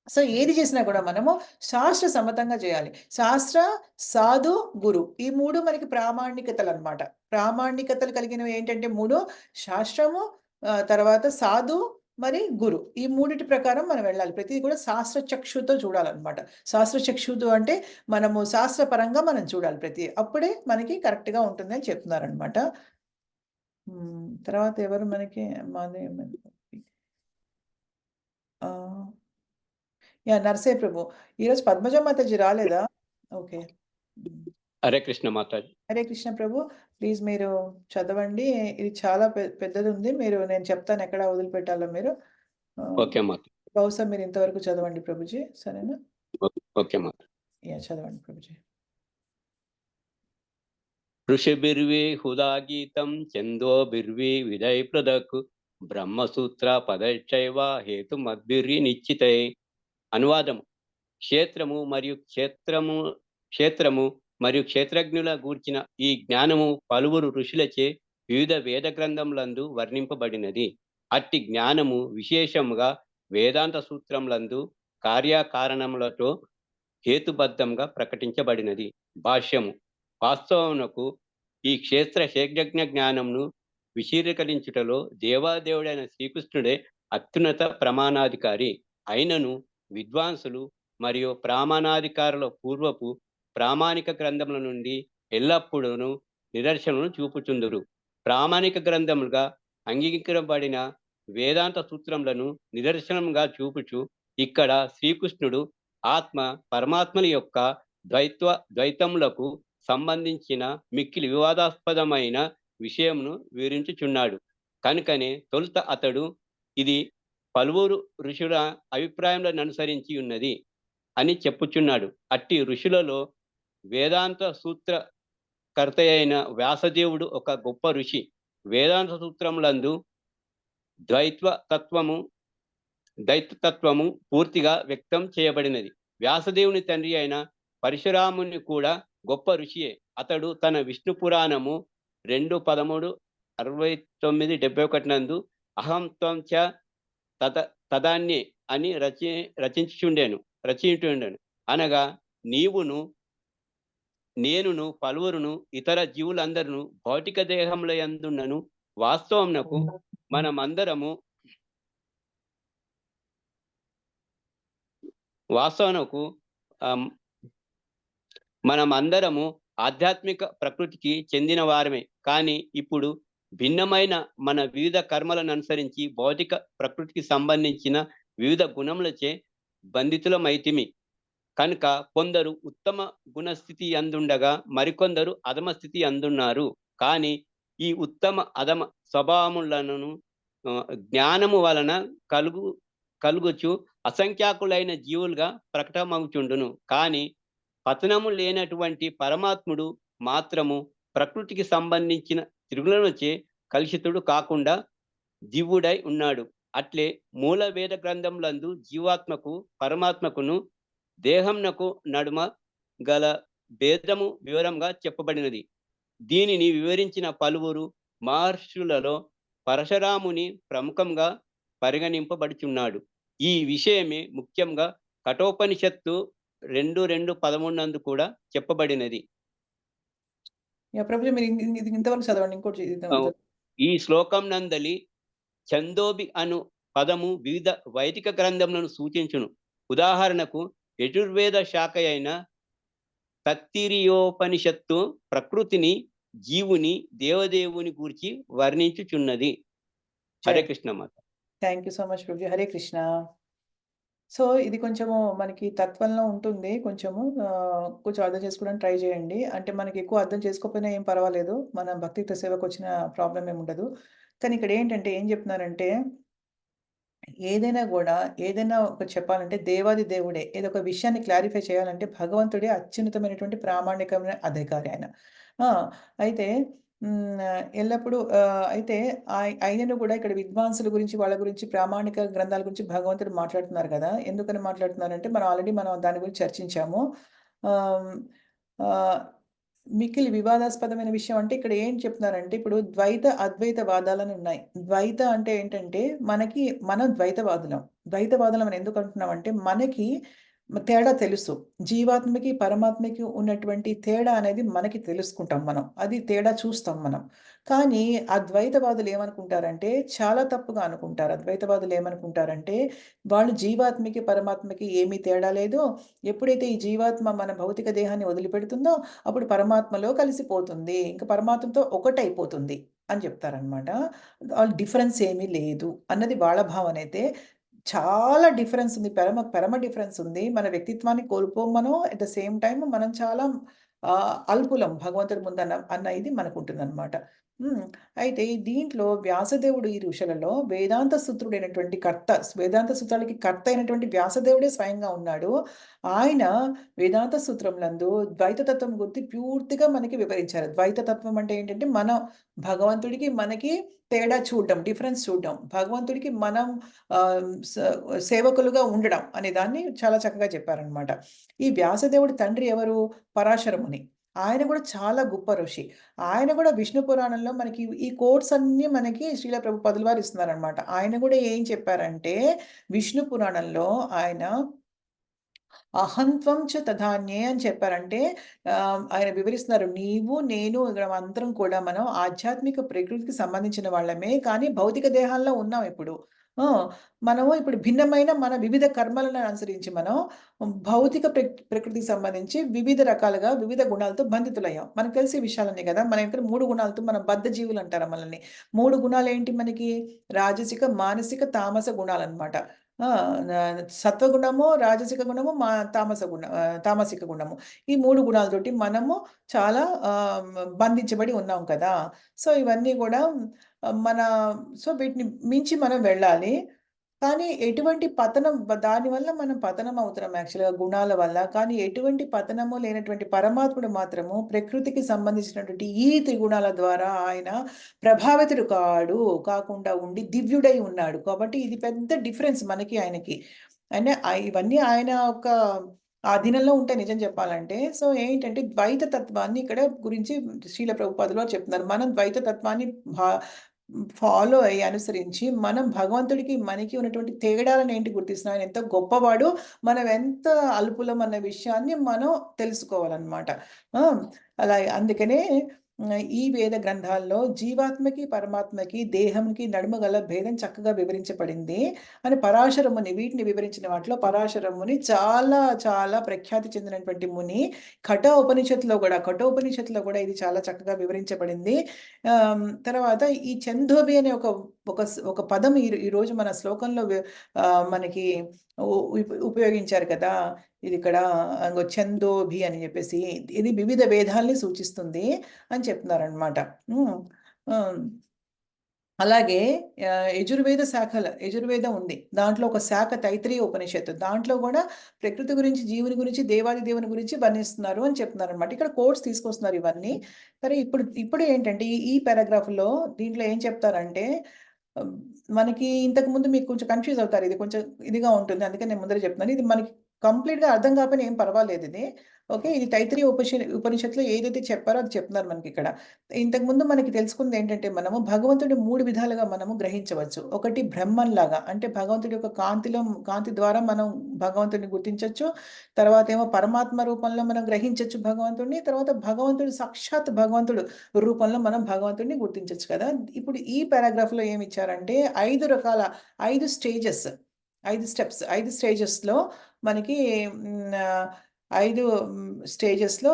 సో, ఏది చేసినా కూడా మనము శాస్త్ర సమ్మతంగా చేయాలి. శాస్త్ర, సాధు, గురు ఈ 3 మనకి ప్రామాణికతలనమాట. ప్రామాణికతలు కలిగినవి ఏంటంటే 3 శాస్త్రము, తర్వాత సాధు, మరి గురు. ఈ మూడిటి ప్రకారం మనం వెళ్ళాలి. ప్రతిది కూడా శాస్త్ర చక్షుతో చూడాలనమాట. శాస్త్ర చక్షుతో అంటే మనము శాస్త్రపరంగా మనం చూడాలి ప్రతిది. అప్పుడే మనకి కరెక్ట్‌గా ఉంటుందని చెప్తున్నారనమాట. తర్వాత ఎవరు మనకి ఆహ్ నరసింహ ప్రభు. ఈరోజు పద్మజ మాతాజీ రాలేదా? Okay. Hare Krishna Mataji. Hare Krishna Prabhu. Please మీరు చదవండి. ఇది చాలా పెద్దదుంది. నేను చెప్తాను ఎక్కడ వదిలిపెట్టాలో మీరు. ఓకే మాత. బహుశా మీరు ఇంతవరకు చదవండి ప్రభుజీ. సరేనా? ఓకే మాత. చదవండి ప్రభుజీ. ఋషిభిర్వి హుదాగీతం ఛందోభిర్వి విధై పృథక్ బ్రహ్మసూత్ర పదైశ్చైవ హేతుమద్భిర్వి నిశ్చితై. అనువాదము. క్షేత్రము మరియు క్షేత్రజ్ఞుల గూర్చిన ఈ జ్ఞానము పలువురు ఋషులచే వివిధ వేద గ్రంథములందు వర్ణింపబడినది. అట్టి జ్ఞానము విశేషముగా వేదాంత సూత్రములందు కార్యకారణములతో హేతుబద్ధంగా ప్రకటించబడినది. భాష్యము: వాస్తవమునకు ఈ క్షేత్ర శేషజ్ఞ జ్ఞానమును విశీర్ణీకరించుటలో దేవాదేవుడైన శ్రీకృష్ణుడే అత్యున్నత ప్రమాణాధికారి. అయినను విద్వాంసులు మరియు ప్రామాణాధికారుల పూర్వపు ప్రామాణిక గ్రంథముల నుండి ఎల్లప్పుడూ నిదర్శనలను చూపుచుందురు. ప్రామాణిక గ్రంథములుగా అంగీకరించబడిన వేదాంత సూత్రములను నిదర్శనంగా చూపుచు ఇక్కడ శ్రీకృష్ణుడు ఆత్మ పరమాత్మల యొక్క ద్వైతములకు సంబంధించిన మిక్కిలి వివాదాస్పదమైన విషయమును వివరించుచున్నాడు. కనుకనే తొలుత అతడు ఇది పలువురు ఋషుల అభిప్రాయములను అనుసరించి ఉన్నది అని చెప్పుచున్నాడు. అట్టి ఋషులలో వేదాంత సూత్రకర్త అయిన వ్యాసదేవుడు ఒక గొప్ప ఋషి. వేదాంత సూత్రములందు ద్వైతత్వము పూర్తిగా వ్యక్తం చేయబడినది. వ్యాసదేవుని తండ్రి అయిన పరశురాముని కూడా గొప్ప ఋషియే. అతడు తన విష్ణు పురాణము 2:13-69-71 నందు అహం త్వం చ తదాన్యే అని రచించుచుండెను. అనగా నీవును నేనును పలువురును ఇతర జీవులందరూ భౌతిక దేహముల యందున్నను వాస్తవమునకు మనమందరము ఆధ్యాత్మిక ప్రకృతికి చెందిన వారమే. కానీ ఇప్పుడు భిన్నమైన మన వివిధ కర్మలను అనుసరించి భౌతిక ప్రకృతికి సంబంధించిన వివిధ గుణములచే బంధితులమైతిమి. కనుక కొందరు ఉత్తమ గుణస్థితి అందుండగా మరికొందరు అధమ స్థితి అందున్నారు. కానీ ఈ ఉత్తమ అధమ స్వభావములను జ్ఞానము వలన కలుగుచు అసంఖ్యాకులైన జీవులుగా ప్రకటమవుచుండును. కానీ పతనము లేనటువంటి పరమాత్ముడు మాత్రము ప్రకృతికి సంబంధించిన త్రిగుణములచే కలుషితుడు కాకుండా దివ్వుడై ఉన్నాడు. అట్లే మూల వేద గ్రంథములందు జీవాత్మకు పరమాత్మకును దేహంనకు నడుమ గల భేదము వివరంగా చెప్పబడినది. దీనిని వివరించిన పలువురు మహర్షులలో పరశురాముని ప్రముఖంగా పరిగణింపబడుచున్నాడు. ఈ విషయమే ముఖ్యంగా కఠోపనిషత్తు 2:13 నందు కూడా చెప్పబడినది. ప్రభుజీ మీరు ఇంతవరకు చదవండి. ఇంకోటి ఈ శ్లోకం నందలి ఛందోబి అను పదము వివిధ వైదిక గ్రంథములను సూచించును. ఉదాహరణకు యజుర్వేద శాఖ అయిన తత్తిరియోపనిషత్తు ప్రకృతిని, జీవుని, దేవదేవుని గురించి వర్ణించుచున్నది. హరే కృష్ణ మాత. Thank you so much Prabhuji. Hare Krishna. So ఇది కొంచెము మనకి తత్వంలో ఉంటుంది. కొంచెము కొంచెం అర్థం చేసుకోవడానికి ట్రై చేయండి. అంటే మనకి ఎక్కువ అర్థం చేసుకోకపోయినా ఏం పర్వాలేదు. మన భక్తియుక్త సేవకు వచ్చిన ప్రాబ్లం ఏమి ఉండదు. కానీ ఇక్కడ ఏంటంటే ఏం చెప్తున్నారంటే ఏదైనా ఒక చెప్పాలంటే దేవాది దేవుడే. ఏదో ఒక విషయాన్ని క్లారిఫై చేయాలంటే భగవంతుడే అత్యున్నతమైనటువంటి ప్రామాణికమైన అధికారి ఆయన. అయితే ఎల్లప్పుడూ అయితే ఆయనను కూడా ఇక్కడ విద్వాంసుల గురించి, వాళ్ళ గురించి, ప్రామాణిక గ్రంథాల గురించి భగవంతుడు మాట్లాడుతున్నారు కదా! ఎందుకని మాట్లాడుతున్నారంటే మనం దాని గురించి చర్చించాము. మిక్కిలి వివాదాస్పదమైన విషయం అంటే ఇక్కడ ఏం చెప్తున్నారంటే ఇప్పుడు ద్వైత, అద్వైత వాదాలని ఉన్నాయి. ద్వైత అంటే ఏంటంటే మనం ద్వైతవాదులం. ద్వైతవాదులం అని ఎందుకు అంటున్నామంటే మనకి తేడా తెలుసు. జీవాత్మకి, పరమాత్మకి ఉన్నటువంటి తేడా అనేది మనకి తెలుసుకుంటాం మనం. అది తేడా చూస్తాం మనం. కానీ అద్వైతవాదులు ఏమనుకుంటారంటే చాలా తప్పుగా అనుకుంటారు. అద్వైతవాదులు ఏమనుకుంటారంటే వాళ్ళు జీవాత్మకి, పరమాత్మకి ఏమీ తేడా లేదు. ఎప్పుడైతే ఈ జీవాత్మ మన భౌతిక దేహాన్ని వదిలిపెడుతుందో అప్పుడు పరమాత్మలో కలిసిపోతుంది. ఇంకా పరమాత్మతో ఒకటైపోతుంది అని చెప్తారనమాట. డిఫరెన్స్ ఏమీ లేదు అన్నది వాళ్ళ భావన. అయితే చాలా డిఫరెన్స్ ఉంది. పరమ డిఫరెన్స్ ఉంది. మన వ్యక్తిత్వాన్ని కోల్పోం మనం. అట్ ద సేమ్ టైమ్ మనం చాలా అల్పులం భగవంతుడి ముందు అన్న ఇది మనకుంటుందన్నమాట. అయితే దీంట్లో వ్యాసదేవుడు ఈ ఋషులలో వేదాంత సూత్రుడైనటువంటి వేదాంత సూత్రాలకి కర్త అయినటువంటి వ్యాసదేవుడే స్వయంగా ఉన్నాడు. ఆయన వేదాంత సూత్రములందు ద్వైతతత్వం గురించి పూర్తిగా మనకి వివరించారు. ద్వైతతత్వం అంటే ఏంటంటే మనం భగవంతుడికి మనకి తేడా చూడడం, డిఫరెన్స్ చూడడం, భగవంతుడికి మనం సేవకులుగా ఉండడం అనే దాన్ని చాలా చక్కగా చెప్పారనమాట. ఈ వ్యాసదేవుడి తండ్రి ఎవరు? పరాశరముని. ఆయన కూడా చాలా గొప్ప ఋషి. ఆయన కూడా విష్ణు పురాణంలో మనకి ఈ కోట్స్ అన్నీ మనకి శ్రీల ప్రభుపాదుల వారు ఇస్తున్నారనమాట. ఆయన కూడా ఏం చెప్పారంటే విష్ణు పురాణంలో ఆయన అహంత్వం చ తథాన్యే అని చెప్పారంటే ఆయన వివరిస్తున్నారు. నీవు, నేను ఇక్కడ అందరం కూడా మనం ఆధ్యాత్మిక ప్రకృతికి సంబంధించిన వాళ్ళమే. కానీ భౌతిక దేహాల్లో ఉన్నాం ఇప్పుడు. ఆ! మనము ఇప్పుడు భిన్నమైన మన వివిధ కర్మలను అనుసరించి మనం భౌతిక ప్రకృతికి సంబంధించి వివిధ రకాలుగా, వివిధ గుణాలతో బంధితులయ్యాం. మనకు తెలిసే విషయాలన్నీ కదా! మన ఇక్కడ 3 గుణాలతో మనం బద్ధ జీవులు అంటారు మనల్ని. 3 గుణాలేంటి మనకి? రాజసిక, మానసిక, తామస గుణాలనమాట. ఆ! సత్వగుణము, రాజసిక గుణము, తామసిక గుణము. ఈ 3 గుణాలతోటి మనము చాలా బంధించబడి ఉన్నాం కదా! సో, ఇవన్నీ గూడా మన వీటిని మించి మనం వెళ్ళాలి. కానీ ఎటువంటి పతనం దానివల్ల మనం పతనం అవుతున్నాం యాక్చువల్‌గా గుణాల వల్ల. కానీ ఎటువంటి పతనము లేనటువంటి పరమాత్ముడు మాత్రము ప్రకృతికి సంబంధించినటువంటి ఈ త్రిగుణాల ద్వారా ఆయన ప్రభావితుడు కాకుండా ఉండి దివ్యుడై ఉన్నాడు. కాబట్టి ఇది పెద్ద డిఫరెన్స్ మనకి, ఆయనకి. అంటే ఇవన్నీ ఆయన ఒక ఆధీనంలో ఉంటాయి నిజం చెప్పాలంటే. సో, ఏంటంటే ద్వైత తత్వాన్ని ఇక్కడ గురించి శ్రీల ప్రభుపాదులు వారు చెప్తున్నారు. మనం ద్వైత తత్వాన్ని భా ఫాలో అయ్యి, అనుసరించి మనం భగవంతుడికి, మనకి ఉన్నటువంటి తేడాలను ఏంటి గుర్తిస్తున్నాం. ఆయన ఎంత గొప్పవాడు, మనం ఎంత అల్పులం అన్న విషయాన్ని మనం తెలుసుకోవాలనమాట. ఆ! అందుకనే ఈ వేద గ్రంథాల్లో జీవాత్మకి, పరమాత్మకి, దేహంకి నడుమ గల భేదం చక్కగా వివరించబడింది అని పరాశర ముని, వీటిని వివరించిన వాటిలో పరాశర ముని చాలా చాలా ప్రఖ్యాతి చెందినటువంటి ముని. కఠోపనిషత్తులో కూడా ఇది చాలా చక్కగా వివరించబడింది. తర్వాత ఈ చందోబి అనే ఒక పదం ఈరోజు మన శ్లోకంలో మనకి ఉపయోగించారు కదా! ఇది ఇక్కడ చందోబి అని చెప్పేసి, ఇది వివిధ వేదాల్ని సూచిస్తుంది అని చెప్తున్నారనమాట. అలాగే యజుర్వేదం ఉంది. దాంట్లో ఒక శాఖ తైత్రీయ ఉపనిషత్తు. దాంట్లో కూడా ప్రకృతి గురించి, జీవుని గురించి, దేవాది దేవుని గురించి వర్ణిస్తున్నారు అని చెప్తున్నారనమాట. ఇక్కడ కోట్స్ తీసుకొస్తున్నారు ఇవన్నీ. సరే, ఇప్పుడు ఏంటంటే ఈ పారాగ్రాఫ్‌లో దీంట్లో ఏం చెప్తారంటే, మనకి ఇంతకుముందు మీకు కొంచెం కన్‌ఫ్యూజ్ అవుతారు. ఇది కొంచెం ఇదిగా ఉంటుంది. అందుకని నేను ముందరే చెప్తున్నాను. ఇది మనకి కంప్లీట్‌గా అర్థం కాకపోయినా ఏం పర్వాలేదిది. ఓకే. ఇది తైత్రీయ ఉపనిషత్తులో ఏదైతే చెప్పారో అది చెప్తున్నారు మనకిక్కడ. ఇంతకుముందు మనకి తెలుసుకుందేంటంటే, మనము భగవంతుడిని 3 విధాలుగా మనము గ్రహించవచ్చు. ఒకటి బ్రహ్మంలాగా, అంటే భగవంతుడి యొక్క కాంతి ద్వారా మనం భగవంతుడిని గుర్తించొచ్చు. తర్వాతేమో పరమాత్మ రూపంలో మనం గ్రహించొచ్చు భగవంతుడిని. తర్వాత సాక్షాత్ భగవంతుడు రూపంలో మనం భగవంతుడిని గుర్తించొచ్చు కదా! ఇప్పుడు ఈ పారాగ్రాఫ్‌లో ఏమిచ్చారంటే 5 స్టేజెస్, 5 స్టెప్స్, 5 స్టేజెస్‌లో మనకి 5 స్టేజెస్‌లో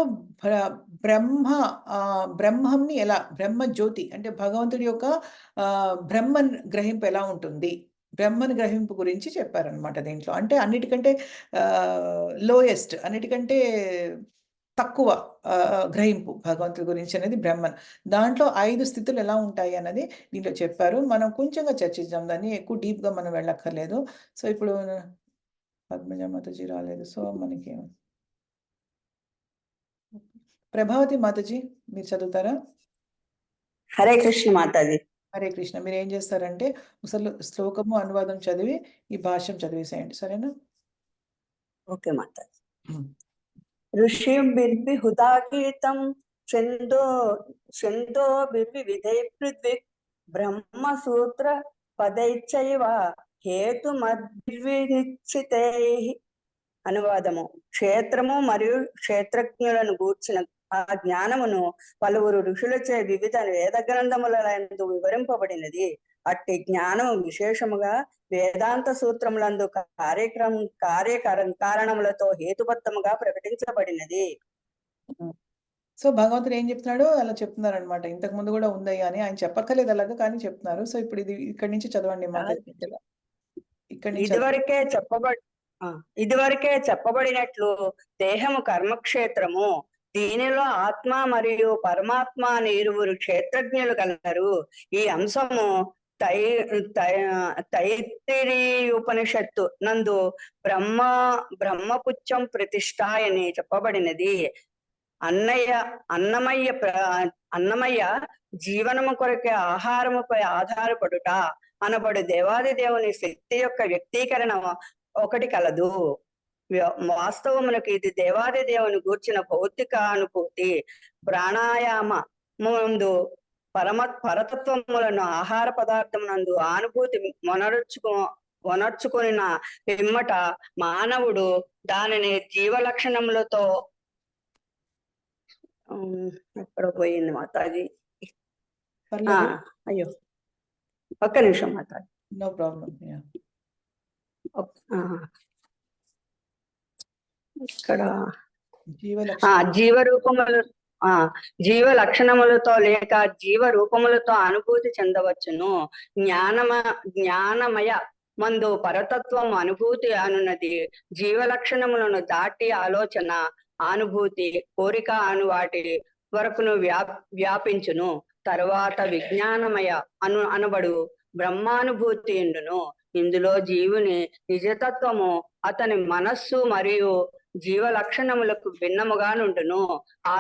బ్రహ్మంని ఎలా, బ్రహ్మజ్యోతి అంటే భగవంతుడి యొక్క బ్రహ్మన్ గ్రహింపు ఎలా ఉంటుంది? బ్రహ్మన్ గ్రహింపు గురించి చెప్పారనమాట దీంట్లో. అంటే అన్నిటికంటే లోయెస్ట్, అన్నిటికంటే తక్కువ గ్రహింపు భగవంతుడి గురించి అనేది బ్రహ్మన్. దాంట్లో 5 స్థితులు ఎలా ఉంటాయి అన్నది దీంట్లో చెప్పారు. మనం కొంచెంగా చర్చిద్దాం దాన్ని. ఎక్కువ డీప్‌గా మనం వెళ్ళక్కర్లేదు. సో, ఇప్పుడు పద్మజ మాతాజీ రాలేదు. సో, మనకి ప్రభావతి మాతాజీ మీరు చదువుతారా? హరే కృష్ణ మాతాజీ. హరే కృష్ణ. మీరేం చేస్తారంటే అసలు శ్లోకము, అనువాదం చదివి ఈ భాష్యం చదివేసేయండి. సరేనా? ఓకే మాతాజీ. ఋషిభిర్భి హుదాగీతం ఛందోభిర్వివిధై పృథ్విక్ బ్రహ్మసూత్ర పదైశ్చైవ హేతుమద్భిర్వినిశ్చితైః. అనువాదము: క్షేత్రము మరియు క్షేత్రజ్ఞులను గూర్చిన ఆ జ్ఞానమును పలువురు ఋషులచే వివిధ వేద గ్రంథములందు వివరింపబడినది. అట్టి జ్ఞానము విశేషముగా వేదాంత సూత్రములందు కారణములతో హేతుబద్ధముగా ప్రకటించబడినది. సో, భగవంతుడు ఏం చెప్తున్నాడో అలా చెప్తున్నారనమాట. ఇంతకు ముందు కూడా ఉందయ్యా అని ఆయన చెప్పక్కర్లేదు అలాగా, కానీ చెప్తున్నారు. సో, ఇప్పుడు ఇది ఇక్కడి నుంచి చదవండి మాతాజీ. ఇక్కడి నుంచి ఇదివరకే చెప్పబడినట్లు దేహము కర్మక్షేత్రము. దీనిలో ఆత్మ మరియు పరమాత్మ అని ఇరువురు క్షేత్రజ్ఞులు కలరు. ఈ అంశము తైత్తిరీయోపనిషత్తు నందు బ్రహ్మపుచ్చం ప్రతిష్ఠాయని చెప్పబడినది. అన్నమయ్య జీవనము కొరకే ఆహారముపై ఆధారపడుట అనబడు దేవాది దేవుని శక్తి యొక్క వ్యక్తీకరణ ఒకటి కలదు. వాస్తవమునకు ఇది దేవాది దేవుని గూర్చిన భౌతిక అనుభూతి. ప్రాణాయామ ముందు పరతత్వములను ఆహార పదార్థమునందు అనుభూతి వనర్చుకొనిన పిమ్మట మానవుడు దానిని జీవలక్షణములతో ఎక్కడ పోయింది మాతాజీ? పర్లేదు, అయ్యో ఒక్క నిమిషం మాతాజీ. No problem. ఇక్కడ జీవలక్షణం జీవ రూపములు జీవ లక్షణములతో లేక జీవ రూపములతో అనుభూతి చెందవచ్చును. జ్ఞానమయ మందు పరతత్వం అనుభూతి అనున్నది జీవ లక్షణములను దాటి ఆలోచన, అనుభూతి, కోరిక అను వాటి వరకును వ్యాపించును. తరువాత విజ్ఞానమయ అనబడు బ్రహ్మానుభూతి ఉండును. ఇందులో జీవుని నిజతత్వము అతని మనస్సు మరియు జీవ లక్షణములకు భిన్నముగా నుండును. ఆ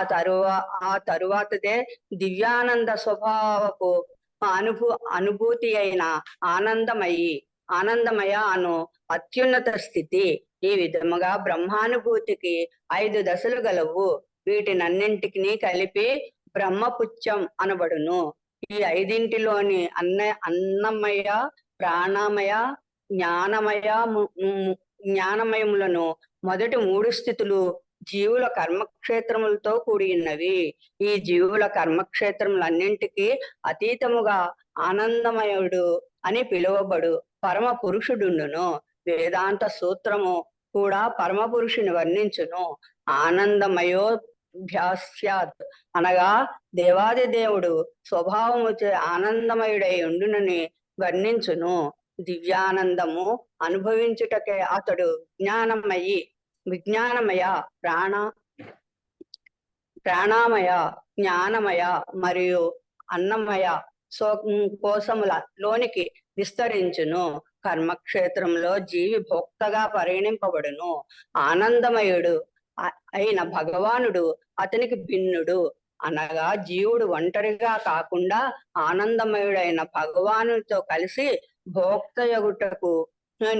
తరువాతదే దివ్యానంద స్వభావపు అనుభూతి అయిన ఆనందమయ అను అత్యున్నత స్థితి. ఈ విధముగా బ్రహ్మానుభూతికి 5 దశలు గలవు. వీటినన్నింటికి కలిపి బ్రహ్మపుచ్చం అనబడును. ఈ 5 అన్నమయ, ప్రాణమయ, జ్ఞానమయములను మొదటి 3 స్థితులు జీవుల కర్మక్షేత్రములతో కూడి ఉన్నవి. ఈ జీవుల కర్మక్షేత్రములన్నింటికి అతీతముగా ఆనందమయుడు అని పిలువబడు పరమ పురుషుడుండును. వేదాంత సూత్రము కూడా పరమ పురుషుని వర్ణించును. ఆనందమయోభ్యాస్యాత్ అనగా దేవాది దేవుడు స్వభావముచే ఆనందమయుడై ఉండునని వర్ణించును. దివ్యానందము అనుభవించుటకే అతడు విజ్ఞానమయ, ప్రాణమయ, జ్ఞానమయ మరియు అన్నమయ కోశముల లోనికి విస్తరించును. కర్మక్షేత్రంలో జీవి భోక్తగా పరిగణింపబడును. ఆనందమయుడు అయిన భగవానుడు అతనికి భిన్నుడు. అనగా జీవుడు ఒంటరిగా కాకుండా ఆనందమయుడైన భగవానుడితో కలిసి భోక్తయగుటకు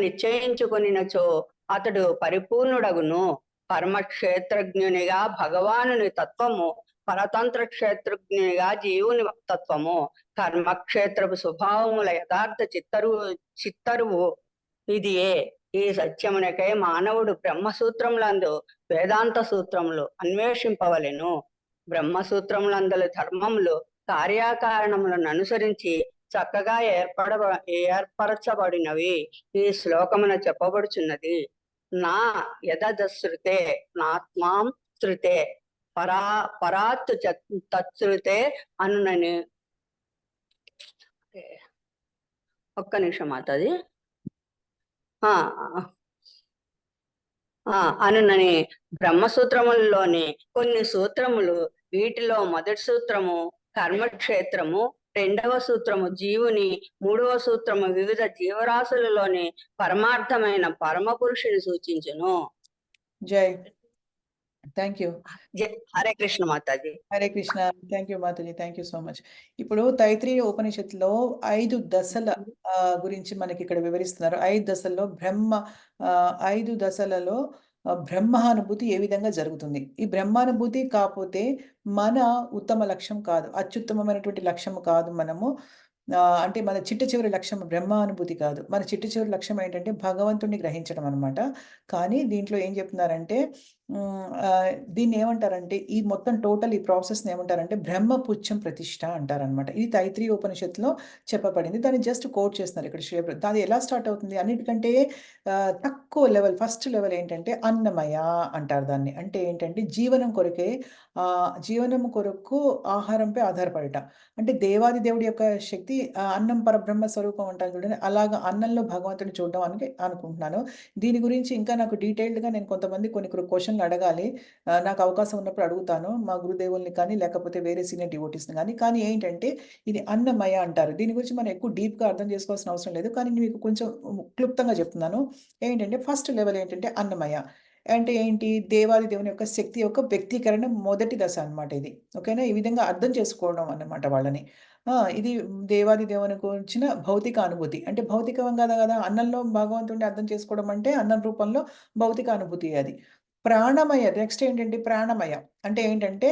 నిశ్చయించుకొనినచో అతడు పరిపూర్ణుడగును. పరమక్షేత్రజ్ఞునిగా భగవానుని తత్వము, పరతంత్ర క్షేత్రజ్ఞునిగా జీవుని తత్వము. కర్మక్షేత్రపు స్వభావముల యథార్థ చిత్తరువు ఇదియే. ఈ సత్యమునకై మానవుడు బ్రహ్మసూత్రములందు వేదాంత సూత్రములు అన్వేషింపవలెను. బ్రహ్మసూత్రములందలి ధర్మములు కార్యకారణములను అనుసరించి చక్కగా ఏర్పరచబడినవి. ఈ శ్లోకమున చెప్పబడుచున్నది. నా యదశ్రుతే నాత్మాం శృతే పరాత్ తత్శ్రుతే అనునని. ఒక్క నిమిషం మాతది. అనునని బ్రహ్మసూత్రములలోని కొన్ని సూత్రములు. వీటిలో మొదటి సూత్రము కర్మక్షేత్రము, 2వ సూత్రము జీవుని, 3వ సూత్రము వివిధ జీవరాశులలోని పరమార్థమైన పరమ పురుషుని సూచించును. జై. Thank you. Hare Krishna Mataji. Hare Krishna. Thank you Mataji. Thank you so much. ఇప్పుడు తైత్రీయ ఉపనిషత్తులో 5 దశల గురించి మనకి ఇక్కడ వివరిస్తున్నారు. 5 దశల్లో 5 దశలలో బ్రహ్మానుభూతి ఏ విధంగా జరుగుతుంది. ఈ బ్రహ్మానుభూతి కాకపోతే మన ఉత్తమ లక్ష్యం కాదు, అత్యుత్తమమైనటువంటి లక్ష్యం కాదు. మనము అంటే మన చిట్ట చివరి లక్ష్యం బ్రహ్మానుభూతి కాదు. మన చిట్ట చివరి లక్ష్యం ఏంటంటే భగవంతుడిని గ్రహించడం అనమాట. కానీ దీంట్లో ఏం చెప్తున్నారంటే దీన్ని ఏమంటారంటే ఈ మొత్తం టోటల్ ఈ ప్రాసెస్ని ఏమంటారంటే బ్రహ్మపుచ్చం ప్రతిష్ట అంటారనమాట. ఇది తైత్రీయ ఉపనిషత్తులో చెప్పబడింది. దాన్ని జస్ట్ కోట్ చేస్తున్నారు ఇక్కడ శ్రీప్రభు. అది ఎలా స్టార్ట్ అవుతుంది? అన్నిటికంటే తక్కువ లెవెల్, ఫస్ట్ లెవెల్ ఏంటంటే అన్నమయ అంటారు దాన్ని. అంటే ఏంటంటే జీవనం కొరకే, జీవనం కొరకు ఆహారంపై ఆధారపడట. అంటే దేవాది దేవుడి యొక్క శక్తి, అన్నం పరబ్రహ్మ స్వరూపం అంటారు చూడండి, అలాగా అన్నంలో భగవంతుని చూడడం అని అనుకుంటున్నాను. దీని గురించి ఇంకా నాకు డీటెయిల్డ్గా నేను కొన్ని క్వశ్చన్లు అడగాలి. నాకు అవకాశం ఉన్నప్పుడు అడుగుతాను, మా గురుదేవుల్ని కానీ లేకపోతే వేరే సీనియర్ డివోటీస్ని కానీ ఏంటంటే ఇది అన్నమయ అంటారు. దీని గురించి మనం ఎక్కువ డీప్గా అర్థం చేసుకోవాల్సిన అవసరం లేదు, కానీ మీకు కొంచెం క్లుప్తంగా చెప్తున్నాను. ఏంటంటే ఫస్ట్ లెవెల్ ఏంటంటే అన్నమయ అంటే ఏంటి? దేవాది దేవుని యొక్క శక్తి యొక్క వ్యక్తీకరణ మొదటి దశ అనమాట ఇది. ఓకేనా? ఈ విధంగా అర్థం చేసుకోవడం అన్నమాట వాళ్ళని. ఇది దేవాది దేవుని గురించిన భౌతిక అనుభూతి. అంటే భౌతికంగా కదా అన్నంలో భగవంతుడిని అర్థం చేసుకోవడం అంటే అన్నం రూపంలో భౌతిక అనుభూతి అది. ప్రాణమయ నెక్స్ట్ ఏంటంటే ప్రాణమయ అంటే ఏంటంటే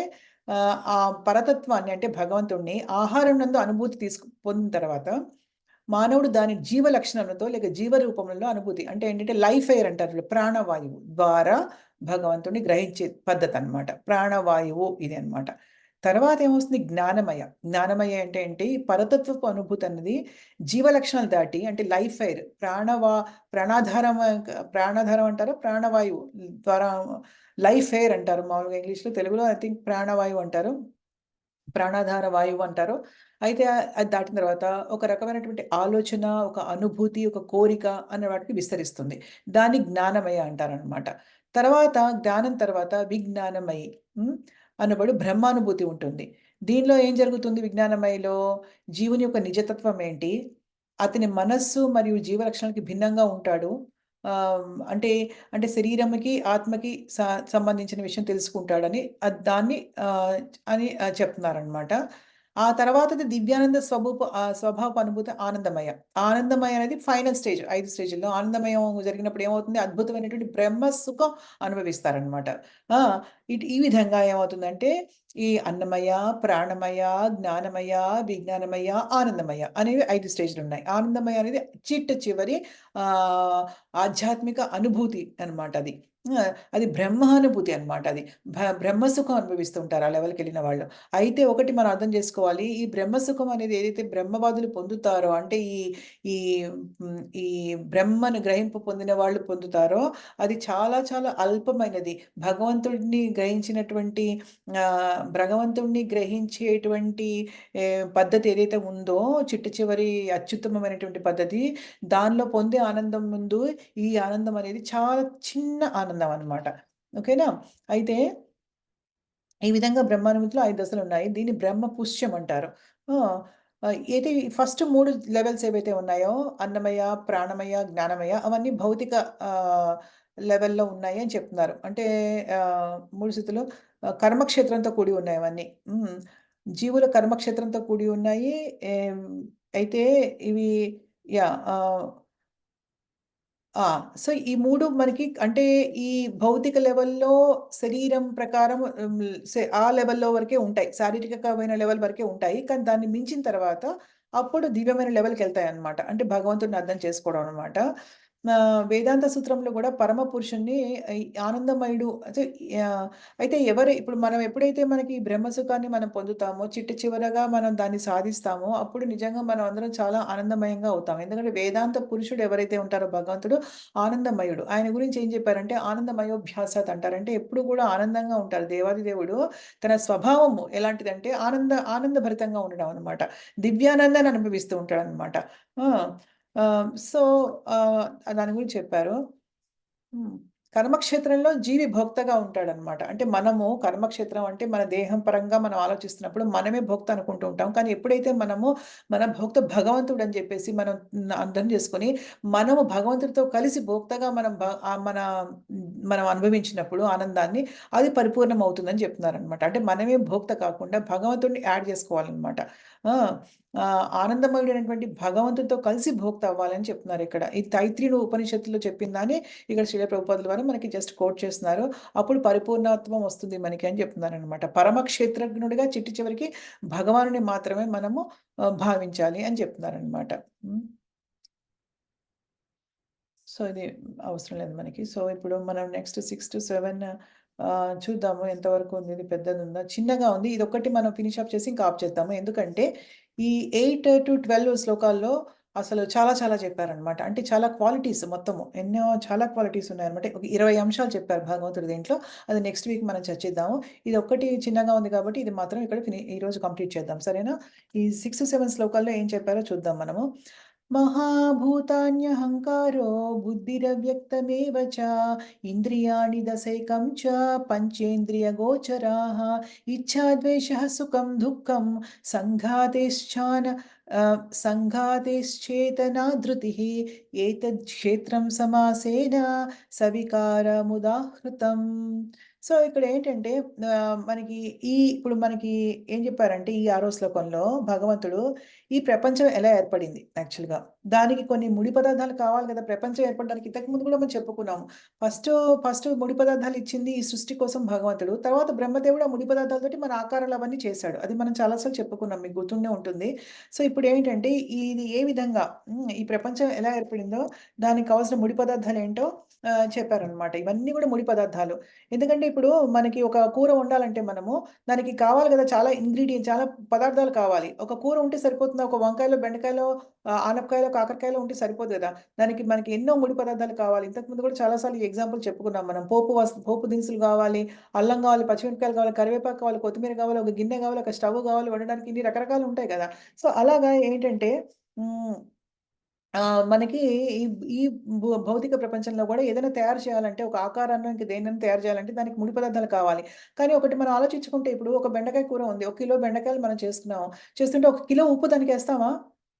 ఆ పరతత్వాన్ని అంటే భగవంతుడిని ఆహారం నందు అనుభూతి పొందిన తర్వాత మానవుడు దాని జీవ లక్షణంతో లేక జీవ రూపంలో అనుభూతి అంటే ఏంటంటే లైఫ్ ఎయిర్ అంటారు, ప్రాణవాయువు ద్వారా భగవంతుడిని గ్రహించే పద్ధతి అన్నమాట. ప్రాణవాయువు ఇది అన్నమాట. తర్వాత ఏమొస్తుంది? జ్ఞానమయ. జ్ఞానమయ అంటే ఏంటి? పరతత్వపు అనుభూతి అన్నది జీవ లక్షణాలు దాటి అంటే లైఫ్ ఎయిర్ ప్రాణాధారం ప్రాణాధారం అంటారు, ప్రాణవాయువు ద్వారా లైఫ్ ఎయిర్ అంటారు మామూలుగా ఇంగ్లీష్‌లో. తెలుగులో ఐ థింక్ ప్రాణవాయువు అంటారు. ప్రాణాధార వాయువు అంటారు. అయితే అది దాటిన తర్వాత ఒక రకమైనటువంటి ఆలోచన, ఒక అనుభూతి, ఒక కోరిక అనే వాటికి విస్తరిస్తుంది. దాన్ని జ్ఞానమయ అంటారనమాట. తర్వాత జ్ఞానం తర్వాత విజ్ఞానమయి అనబడు బ్రహ్మానుభూతి ఉంటుంది. దీనిలో ఏం జరుగుతుంది విజ్ఞానమయిలో? జీవుని యొక్క నిజతత్వం ఏంటి? అతని మనస్సు మరియు జీవ లక్షణాలకి భిన్నంగా ఉంటాడు. అంటే అంటే శరీరంకి, ఆత్మకి సంబంధించిన విషయం తెలుసుకుంటాడని దాన్ని అని చెప్తున్నారనమాట. ఆ తర్వాతది దివ్యానంద స్వభావ అనుభూతి ఆనందమయ. ఆనందమయ అనేది ఫైనల్ స్టేజ్. 5 స్టేజ్‌ల్లో ఆనందమయం జరిగినప్పుడు ఏమవుతుంది? అద్భుతమైనటువంటి బ్రహ్మ సుఖం అనుభవిస్తారనమాట. ఆ! ఈ విధంగా ఏమవుతుందంటే ఈ అన్నమయ, ప్రాణమయ, జ్ఞానమయ, విజ్ఞానమయ, ఆనందమయ అనేవి 5 స్టేజ్‌లున్నాయి. ఆనందమయ అనేది చిట్ట చివరి ఆధ్యాత్మిక అనుభూతి అన్నమాట అది. అది బ్రహ్మానుభూతి అన్నమాట అది. బ్రహ్మసుఖం అనుభవిస్తూ ఉంటారు ఆ లెవెల్‌కెళ్ళిన వాళ్ళు. అయితే ఒకటి మనం అర్థం చేసుకోవాలి. ఈ బ్రహ్మసుఖం అనేది ఏదైతే బ్రహ్మవాదులు పొందుతారో అంటే ఈ ఈ బ్రహ్మను గ్రహింపు పొందిన వాళ్ళు పొందుతారో అది చాలా చాలా అల్పమైనది. భగవంతుడిని గ్రహించినటువంటి భగవంతుడిని గ్రహించేటువంటి పద్ధతి ఏదైతే ఉందో చిట్ట చివరి అత్యుత్తమమైనటువంటి పద్ధతి, దానిలో పొందే ఆనందం ముందు ఈ ఆనందం అనేది చాలా చిన్న ఆనందం అన్నమాట. ఓకేనా? అయితే ఈ విధంగా బ్రహ్మానుభూతిలో 5 దశలున్నాయి. దీన్ని బ్రహ్మ పుష్యం అంటారు. ఆ! అయితే ఫస్ట్ 3 లెవెల్స్ ఏవైతే ఉన్నాయో అన్నమయ, ప్రాణమయ, జ్ఞానమయ అవన్నీ భౌతిక లెవెల్‌లో ఉన్నాయి అని చెప్తున్నారు. అంటే 3 స్థితులు కర్మక్షేత్రంతో కూడి ఉన్నాయి అవన్నీ. జీవుల కర్మక్షేత్రంతో కూడి ఉన్నాయి. ఏం అయితే ఇవి యాహ్! ఆ! సో, ఈ 3 మనకి అంటే ఈ భౌతిక లెవెల్‌లో శరీరం ప్రకారం ఆ లెవెల్‌లో వరకే ఉంటాయి. శారీరకమైన లెవెల్ వరకే ఉంటాయి. కానీ దాన్ని మించిన తర్వాత అప్పుడు దివ్యమైన లెవెల్‌కెళ్తాయన్నమాట. అంటే భగవంతుడిని అర్థం చేసుకోవడం అన్నమాట. వేదాంత సూత్రంలో కూడా పరమ పురుషుడిని ఈ ఆనందమయుడు అయితే అయితే ఇప్పుడు మనం ఎప్పుడైతే మనకి ఈ బ్రహ్మ సుఖాన్ని మనం పొందుతామో, చివరగా మనం దాన్ని సాధిస్తామో, అప్పుడు నిజంగా మనం అందరం చాలా ఆనందమయంగా అవుతాం. ఎందుకంటే వేదాంత పురుషుడు ఎవరైతే ఉంటారో భగవంతుడు ఆనందమయుడు. ఆయన గురించి ఏం చెప్పారంటే ఆనందమయోభ్యాసాత్ అంటారు. అంటే ఎప్పుడు కూడా ఆనందంగా ఉంటారు. దేవాది దేవుడు తన స్వభావము ఎలాంటిదంటే ఆనందభరితంగా ఉండడం అన్నమాట. దివ్యానందాన్ని అనుభవిస్తూ ఉంటాడన్నమాట. ఆ! సో, దాని గురించి చెప్పారు. హ్మ్. కర్మక్షేత్రంలో జీవి భోక్తగా ఉంటాడనమాట. అంటే మనము కర్మక్షేత్రం అంటే మన దేహం పరంగా మనం ఆలోచిస్తున్నప్పుడు మనమే భోక్త అనుకుంటూ ఉంటాం. కానీ ఎప్పుడైతే మన భోక్త భగవంతుడని చెప్పేసి మనం అర్థం చేసుకొని, మనము భగవంతుడితో కలిసి భోక్తగా మనం అనుభవించినప్పుడు ఆనందాన్ని, అది పరిపూర్ణమవుతుందని చెప్తున్నారనమాట. అంటే మనమే భోక్త కాకుండా భగవంతుడిని యాడ్ చేసుకోవాలనమాట. ఆ! ఆనందమయుడైనటువంటి భగవంతుడితో కలిసి భోక్త అవ్వాలని చెప్తున్నారిక్కడ. ఈ తైత్రీయుడు ఉపనిషత్తులో చెప్పిన దాన్ని ఇక్కడ శ్రీల ప్రభుపాదుల వారు మనకి జస్ట్ కోట్ చేస్తున్నారు. అప్పుడు పరిపూర్ణత్వం వస్తుంది మనకి అని చెప్తున్నారనమాట. పరమ క్షేత్రజ్ఞుడిగా చివరికి భగవానుడిని మాత్రమే మనము భావించాలి అని చెప్తున్నారనమాట. సో, ఇది అవసరం లేదు మనకి. సో, ఇప్పుడు మనం నెక్స్ట్ 6-7 చూద్దాము ఎంతవరకు ఉంది. ఇది పెద్దదుందా? చిన్నగా ఉంది. ఇదొక్కటి మనం ఫినిష్ అప్ చేసి ఇంకా ఆఫ్ చేద్దాము. ఎందుకంటే ఈ 8-12 శ్లోకాల్లో అసలు చాలా చాలా చెప్పారనమాట. అంటే చాలా క్వాలిటీస్ మొత్తము. చాలా క్వాలిటీస్ ఉన్నాయన్నమాట. ఒక 20 అంశాలు చెప్పారు భగవంతుడు దీంట్లో. అది నెక్స్ట్ వీక్ మనం చర్చిద్దాము. ఇదొక్కటి చిన్నగా ఉంది కాబట్టి ఇది మాత్రం ఇక్కడ ఈరోజు కంప్లీట్ చేద్దాం. సరేనా? ఈ 6-7 శ్లోకాల్లో ఏం చెప్పారో చూద్దాం మనము. महाभूतान्यहङ्कारो बुद्धिरव्यक्तमेव च इन्द्रियाणि दशैकं च पञ्चेन्द्रियगोचराः इच्छाद्वेषः सुखं दुःखं सङ्घातेश्चेतना धृतिः एतत् क्षेत्रं समासेन सविकारमुदाहृतम्. సో ఇక్కడ ఏంటంటే మనకి ఇప్పుడు మనకి ఏం చెప్పారంటే ఈ 6వ శ్లోకంలో భగవంతుడు ఈ ప్రపంచం ఎలా ఏర్పడింది యాక్చువల్‌గా. దానికి కొన్ని ముడి పదార్థాలు కావాలి కదా! ప్రపంచం ఏర్పడడానికి ఇంతకుముందు కూడా మనం చెప్పుకున్నాము. ఫస్ట్ ముడి పదార్థాలు ఇచ్చింది ఈ సృష్టి కోసం భగవంతుడు. తర్వాత బ్రహ్మదేవుడు ఆ ముడి పదార్థాలతోటి మన ఆకారాలు అవన్నీ చేశాడు. అది మనం చాలా సార్లు చెప్పుకున్నాం. మీకు గుర్తుండే ఉంటుంది. సో ఇప్పుడేంటంటే ఇది ఏ విధంగా ఈ ప్రపంచం ఎలా ఏర్పడిందో దానికి కావాల్సిన ముడి పదార్థాలేంటో చెప్పారనమాట. ఇవన్నీ కూడా ముడి పదార్థాలు. ఎందుకంటే ఇప్పుడు మనకి ఒక కూర వండాలంటే మనము దానికి కావాలి కదా! చాలా పదార్థాలు కావాలి. ఒక కూర ఉంటే సరిపోతుందా? ఒక వంకాయలో, బెండకాయలో, ఆనపకాయలో, కాకరకాయలో ఉంటే సరిపోదు కదా! మనకి ఎన్నో ముడి పదార్థాలు కావాలి. ఇంతకుముందు కూడా చాలా సార్లు ఈ ఎగ్జాంపుల్ చెప్పుకున్నాం మనం. పోపు దినుసులు కావాలి, అల్లం కావాలి, పచ్చిమిరపకాయలు కావాలి, కరివేపాకు కావాలి, కొత్తిమీర కావాలి, ఒక గిన్నె కావాలి, ఒక స్టవ్ కావాలి వండడానికి ఇన్ని రకరకాలు ఉంటాయి కదా! సో అలాగా ఏంటంటే హ్మ్. మనకి ఈ ఈ భౌతిక ప్రపంచంలో గూడా ఏదైనా తయారు చేయాలంటే, ఒక ఆకారానికి దేన్నైనా తయారు చేయాలంటే దానికి ముడి పదార్థాలు కావాలి. కానీ ఒకటి మనం ఆలోచించుకుంటే ఇప్పుడు ఒక బెండకాయ కూర ఉంది. ఒక కిలో బెండకాయలు మనం చేస్తున్నాం. చేస్తుంటే ఒక కిలో ఉప్పు దానికేస్తామా?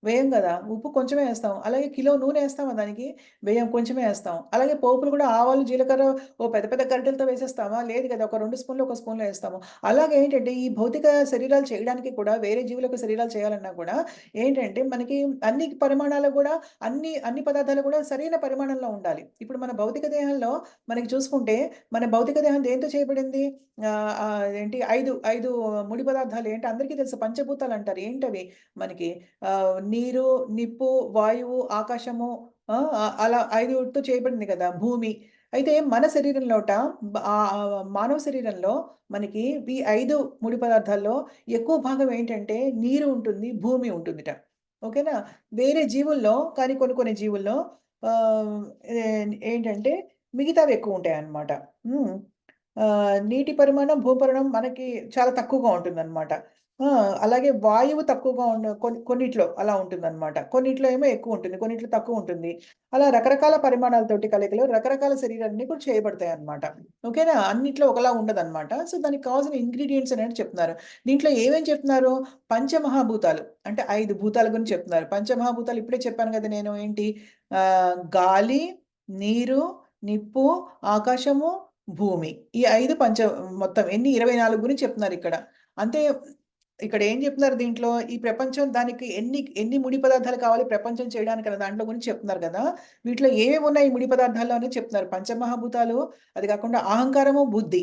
వేయం గదా! ఉప్పు కొంచెమే ఏస్తాం. అలాగే కిలో నూనె ఏస్తామా దానికి? వేయం. కొంచెమే ఏస్తాం. అలాగే పోపులు గూడా ఆవాలు, జీలకర్ర పెద్ద పెద్ద గరిటెలతో వేసేస్తామా? లేదు కదా! ఒక 2 స్పూన్లు, ఒక స్పూన్‌లో ఏస్తాము. అలాగే ఏంటంటే ఈ భౌతిక శరీరాలు చేయడానికి కూడా వేరే జీవుల యొక్క శరీరాలు చేయాలన్నా కూడా ఏంటంటే మనకి అన్ని పరిమాణాలు గూడా అన్ని పదార్థాలు కూడా సరైన పరిమాణంలో ఉండాలి. ఇప్పుడు మన భౌతిక దేహంలో మనకి చూసుకుంటే, మన భౌతిక దేహం దేనితో చేయబడింది? ఏంటి 5 ముడి పదార్థాలు ఏంటి అందరికీ తెలుసు పంచభూతాలంటారు. ఏంటవి? మనకి నీరు, నిప్పు, వాయువు, ఆకాశము అలా 5తో చేయబడింది కదా! భూమి. అయితే మన శరీరంలోట మానవ శరీరంలో మనకి ఈ 5 ముడి పదార్థాల్లో ఎక్కువ భాగం ఏంటంటే నీరు ఉంటుంది, భూమి ఉంటుందిట. ఓకేనా? వేరే జీవుల్లో కానీ కొన్ని జీవుల్లో ఆహ్, ఏంటంటే మిగతావి ఎక్కువుంటాయన్నమాట. హ్మ్. నీటి పరిమాణం, భూ పరిమాణం మనకి చాలా తక్కువగా ఉంటుందన్నమాట. అలాగే వాయువు తక్కువగా కొన్నిట్లో అలా ఉంటుందన్నమాట. కొన్నిట్లో ఏమో ఎక్కువుంటుంది. కొన్నిట్లో తక్కువుంటుంది. అలా రకరకాల పరిమాణాలతోటి కలయికలో రకరకాల శరీరాలన్నీ కూడా చేయబడతాయన్నమాట. ఓకేనా? అన్నిట్లో ఒకలా ఉండదన్నమాట. సో, దానికి కావాల్సిన ఇంగ్రీడియెంట్స్ అనేవి చెప్తున్నారు. దీంట్లో ఏమేం చెప్తున్నారు? పంచమహాభూతాలు అంటే 5 భూతాల గురించి చెప్తున్నారు. పంచమహాభూతాలు ఇప్పుడే చెప్పాను కదా నేను ఏంటి? గాలి, నీరు, నిప్పు, ఆకాశము, భూమి. ఈ 5 మొత్తం ఎన్ని 24 గురించి చెప్తున్నారిక్కడ. అంటే ఇక్కడ ఏం చెప్తున్నారు దీంట్లో? ఈ ప్రపంచం దానికి ఎన్ని ముడి పదార్థాలు కావాలి ప్రపంచం చేయడానికన్న దాంట్లో గురించి చెప్తున్నారు కదా! వీటిలో ఏమేమున్నాయి ఈ ముడి పదార్థాల్లో అనేది చెప్తున్నారు. పంచమహాభూతాలు, అది కాకుండా అహంకారము, బుద్ధి.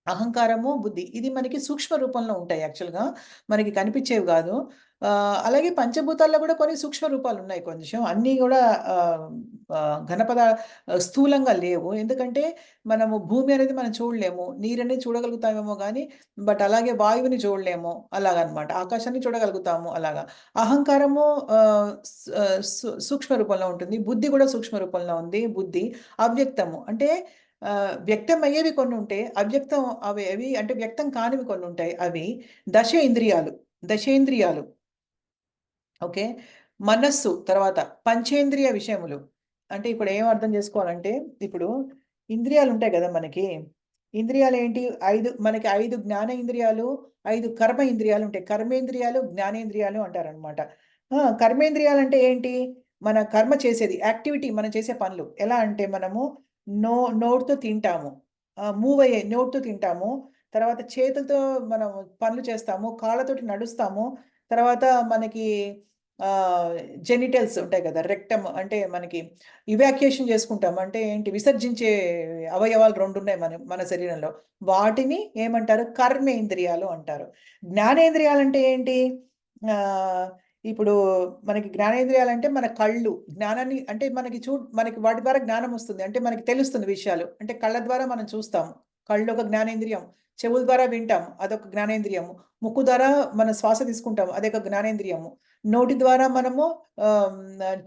అహంకారము, బుద్ధి. ఇది మనకి సూక్ష్మ రూపంలో ఉంటాయి యాక్చువల్‌గా. మనకి కనిపించేవి గాదు. అలాగే పంచభూతాల్లో గూడా కొన్ని సూక్ష్మ రూపాలున్నాయి కొంచెం. అన్నీ గూడా ఆహ్, ఆహ్, ఘనపద స్థూలంగా లేవు. ఎందుకంటే మనము భూమి అనేది మనం చూడలేము. నీరనేది చూడగలుగుతామేమో గానీ, బట్ అలాగే వాయువుని చూడలేము. అలాగనమాట. ఆకాశాన్ని చూడగలుగుతాము అలాగా. అహంకారము ఆహ్, స్ సూక్ష్మ రూపంలో ఉంటుంది. బుద్ధి గూడా సూక్ష్మ రూపంలో ఉంది. బుద్ధి అవ్యక్తము. అంటే వ్యక్తమయ్యేవి కొన్నుంటే, అవ్యక్తం అవి అంటే వ్యక్తం కానివి కొన్నుంటాయి. అవి దశేంద్రియాలు. దశేంద్రియాలు. ఓకే. మనస్సు తర్వాత పంచేంద్రియ విషయములు. అంటే ఇక్కడ ఏం అర్థం చేసుకోవాలంటే, ఇప్పుడు ఇంద్రియాలుంటాయి గదా మనకి. ఇంద్రియాలేంటి 5 మనకి 5 జ్ఞానేంద్రియాలు, 5 కర్మ ఇంద్రియాలుంటాయి. కర్మేంద్రియాలు, జ్ఞానేంద్రియాలు అంటారనమాట. కర్మేంద్రియాలంటే ఏంటి? మన కర్మ చేసేది. యాక్టివిటీ మనం చేసే పనులు. ఎలా అంటే మనము నోటితో తింటాము. నోటితో తింటాము. తర్వాత చేతులతో మనం పనులు చేస్తాము. కాళ్ళతోటి నడుస్తాము. తర్వాత మనకి ఆహ్, జెనిటల్స్ ఉంటాయి కదా! రెక్టమ్ అంటే మనకి ఇవాక్యుయేషన్ చేసుకుంటాం. అంటే ఏంటి విసర్జించే అవయవాలు 2 ఉన్నాయి మన శరీరంలో. వాటిని ఏమంటారు? కర్మేంద్రియాలు అంటారు. జ్ఞానేంద్రియాలంటే ఏంటి? ఆహ్, ఇప్పుడు మనకి జ్ఞానేంద్రియాలంటే మన కళ్ళు. జ్ఞానాన్ని అంటే మనకి వాటి ద్వారా జ్ఞానం వస్తుంది. అంటే మనకి తెలుస్తుంది విషయాలు. అంటే కళ్ళ ద్వారా మనం చూస్తాము. కళ్ళు ఒక జ్ఞానేంద్రియం. చెవుల ద్వారా వింటాం. అదొక జ్ఞానేంద్రియము. ముక్కు ద్వారా మనం శ్వాస తీసుకుంటాం. అదొక జ్ఞానేంద్రియము. నోటి ద్వారా మనము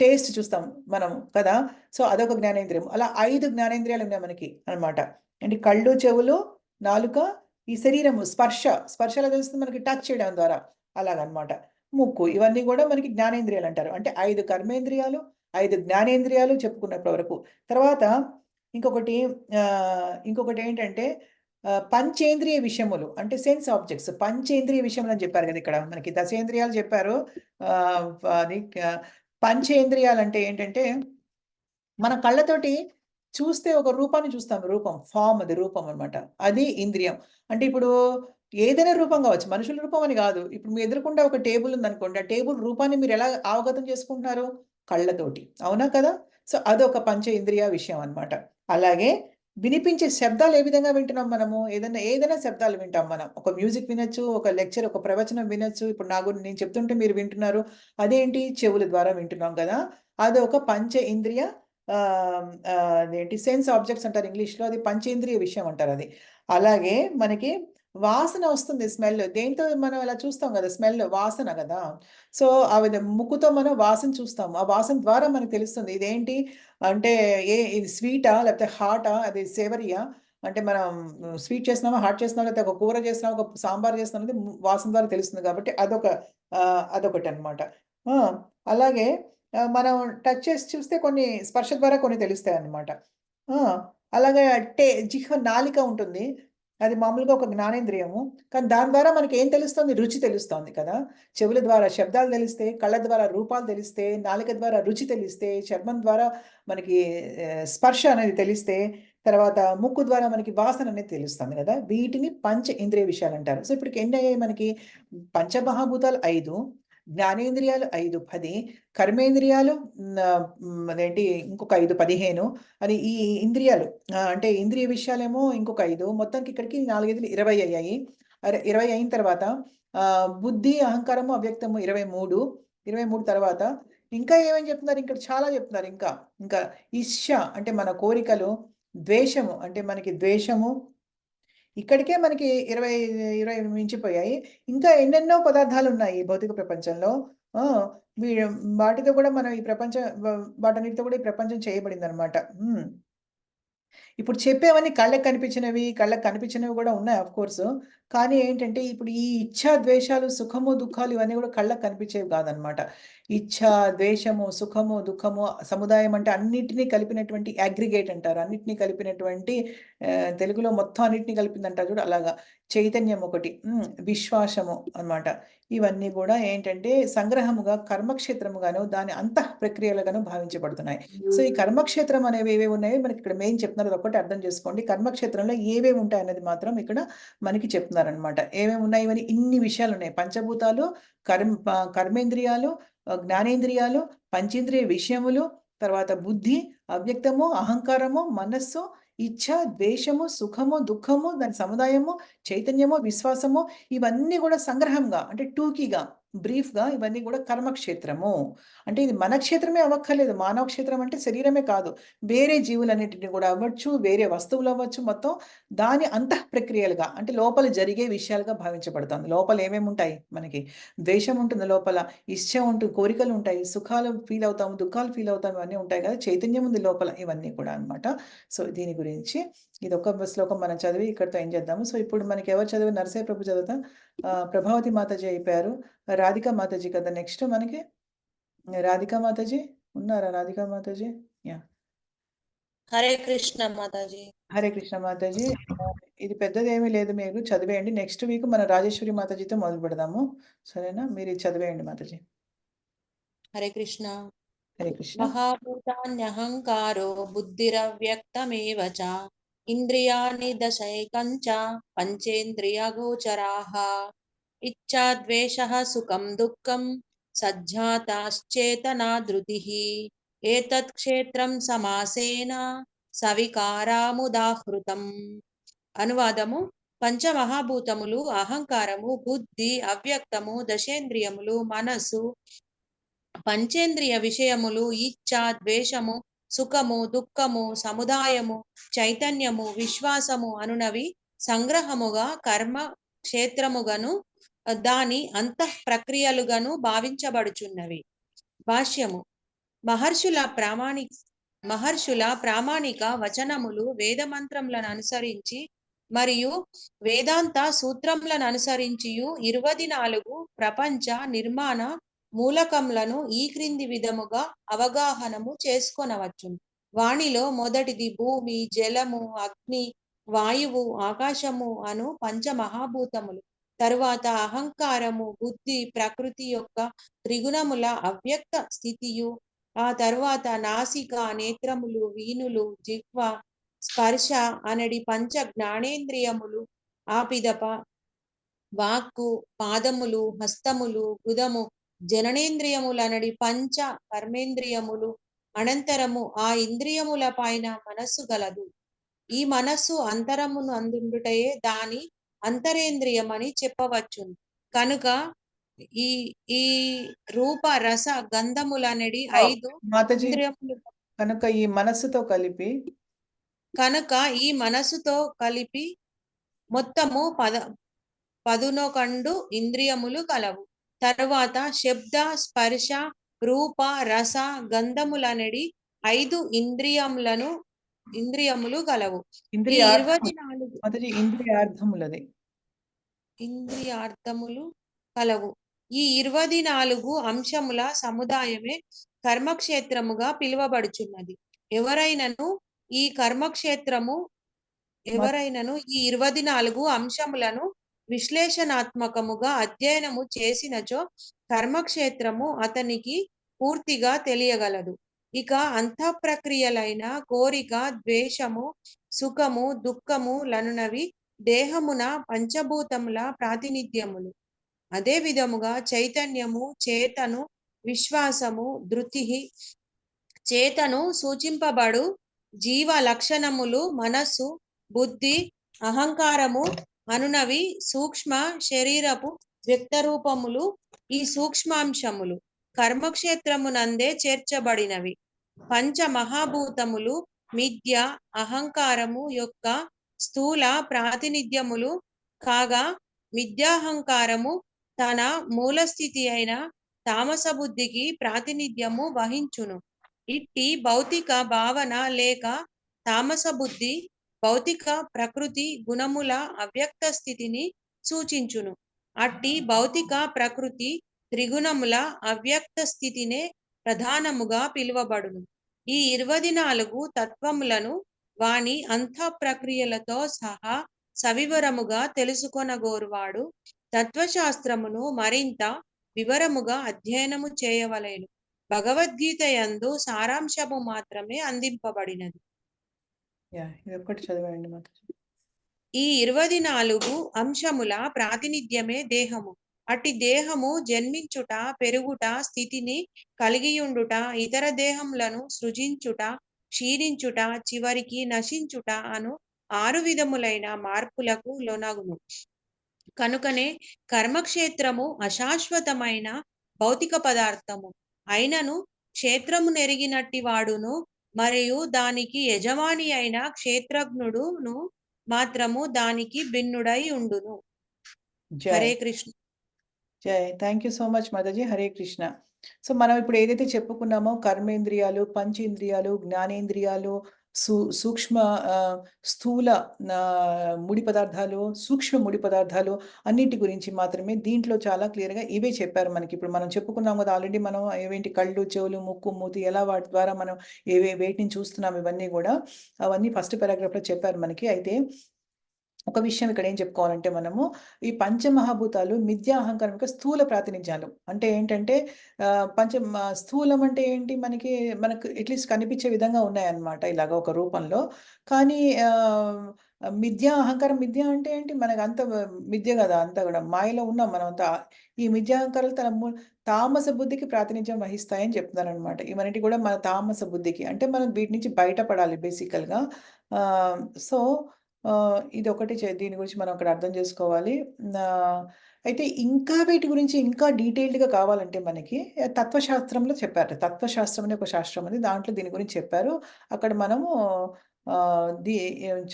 టేస్ట్ చూస్తాం మనము కదా! సో, అదొక జ్ఞానేంద్రియం. అలా 5 జ్ఞానేంద్రియాలున్నాయి మనకి అన్నమాట. అంటే కళ్ళు, చెవులు, నాలుక, ఈ శరీరము స్పర్శ ఎలా తెలుస్తుంది మనకి టచ్ చేయడం ద్వారా. అలాగనమాట. ముక్కు ఇవన్నీ గూడా మనకి జ్ఞానేంద్రియాలంటారు. అంటే 5 కర్మేంద్రియాలు, 5 జ్ఞానేంద్రియాలు చెప్పుకున్నాం ఇప్పటివరకు. తర్వాత ఇంకొకటి ఇంకొకటేంటంటే పంచేంద్రియ విషయములు అంటే సెన్స్ ఆబ్జెక్ట్స్. పంచేంద్రియ విషయములని చెప్పారు గదా! ఇక్కడ. మనకి దశేంద్రియాలు చెప్పారు. ఆహ్, అది పంచేంద్రియాలంటే ఏంటంటే, మన కళ్ళతోటి చూస్తే ఒక రూపాన్ని చూస్తాం, రూపం, ఫామ్, అది రూపం అనమాట. అది ఇంద్రియం. అంటే ఇప్పుడు ఏదైనా రూపం కావచ్చు, మనుషుల రూపం అని కాదు. ఇప్పుడు మీ ఎదురుకుండా ఒక టేబుల్ ఉందనుకోండి, ఆ టేబుల్ రూపాన్ని మీరు ఎలా అవగతం చేసుకుంటున్నారు? కళ్ళతోటి. అవునా కదా? సో, అదొక పంచ ఇంద్రియ విషయం అనమాట. అలాగే వినిపించే శబ్దాలు ఏ విధంగా వింటున్నాం మనము? ఏదైనా శబ్దాలు వింటాం మనం. ఒక మ్యూజిక్ వినొచ్చు, ఒక లెక్చర్, ఒక ప్రవచనం వినొచ్చు. ఇప్పుడు నేను చెప్తుంటే మీరు వింటున్నారు. అదేంటి? చెవుల ద్వారా వింటున్నాం కదా! అదొక పంచ ఇంద్రియ అదేంటి సెన్స్ ఆబ్జెక్ట్స్ అంటారు ఇంగ్లీష్‌లో. అది పంచేంద్రియ విషయం అంటారది. అలాగే మనకి వాసన వస్తుంది, స్మెల్. దేంతో మనం అలా చూస్తాం కదా! స్మెల్ వాసన కదా! సో, ఆ ముక్కుతో మనం వాసన చూస్తాము. ఆ వాసన ద్వారా మనకు తెలుస్తుంది. ఇదేంటి అంటే ఇది స్వీటా? లేకపోతే హాటా? అది సేవరీయా? అంటే మనం స్వీట్ చేస్తున్నామా? హాట్ చేస్తున్నామా? లేకపోతే ఒక కూర చేస్తున్నామా? ఒక సాంబార్ చేస్తున్నామా? అనేది వాసన ద్వారా తెలుస్తుంది కాబట్టి అదొకటనమాట. ఆ! అలాగే మనం టచ్ చేసి చూస్తే కొన్ని స్పర్శ ద్వారా కొన్ని తెలుస్తాయన్నమాట. ఆ! అలాగే జిహ్వ నాలిక ఉంటుంది. అది మామూలుగా ఒక జ్ఞానేంద్రియము. కానీ దాని ద్వారా మనకేం తెలుస్తుంది? రుచి తెలుస్తోంది కదా! చెవుల ద్వారా శబ్దాలు తెలిస్తే, కళ్ళ ద్వారా రూపాలు తెలిస్తే, నాలుక ద్వారా రుచి తెలిస్తే, చర్మం ద్వారా మనకి స్పర్శ అనేది తెలిస్తే, తర్వాత ముక్కు ద్వారా మనకి వాసన అనేది తెలుస్తుంది కదా! వీటిని పంచ ఇంద్రియ విషయాలంటారు. సో, ఇప్పటికి ఎన్నయ్యాయి మనకి? పంచమహాభూతాలు 5, జ్ఞానేంద్రియాలు 5, 10, కర్మేంద్రియాలు అదేంటి ఇంకొక 5, 15 అని ఈ ఇంద్రియాలు అంటే ఇంద్రియ విషయాలేమో ఇంకొక 5, మొత్తానికి ఇక్కడికి 4, 5, 20 అయ్యాయి. 20 అయిన తర్వాత బుద్ధి, అహంకారము, అవ్యక్తము 23, 23 తర్వాత ఇంకా ఏమని చెప్తున్నారు? ఇక్కడ చాలా చెప్తున్నారు ఇంకా. ఇంకా ఇష్ష అంటే మన కోరికలు, ద్వేషము అంటే మనకి ద్వేషము, ఇక్కడికే మనకి 20 మించిపోయాయి. ఇంకా ఎన్నెన్నో పదార్థాలున్నాయి ఈ భౌతిక ప్రపంచంలో. ఆ! వీ వాటితో కూడా మనం ఈ ప్రపంచం వాటన్నిటితో కూడా ఈ ప్రపంచం చేయబడిందనమాట. హ్మ్. ఇప్పుడు చెప్పేవన్నీ కళ్ళకి కనిపించినవి, కళ్ళకి కనిపించినవి గూడా ఉన్నాయి ఆఫ్‌కోర్సు. కానీ ఏంటంటే, ఇప్పుడు ఈ ఇచ్ఛా, ద్వేషాలు, సుఖము, దుఃఖాలు ఇవన్నీ గూడా కళ్ళకి కనిపించేవి కాదనమాట. ఇచ్ఛ, ద్వేషము, సుఖము, దుఃఖము, సముదాయం అంటే అన్నిటిని కలిపినటువంటి అగ్రిగేట్ అంటారు. అన్నిటిని కలిపినటువంటి తెలుగులో మొత్తం అన్నిటిని కలిపిందంటారు చూడు అలాగా. చైతన్యం ఒకటి. విశ్వాసము అనమాట. ఇవన్నీ గూడా ఏంటంటే, సంగ్రహముగా కర్మక్షేత్రముగాను, దాని అంతః ప్రక్రియలుగాను భావించబడుతున్నాయి. సో, ఈ కర్మక్షేత్రం అనేవి ఏవేవి ఉన్నాయో మనకిక్కడ మెయిన్ చెప్తున్నారు. అదొక్కటి అర్థం చేసుకోండి. కర్మక్షేత్రంలో ఏవేవి ఉంటాయనేది మాత్రం ఇక్కడ మనకి చెప్తున్నారనమాట. ఏమేమి ఉన్నాయి ఇవన్నీ ఇన్ని విషయాలున్నాయి. పంచభూతాలు, కర్మేంద్రియాలు, జ్ఞానేంద్రియాలు, పంచేంద్రియ విషయములు, తర్వాత బుద్ధి, అవ్యక్తము, అహంకారము, మనస్సు, ఇచ్ఛ, ద్వేషము, సుఖము, దుఃఖము, దాని సముదాయము, చైతన్యము, విశ్వాసము ఇవన్నీ గూడా సంగ్రహంగా అంటే టూకీగా, బ్రీఫ్‌గా ఇవన్నీ గూడా కర్మక్షేత్రము. అంటే ఇది మన క్షేత్రమే అవ్వక్కర్లేదు. మానవ క్షేత్రం అంటే శరీరమే కాదు. వేరే జీవులన్నిటిని గూడా అవ్వచ్చు, వేరే వస్తువులవ్వచ్చు, మొత్తం దాని అంతః ప్రక్రియలుగా అంటే లోపల జరిగే విషయాలుగా భావించబడుతోంది. లోపల ఏమేముంటాయి మనకి? ద్వేషం ఉంటుంది లోపల, ఇష్టం ఉంటుంది, కోరికలుంటాయి, సుఖాలు ఫీల్ అవుతాము, దుఃఖాలు ఫీల్ అవుతాము ఇవన్నీ ఉంటాయి కదా! చైతన్యం ఉంది లోపల ఇవన్నీ కూడా అన్నమాట. సో, దీని గురించి ఇదొక శ్లోకం మనం చదివి ఇక్కడితో ఎండ్ చేద్దాము. సో, ఇప్పుడు మనకి ఎవరు చదివారు? నరసింహ ప్రభు చదువుతా. ప్రభావతి మాతాజీ అయిపోయారు. రాధికా మాతాజీ కదా నెక్స్ట్ మనకి. రాధికా మాతాజీ ఉన్నారా? రాధికా మాతాజీ? యాహ్! హరే కృష్ణ మాతాజీ. హరే కృష్ణ మాతాజీ. ఇది పెద్దదేమీ లేదు, మీరు చదివేయండి. నెక్స్ట్ వీక్ మన రాజేశ్వరి మాతాజీతో మొదలు పెడదాము. సరేనా? మీరు ఇది చదివేయండి మాతాజీ. హరే కృష్ణ. హరే కృష్ణ. మహాభూతాన్యహంకారో బుద్ధిరవ్యక్తమేవ చ ఇంద్రియాణి దశైకంచ పంచేంద్రియగోచరాః ఇచ్ఛాద్వేషః సుఖం దుఃఖం సజ్జాతాశ్చేతనా ధృతిః ఏతత్ క్షేత్రం సమాసేన సవికారాముదాహృతం. అనువాదము: పంచమహాభూతములు అహంకారము, బుద్ధి, అవ్యక్తము, దశేంద్రియములు, మనస్సు, పంచేంద్రియ విషయములు, ఇచ్ఛ, ద్వేషము, సుఖము, దుఃఖము, సముదాయము, చైతన్యము, విశ్వాసము అనునవి సంగ్రహముగా కర్మ క్షేత్రముగను దాని అంతః ప్రక్రియలుగాను భావించబడుచున్నవి. భాష్యము: మహర్షుల ప్రామాణిక వచనములు వేదమంత్రములను అనుసరించి మరియు వేదాంత సూత్రములను అనుసరించియు 24 ప్రపంచ నిర్మాణ మూలకములను ఈ క్రింది విధముగా అవగాహనము చేసుకొనవచ్చును. వానిలో మొదటిది భూమి, జలము, అగ్ని, వాయువు, ఆకాశము అను పంచమహాభూతములు. తరువాత అహంకారము, బుద్ధి, ప్రకృతి యొక్క త్రిగుణముల అవ్యక్త స్థితియు, ఆ తరువాత నాసిక, నేత్రములు, వీణులు, జిహ్వ, స్పర్శ అనడి పంచ జ్ఞానేంద్రియములు, ఆ పిదప వాక్కు, పాదములు, హస్తములు, గుదము, జననేంద్రియములనడి పంచ కర్మేంద్రియములు, అనంతరము ఆ ఇంద్రియముల పైన మనస్సు గలదు. ఈ మనస్సు అంతరమును అందుండుటయే దాని అంతరేంద్రియమని చెప్పవచ్చును. కనుక ఈ ఈ రూప రస గంధములనడి 5 మాతాజీ, ఇంద్రియములు కనుక ఈ మనస్సుతో కలిపి ఈ మనసుతో కలిపి మొత్తము 11 ఇంద్రియములు కలవు. తరువాత శబ్ద, స్పర్శ, రూప, రస, గంధములనడి 5 ఇంద్రియములు కలవు. ఈ ఇంద్రియార్థము 24 మాతాజీ, ఇంద్రియార్థములది. ఇంద్రియార్థములు కలవు. ఈ 24 అంశముల సముదాయమే కర్మక్షేత్రముగా పిలువబడుచున్నది. ఎవరైనను ఈ 24 అంశములను విశ్లేషణాత్మకముగా అధ్యయనము చేసినచో కర్మక్షేత్రము అతనికి పూర్తిగా తెలియగలదు. ఇక అంతఃప్రక్రియలైన కోరిక, ద్వేషము, సుఖము, దుఃఖము లనునవి దేహమున పంచభూతముల ప్రాతినిధ్యములు. అదే విధముగా చైతన్యము, చేతను, విశ్వాసము, ధృతి, చేతను సూచింపబడు జీవ లక్షణములు, మనస్సు, బుద్ధి, అహంకారము అనునవి సూక్ష్మ శరీరపు వ్యక్తరూపములు. ఈ సూక్ష్మాంశములు కర్మక్షేత్రమునందే చేర్చబడినవి. పంచ మహాభూతములు మిథ్య, అహంకారము యొక్క స్థూల ప్రాతినిధ్యములు కాగా, మిథ్యాహంకారము తన మూలస్థితి అయిన తామస బుద్ధికి ప్రాతినిధ్యము వహించును. ఇట్టి భౌతిక భావన లేక తామస బుద్ధి భౌతిక ప్రకృతి గుణముల అవ్యక్త స్థితిని సూచించును. అట్టి భౌతిక ప్రకృతి త్రిగుణముల అవ్యక్త స్థితినే ప్రధానముగా పిలువబడును. ఈ 24 తత్వములను వాని అంతఃప్రక్రియలతో సహా సవివరముగా తెలుసుకొనగోరువాడు తత్వశాస్త్రమును మరింత వివరముగా అధ్యయనము చేయవలెను. భగవద్గీత యందు సారాంశము మాత్రమే అందింపబడినది. ఇది ఒక్కటి చదవండి మాతాజీ. ఈ 24 అంశముల ప్రాతినిధ్యమే దేహము. అట్టి దేహము జన్మించుట, పెరుగుట, స్థితిని కలిగియుండుట, ఇతర దేహములను సృజించుట, క్షీణించుట, చివరికి నశించుట అను 6 విధములైన మార్పులకు లోనగును. కనుకనే కర్మక్షేత్రము అశాశ్వతమైన భౌతిక పదార్థము అయినను క్షేత్రము నెరిగినట్టి వాడును మరియు దానికి యజమాని అయిన క్షేత్రజ్ఞుడును మాత్రము దానికి భిన్నుడై ఉండును. జై హరే కృష్ణ. జై. Thank you so much Mataji. Hare Krishna. So మనం ఇప్పుడు ఏదైతే చెప్పుకున్నామో కర్మేంద్రియాలు, పంచేంద్రియాలు, జ్ఞానేంద్రియాలు, సూక్ష్మ స్థూల ముడి పదార్థాలు, సూక్ష్మ ముడి పదార్థాలు అన్నిటి గురించి మాత్రమే దీంట్లో చాలా క్లియర్గా ఇవే చెప్పారు మనకి. ఇప్పుడు మనం చెప్పుకున్నాం కదా ఆల్రెడీ, మనం ఏవేంటి కళ్ళు, చెవులు, ముక్కు, మూతి ఎలా వాటి ద్వారా మనం వేటిని చూస్తున్నాం ఇవన్నీ కూడా అవన్నీ ఫస్ట్ పారాగ్రాఫ్లో చెప్పారు మనకి. అయితే ఒక విషయం ఇక్కడ ఏం చెప్పుకోవాలంటే, మనము ఈ పంచమహాభూతాలు మిథ్యా అహంకారం యొక్క స్థూల ప్రాతినిధ్యాలు. అంటే ఏంటంటే స్థూలం అంటే ఏంటి, మనకు అట్లీస్ట్ కనిపించే విధంగా ఉన్నాయన్నమాట ఇలాగ ఒక రూపంలో. కానీ మిథ్యా అహంకారం, మిథ్య అంటే ఏంటి, మనకు అంత మిథ్య కదా, అంతా కూడా మాయలో ఉన్నాం మనం అంతా. ఈ మిథ్యా అహంకారాలు తామస బుద్ధికి ప్రాతినిధ్యం వహిస్తాయని చెప్తున్నారనమాట. ఇవన్నీ కూడా మన తామస బుద్ధికి, అంటే మనం వీటి నుంచి బయటపడాలి బేసికల్గా. సో ఇది ఒకటి దీని గురించి మనం అక్కడ అర్థం చేసుకోవాలి. అయితే ఇంకా వీటి గురించి ఇంకా డీటెయిల్డ్‌గా కావాలంటే మనకి తత్వశాస్త్రంలో చెప్పారు. తత్వశాస్త్రం అనే ఒక శాస్త్రం ఉంది. దాంట్లో దీని గురించి చెప్పారు. అక్కడ మనము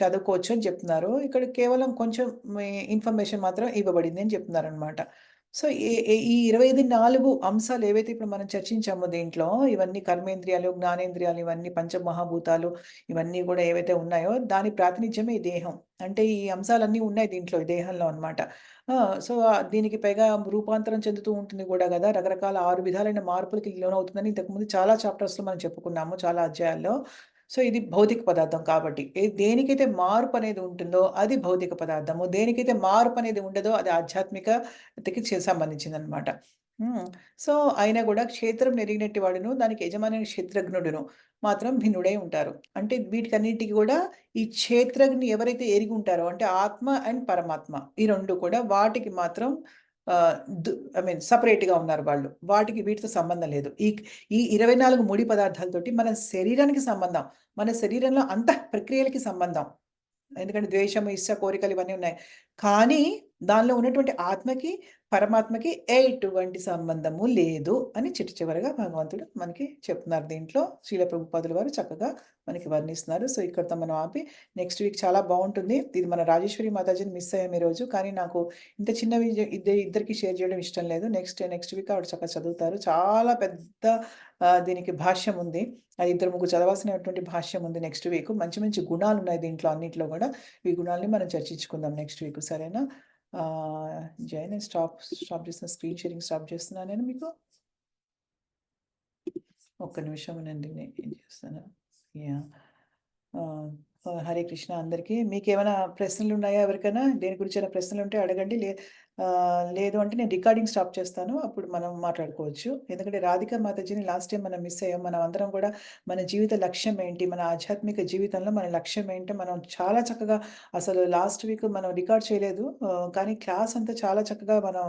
చదువుకోవచ్చు అని చెప్తున్నారు. ఇక్కడ కేవలం కొంచెం ఇన్ఫర్మేషన్ మాత్రం ఇవ్వబడింది అని చెప్తున్నారనమాట. సో ఈ 24 అంశాలు ఏవైతే ఇప్పుడు మనం చర్చించామో దీంట్లో, ఇవన్నీ కర్మేంద్రియాలు, జ్ఞానేంద్రియాలు, ఇవన్నీ పంచమహాభూతాలు, ఇవన్నీ కూడా ఏవైతే ఉన్నాయో దాని ప్రాతినిధ్యమే ఈ దేహం. అంటే ఈ అంశాలన్నీ ఉన్నాయి దీంట్లో, ఈ దేహంలో అనమాట. సో దీనికి పైగా రూపాంతరం చెందుతూ ఉంటుంది కూడా కదా, రకరకాల 6 విధాలైన మార్పులకి లోనవుతుందని ఇంతకుముందు చాలా చాప్టర్స్‌లో మనం చెప్పుకున్నాము, చాలా అధ్యాయాల్లో. సో ఇది భౌతిక పదార్థం కాబట్టి, దేనికైతే మార్పు అనేది ఉంటుందో అది భౌతిక పదార్థము. దేనికైతే మార్పు అనేది ఉండదో అది ఆధ్యాత్మికతకి సంబంధించిందనమాట. సో, అయినా గూడా క్షేత్రం నెరిగినట్టి వాడును, దానికి యజమాని క్షేత్రజ్ఞుడును మాత్రం భిన్నుడై ఉంటారు. అంటే వీటికన్నిటికి గూడా ఈ క్షేత్రజ్ఞి ఎవరైతే ఎరిగి ఉంటారో అంటే ఆత్మ అండ్ పరమాత్మ ఈ 2 కూడా వాటికి మాత్రం ఆహ్, దు ఐ మీన్ సెపరేట్‌గా ఉన్నారు వాళ్ళు. వాటికి వీటితో సంబంధం లేదు. ఈ 24 ముడి పదార్థాలతోటి మన శరీరానికి సంబంధం. మన శరీరంలో అంతః ప్రక్రియలకి సంబంధం. ఎందుకంటే ద్వేషం, ఇచ్చ, కోరికలు ఇవన్నీ ఉన్నాయి. కానీ దానిలో ఉన్నటువంటి ఆత్మకి, పరమాత్మకి ఎటువంటి సంబంధము లేదు అని చివరగా భగవంతుడు మనకి చెప్తున్నారు. దీంట్లో శ్రీల ప్రభుపాదుల వారు చక్కగా మనకి వర్ణిస్తున్నారు. సో, ఇక్కడితో మనం ఆపి నెక్స్ట్ వీక్ చాలా బావుంటుంది. ఇది మన రాజేశ్వరి మాతాజీని మిస్ అయ్యాం ఈరోజు. కానీ నాకు ఇంత చిన్నవి ఇద్దరికీ షేర్ చేయడం ఇష్టం లేదు. నెక్స్ట్ వీక్ ఆవిడ చక్కగా చదువుతారు. చాలా పెద్ద దీనికి భాష్యం ఉంది. అది ఇద్దరు ముగ్గురు చదవాల్సినటువంటి భాష్యం ఉంది నెక్స్ట్ వీక్. మంచి మంచి గుణాలున్నాయి దీంట్లో అన్నిట్లో గూడా. ఈ గుణాల్ని మనం చర్చించుకుందాం నెక్స్ట్ వీక్ సరేనా? జయ నేను స్టాప్ చేస్తున్నా. స్క్రీన్ షేరింగ్ స్టాప్ చేస్తున్నాను నేను మీకు. ఒక్క నిమిషం ఉండండి. నేను ఏం చేస్తాను. యాహ్! హరే కృష్ణ అందరికీ. మీకేమైనా ప్రశ్నలున్నాయా ఎవరికైనా? దేని గురించైనా ప్రశ్నలుంటే అడగండి. లేదు అంటే నేను రికార్డింగ్ స్టాప్ చేస్తాను. అప్పుడు మనం మాట్లాడుకోవచ్చు. ఎందుకంటే రాధికా మాతాజీని లాస్ట్ టైమ్ మనం మిస్ అయ్యాం. మనం అందరం కూడా మన జీవిత లక్ష్యం ఏంటి? మన ఆధ్యాత్మిక జీవితంలో మన లక్ష్యం ఏంటి? మనం చాలా చక్కగా అసలు లాస్ట్ వీక్ మనం రికార్డ్ చేయలేదు. కానీ క్లాస్ అంతా చాలా చక్కగా మనం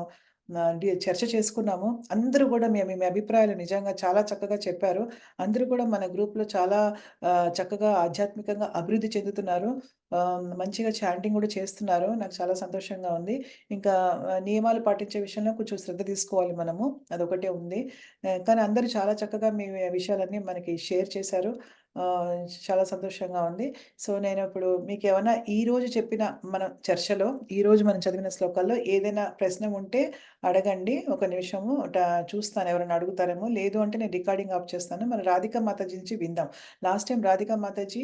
చర్చ చేసుకున్నాము. అందరూ కూడా మీ మీ అభిప్రాయాలు నిజంగా చాలా చక్కగా చెప్పారు. అందరూ కూడా మన గ్రూప్‌లో చాలా చక్కగా ఆధ్యాత్మికంగా అభివృద్ధి చెందుతున్నారు. మంచిగా చాంటింగ్ కూడా చేస్తున్నారు. నాకు చాలా సంతోషంగా ఉంది. ఇంకా నియమాలు పాటించే విషయంలో కొంచెం శ్రద్ధ తీసుకోవాలి మనము. అదొకటే ఉంది. కానీ అందరూ చాలా చక్కగా మీ విషయాలన్నీ మనకి షేర్ చేశారు. చాలా సంతోషంగా ఉంది. సో, నేనిప్పుడు మీకేమన్నా ఈరోజు చెప్పిన మన చర్చలో, ఈరోజు మనం చదివిన శ్లోకాల్లో ఏదైనా ప్రశ్న ఉంటే అడగండి. ఒక నిమిషము చూస్తాను ఎవరైనా అడుగుతారేమో. లేదు అంటే నేను రికార్డింగ్ ఆఫ్ చేస్తాను. మన రాధికా మాతాజీ నుంచి విందాం. లాస్ట్ టైమ్ రాధికా మాతాజీ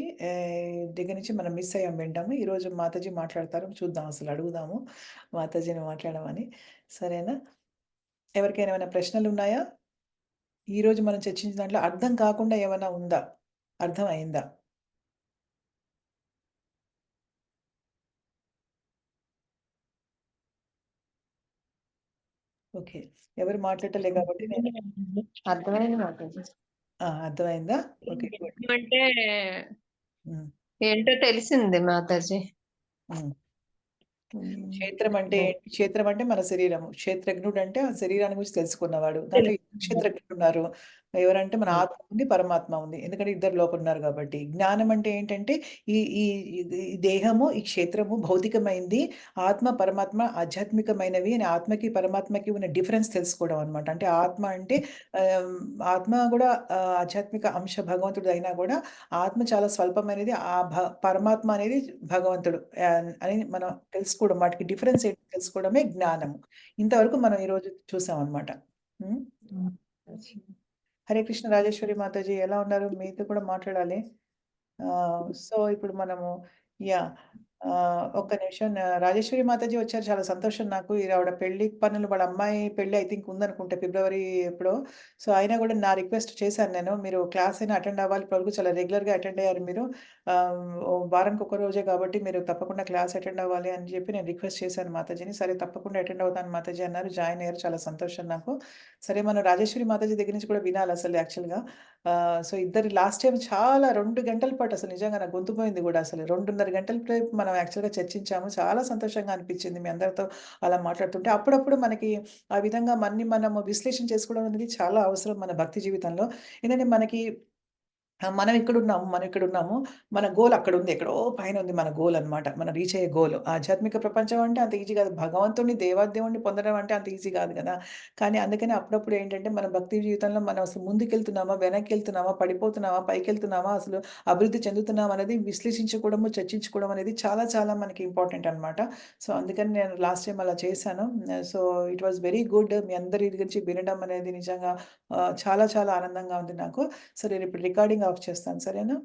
దగ్గర నుంచి మనం మిస్ అయ్యాం వినడము. ఈరోజు మాతాజీ మాట్లాడతారు. చూద్దాం అసలు అడుగుదాము మాతాజీని మాట్లాడమని. సరేనా? ఎవరికైనా ఏమైనా ప్రశ్నలున్నాయా? ఈరోజు మనం చర్చించిన దాంట్లో అర్థం కాకుండా ఏమైనా ఉందా? అర్థమయిందా? ఓకే. ఎవరు మాట్లాడలే కాబట్టి నేను అర్థమైంది మాతాజీ. అర్థమైందా? ఓకే. గుడ్. అంటే హ్మ్. ఏంటో తెలిసింది మాతాజీ. హ్మ్. క్షేత్రం అంటే ఏంటి? క్షేత్రం అంటే మన శరీరము. క్షేత్రజ్ఞుడు అంటే ఆ శరీరాన్ని గురించి తెలుసుకున్నవాడు. దాంట్లో ఇద్దరు క్షేత్రజ్ఞులు ఉన్నారు. ఎవరంటే మన ఆత్మ ఉంది, పరమాత్మ ఉంది. ఎందుకంటే ఇద్దరు లోపల ఉన్నారు కాబట్టి. జ్ఞానం అంటే ఏంటంటే ఈ ఈ ఈ దేహము, ఈ క్షేత్రము భౌతికమైంది. ఆత్మ, పరమాత్మ ఆధ్యాత్మికమైనవి అని ఆత్మకి, పరమాత్మకి ఉన్న డిఫరెన్స్ తెలుసుకోవడం అన్నమాట. అంటే ఆత్మ అంటే ఆహ్, ఆత్మ గూడా ఆధ్యాత్మిక అంశ భగవంతుడు అయినా గూడా ఆత్మ చాలా స్వల్పమైనది. పరమాత్మ అనేది భగవంతుడు అని మనం తెలుసుకోవడం. వాటికి డిఫరెన్స్ ఏంటో తెలుసుకోవడమే జ్ఞానము. ఇంతవరకు మనం ఈరోజు చూసామనమాట. హ్మ్. హరే కృష్ణ రాజేశ్వరి మాతాజీ ఎలా ఉన్నారు? మీతో కూడా మాట్లాడాలి. సో, ఇప్పుడు మనము యాహ్! ఒక్క నిమిషం రాజేశ్వరి మాతాజీ వచ్చారు. చాలా సంతోషం నాకు. ఆవిడ పెళ్లి పనులు వాళ్ళ అమ్మాయి పెళ్లి ఐ థింక్ ఉందనుకుంటా ఫిబ్రవరి ఎప్పుడో. సో, అయినా కూడా నా రిక్వెస్ట్ చేశాను నేను. మీరు క్లాస్ అయినా అటెండ్ అవ్వాలి. ఇప్పటివరకు చాలా రెగ్యులర్‌గా అటెండ్ అయ్యారు మీరు. వారానికి ఒక రోజే కాబట్టి మీరు తప్పకుండా క్లాస్ అటెండ్ అవ్వాలి అని చెప్పి నేను రిక్వెస్ట్ చేశాను మాతాజీని. సరే తప్పకుండా అటెండ్ అవుతాను మాతాజీ అన్నారు. జాయిన్ అయ్యారు. చాలా సంతోషం నాకు. సరే మనం రాజేశ్వరి మాతాజీ దగ్గర నుంచి కూడా వినాలి అసలు యాక్చువల్‌గా. సో, ఇద్దరు లాస్ట్ టైమ్ చాలా 2 గంటల పాటు అసలు నిజంగా నా గొంతు పోయింది గూడా అసలు. 2:30 గంటల సేపు మనం యాక్చువల్‌గా చర్చించాము. చాలా సంతోషంగా అనిపించింది మీ అందరితో అలా మాట్లాడుతుంటే. అప్పుడప్పుడు మనకి ఆ విధంగా మనము విశ్లేషణ చేసుకోవడం అనేది చాలా అవసరం మన భక్తి జీవితంలో. ఎందుకంటే మనకి మనం ఇక్కడున్నాము. మన గోల్ అక్కడుంది. ఎక్కడో పైనుంది మన గోల్ అన్నమాట. మనం రీచ్ అయ్యే గోల్. ఆధ్యాత్మిక ప్రపంచం అంటే అంత ఈజీ కాదు. భగవంతుడిని, దేవాదేవుడిని పొందడం అంటే అంత ఈజీ కాదు గదా! కానీ అందుకని అప్పుడప్పుడు ఏంటంటే మన భక్తి జీవితంలో మనం అసలు ముందుకెళ్తున్నామా? వెనక్కెళ్తున్నామా? పడిపోతున్నామా? పైకెళ్తున్నామా? అసలు అభివృద్ధి చెందుతున్నామా? అనేది విశ్లేషించుకోవడము, చర్చించుకోవడం అనేది చాలా చాలా మనకి ఇంపార్టెంట్ అన్నమాట. సో, అందుకని నేను లాస్ట్ టైమ్ అలా చేశాను. So, it was very good. మీ అందరి గురించి వినడం అనేది నిజంగా చాలా చాలా ఆనందంగా ఉంది నాకు. సో, నేనిప్పుడు రికార్డింగ్ ఆఫ్ చేస్తాను. సరేనా?